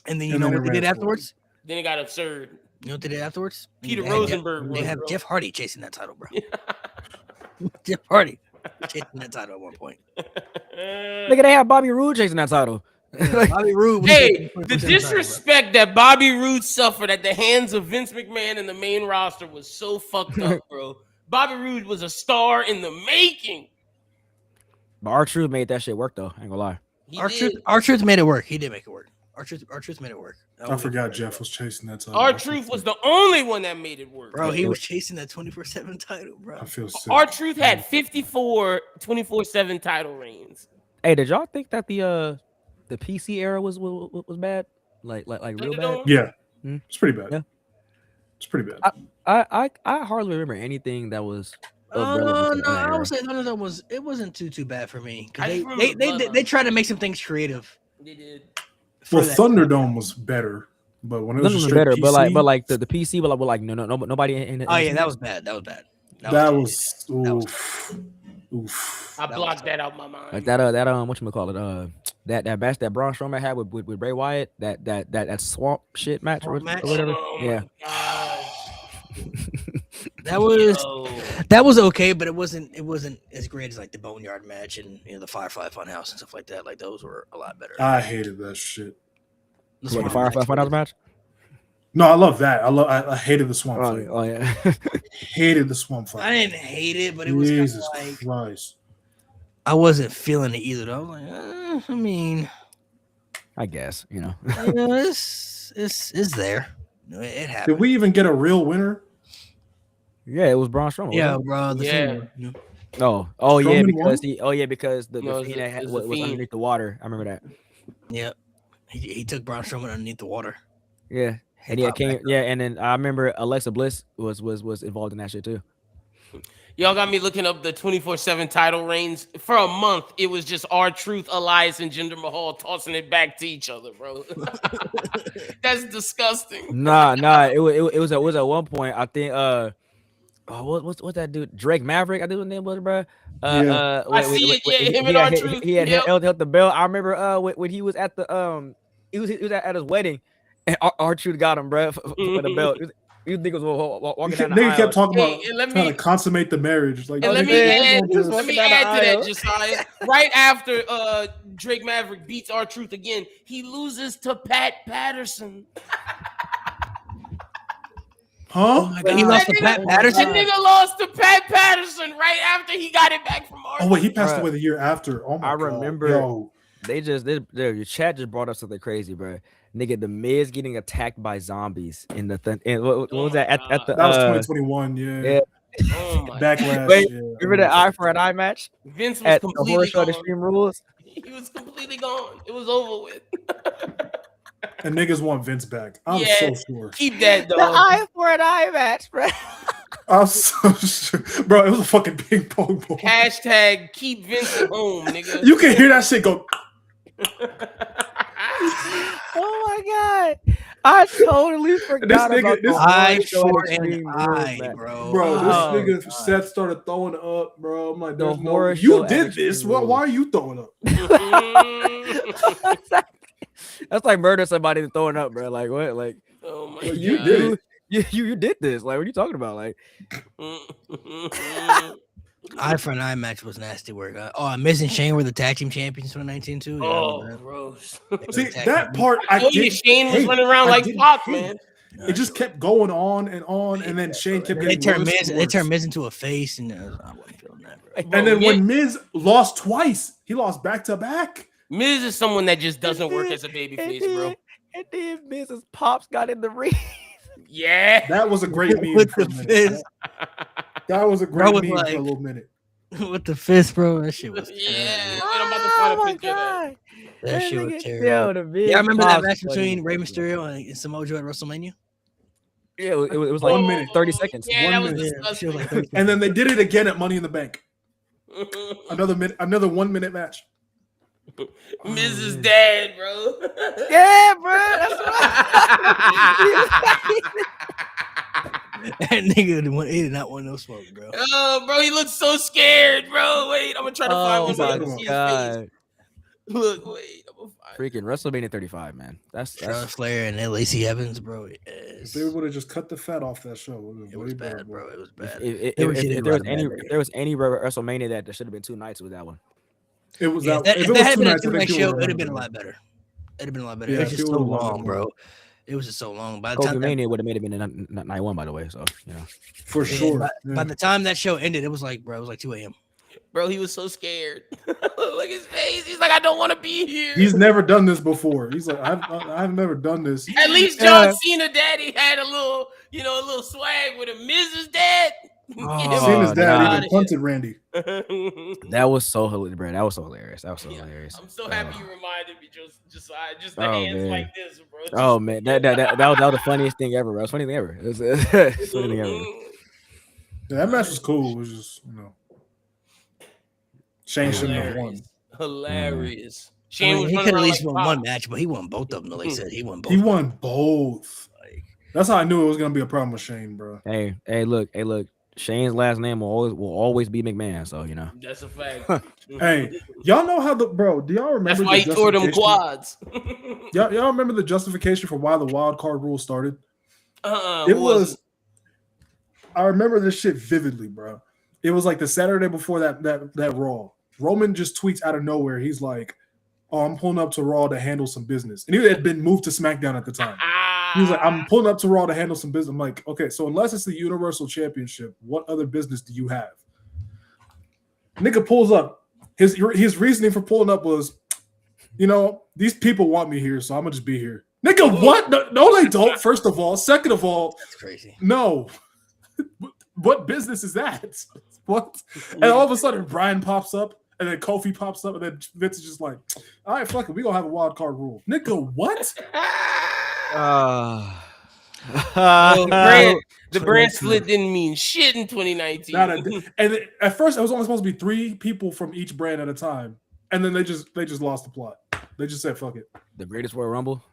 And then you And know then what they it did ran afterwards? Then it got absurd. You know what they did afterwards? Peter They had Rosenberg. They won, have bro. Jeff Hardy chasing that title, bro. Jeff Hardy chasing that title at one point. Nigga, they had Bobby Roode chasing that title. Like, Bobby Roode. was Hey, chasing the 24/7 title, bro. disrespect that Bobby Roode suffered at the hands of Vince McMahon and the main roster was so fucked up, bro. Bobby Roode was a star in the making. but R-Truth made that shit work though. I ain't gonna lie. He R-Truth, did. R-Truth made it work. He did make it work. R-Truth made it work. I forgot Jeff was chasing that title. R-Truth was the only one that made it work. Bro, he was chasing that 24/7 title, bro. I feel sick. R-Truth had 54 24/7 title reigns. Hey, did y'all think that the PC era was bad? Like real bad? Yeah, Hmm? it's pretty bad. Yeah. It's pretty bad. I hardly remember anything that was of relevance No, in that I era. would say none of them was. It wasn't too bad for me I because just remember they Bloodline. tried to make some things creative. They did. for Well, that. Thunderdome was better, but when it was None of just them straight better, PC, but like the PC, but like no, nobody in. Oh yeah, that was bad. That was bad. that was that was oof. I That blocked was- that out my mind. like that whatchamacallit, that match that Braun Strowman had with Bray Wyatt, that swamp shit match or Swamp match? whatever. Oh my Yeah. gosh. that was okay, but it wasn't as great as like the Boneyard match and the Firefly Funhouse and stuff like that. Like those were a lot better. I hated that shit. What, Swamp the Firefly match Funhouse was- match? No, I love that. I hated the swamp fight. Oh yeah. Hated the swamp fight. I didn't hate it, but it was kind of Jesus like Christ. I wasn't feeling it either. Though. I'm like, I mean, I guess it's there. It happened. Did we even get a real winner? Yeah, it was Braun Strowman. Yeah, wasn't bro. The Yeah. Fiend, you know? Oh yeah, Strowman because won? because the No, Fiend it was was the Fiend. underneath the water. I remember that. Yeah, he took Braun Strowman underneath the water. Yeah, and yeah, and then I remember Alexa Bliss was involved in that shit too. Y'all got me looking up the 24/7 title reigns. For a month, it was just R-Truth, Elias, and Jinder Mahal tossing it back to each other, bro. That's disgusting. Nah, it was at one point. I think what's that dude? Drake Maverick, I think his name was, bro. Yeah. I see it, yeah, him and R-Truth, He had yep. held the belt. I remember when he was at the he was at his wedding, and R-Truth got him, bro, for the belt. You think it was walking down the Nigga aisle. kept talking Hey, about and let trying me- to consummate the marriage. Like, And let me nigga, add, don't let just- me down the add to that, aisle. Josiah. Right after Drake Maverick beats R-Truth again, he loses to Pat Patterson. Huh? God, he lost That to nigga- Pat Patterson. That nigga lost to Pat Patterson right after he got it back from R-Truth. Oh wait, he passed Bruh. away the year after. Oh my I God. remember- Yo, Your chat just brought up something crazy, bro. Nigga, the Miz getting attacked by zombies in the and what was that at the that was 2021. Yeah. yeah. Oh my Backlash. Wait, yeah. remember the eye for an eye match Vince was at the completely Horror Show gone. Extreme Rules? He was completely gone. It was over with. And niggas want Vince back. I'm Yeah. so sure. Keep that, The dog. eye for an eye match, bro. I'm so sure. Bro, it was a fucking ping pong ball. Hashtag keep Vince at home, nigga. You can hear that shit go. Oh my god, I totally forgot nigga- about this the Eye Horror Show for Extreme an Rules eye, match. bro. Bro, this Oh, nigga God. Seth started throwing up, bro. I'm like, The there's no. Horror You Show did Extreme this. Rules. Why are you throwing up? That's like murder somebody and throwing up, bro. Like what? Like Oh my Like, you God. did it. you did this. Like what are you talking about? Like Eye for an eye match was nasty work. Miz and Shane were the tag team champions for 19 too. Yeah, I Oh, remember gross. that. They were See, the tag that team- part I Oh, yeah, did. Shane was hate. running around I like didn't Pac, hate. man. It just kept going on, and then Shane kept They getting turned worse Miz. and They worse. turned Miz into a face, and I wasn't feeling that, bro. And then Bro, when Miz lost twice, he lost back to back. Miz is someone that just doesn't work as a babyface, bro. And then Mrs. Pops got in the ring. Yeah. That was a great meme With for a the minute. fizz. That was a Bro great was meme for like- a little minute. with the fist, bro. That shit was Yeah, terrible. I'm about to find a picture of that. That shit was terrible. Yeah, I remember that match between Rey Mysterio and Samoa Joe at WrestleMania. Yeah, it was like 1 minute. 30 seconds. Yeah, 1 that was minute. Yeah, she was disgusting. like 30 And then they did it again at Money in the Bank. Mrs. Another 1 minute match. Dad, bro. Yeah, bro. that nigga he did not want no smoke, bro. Oh, bro, he looks so scared, bro. Wait, I'm gonna try to find Oh one. so I my can see his face. god. Look, wait, I'm gonna find. Freaking WrestleMania 35, man. Charlotte Flair and then Lacey Evans, bro. If they would have just cut the fat off that show, It was bad, bro. It was bad. If They were there shitting was about any that, if there was any WrestleMania that should have been 2 nights, it was that one. It was Yeah, that. if If it that was had 2 been a nights, I think two-night people show, would it'd have been a remember. lot better. It'd have been a lot better. Yeah, It was just so people would long, remember. bro. It was just so long. By the time Kofi Mania would have made it been night 1, by the way. So For sure. by the time that show ended, it was like, bro, it was like 2 a.m. Bro, he was so scared. Look at his face. He's like, I don't want to be here. He's never done this before. He's like, I've never done this. At least John Cena daddy had a little, a little swag with him. Mrs. Dad. Oh, Cena's dad nah. even punted Randy. that was so hilarious, bro. That was so hilarious. That was so hilarious. I'm so happy you reminded me. Just the Oh, hands man. like this, bro. Oh man, that was the funniest thing ever, bro. It's funny thing ever. It was funny thing ever. Yeah, that match was cool. It was just, Shane shouldn't have won. Hilarious. I Shane mean, was he running could at around least like won Pop. one match, but he won both of them. Like I said, he won both. He won both. Like, That's how I knew it was gonna be a problem with Shane, bro. Hey, look. Shane's last name will always be McMahon. So That's a fact. Hey, y'all know how do y'all remember That's why he the tore them justification? quads. Y'all remember the justification for why the wild card rule started? It What was. I remember this shit vividly, bro. It was like the Saturday before that Raw. Roman just tweets out of nowhere. He's like, "Oh, I'm pulling up to Raw to handle some business," and he had been moved to SmackDown at the time. He was like, "I'm pulling up to Raw to handle some business." I'm like, "Okay, so unless it's the Universal Championship, what other business do you have?" Nigga pulls up. His reasoning for pulling up was, these people want me here, so I'm gonna just be here. Nigga, what? No, they don't. First of all, second of all, that's crazy. no. What business is that? What? And all of a sudden, Brian pops up, and then Kofi pops up, and then Vince is just like, "All right, fuck it, we gonna have a wild card rule." Nigga, what? The brand split didn't mean shit in 2019. And at first, it was only supposed to be 3 people from each brand at a time, and then they just lost the plot. They just said, "Fuck it." The greatest Royal Rumble.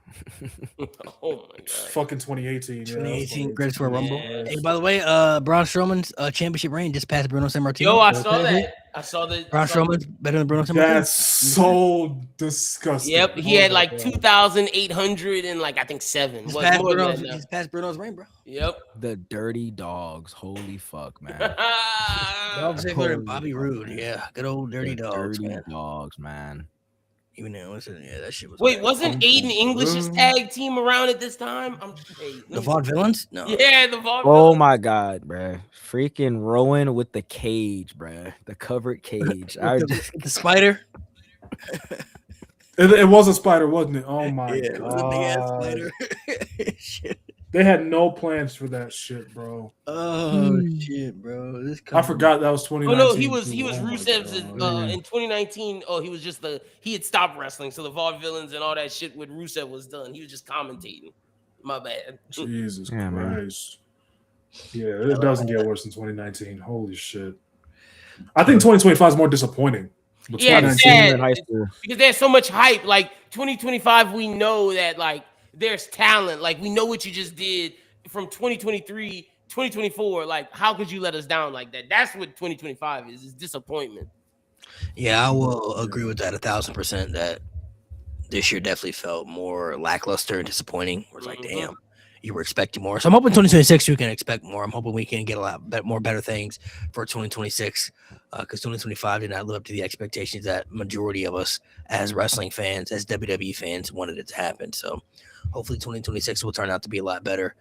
Oh my god. Fucking 2018. 2018 Greatest Royal Rumble. Yeah. Hey, by the way, Braun Strowman's championship reign just passed Bruno Sammartino. Yo, I saw that. I saw that. Braun Strowman's better than Bruno Sammartino. That's so disgusting. Yep, he had like 2,800 and like I think 7. He's Well, passed more than Bruno's, that now. he's passed Bruno's reign, bro. Yep. The Dirty Dogs. Holy fuck, man. Dolph Ziggler Holy and Bobby Roode. Yeah, good old Dirty The Dogs, Dirty man. Dogs, man. Even though, yeah, that shit was. Wait, bad. wasn't Aiden English's tag team around at this time? The Vaudevillains? No. Yeah, the Vaudevillains. Oh my god, bruh. Freaking Rowan with the cage, bruh. The covered cage. I just The spider. It was a spider, wasn't it? Oh my Yeah, it was a big ass god. spider. Shit. They had no plans for that shit, bro. Oh shit, bro. This I forgot that was 2019. Oh no, he was Oh my Rusev's God. in 2019. Oh, he was just he had stopped wrestling, so the Vaudevillains and all that shit with Rusev was done. He was just commentating. My bad. Jesus Yeah, man. Christ. Yeah, it doesn't get worse than 2019. Holy shit. I think 2025 is more disappointing. But Yeah, it's 2019 sad. in high school. Because there's so much hype. Like 2025, we know that like there's talent. Like we know what you just did from 2023, 2024. Like how could you let us down like that? That's what 2025 is disappointment. Yeah, I will agree with that 1,000%. That this year definitely felt more lackluster and disappointing. Where it's like, Mhm. damn, you were expecting more. So I'm hoping 2026 we can expect more. I'm hoping we can get a lot more better things for 2026 because 2025 did not live up to the expectations that majority of us as wrestling fans, as WWE fans, wanted it to happen. So hopefully 2026 will turn out to be a lot better.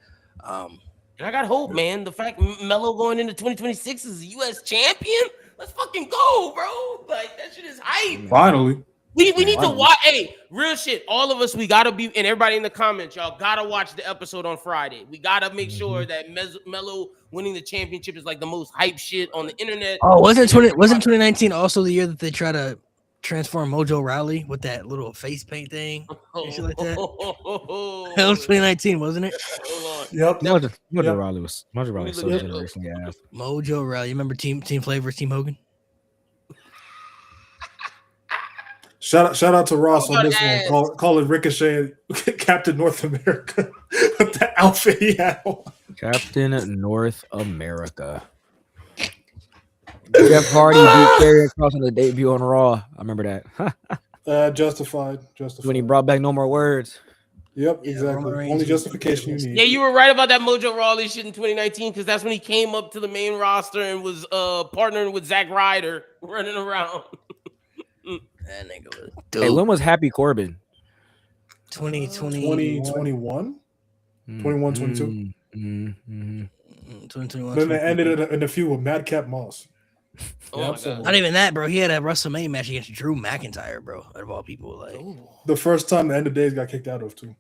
And I got hope, man. The fact Melo going into 2026 is a U.S. champion. Let's fucking go, bro. Like that shit is hype. Finally. We need to watch. Hey, real shit. All of us, we gotta be, and everybody in the comments, y'all gotta watch the episode on Friday. We gotta make sure that Melo winning the championship is like the most hype shit on the internet. Oh, wasn't 2019 also the year that they try to transform Mojo Rowley with that little face paint thing and shit like that? That was 2019, wasn't it? Hold on. Yep. Mojo Rawley was so generationally ass. Mojo Rowley. You remember Team Flavors, Team Hogan? Shout out to Ross on this ass. one. Calling Ricochet Captain North America with that outfit he had on. Captain North America. Jeff Hardy beat Karrion Kross on the debut on Raw. I remember that. Justified. When he brought back No More Words. Yep, Yeah, exactly. Roman Reigns Only was- justification you need. Yeah, you were right about that Mojo Rawley shit in 2019 because that's when he came up to the main roster and was partnering with Zack Ryder running around. That nigga was Hey, dope. when was Happy Corbin? 2020, 2021? 21, 22. 2021. Then they ended in a feud with Madcap Moss. Oh Yeah, my absolutely. god. Not even that, bro. He had a WrestleMania match against Drew McIntyre, bro. Out of all people, like, The first time the End of Days got kicked out of, too.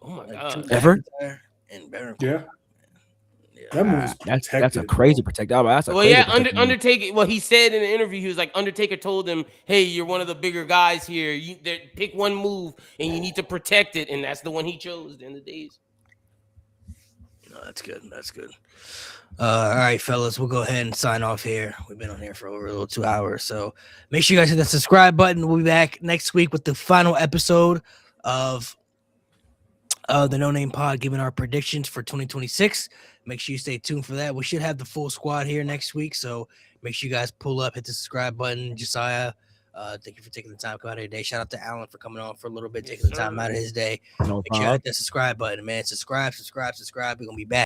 Oh my Drew god. Ever? McIntyre and Baron Yeah. Corbin. That move was That's a protected, crazy bro. protected. That's a Well, crazy yeah, protected move. Undertaker. Well, he said in the interview, he was like, Undertaker told him, "Hey, you're one of the bigger guys here. Pick one move, and you need to protect it." And that's the one he chose. At the end of the days. No, that's good. That's good. All right, fellas, we'll go ahead and sign off here. We've been on here for over a little 2 hours, so make sure you guys hit the subscribe button. We'll be back next week with the final episode of the No Name Pod, giving our predictions for 2026. Make sure you stay tuned for that. We should have the full squad here next week, so make sure you guys pull up, hit the subscribe button. Josiah, thank you for taking the time to come out here today. Shout out to Alan for coming on for a little bit, Yes, taking the time sir. out of his day. No Make sure you problem. hit that subscribe button, man. Subscribe. We're gonna be back.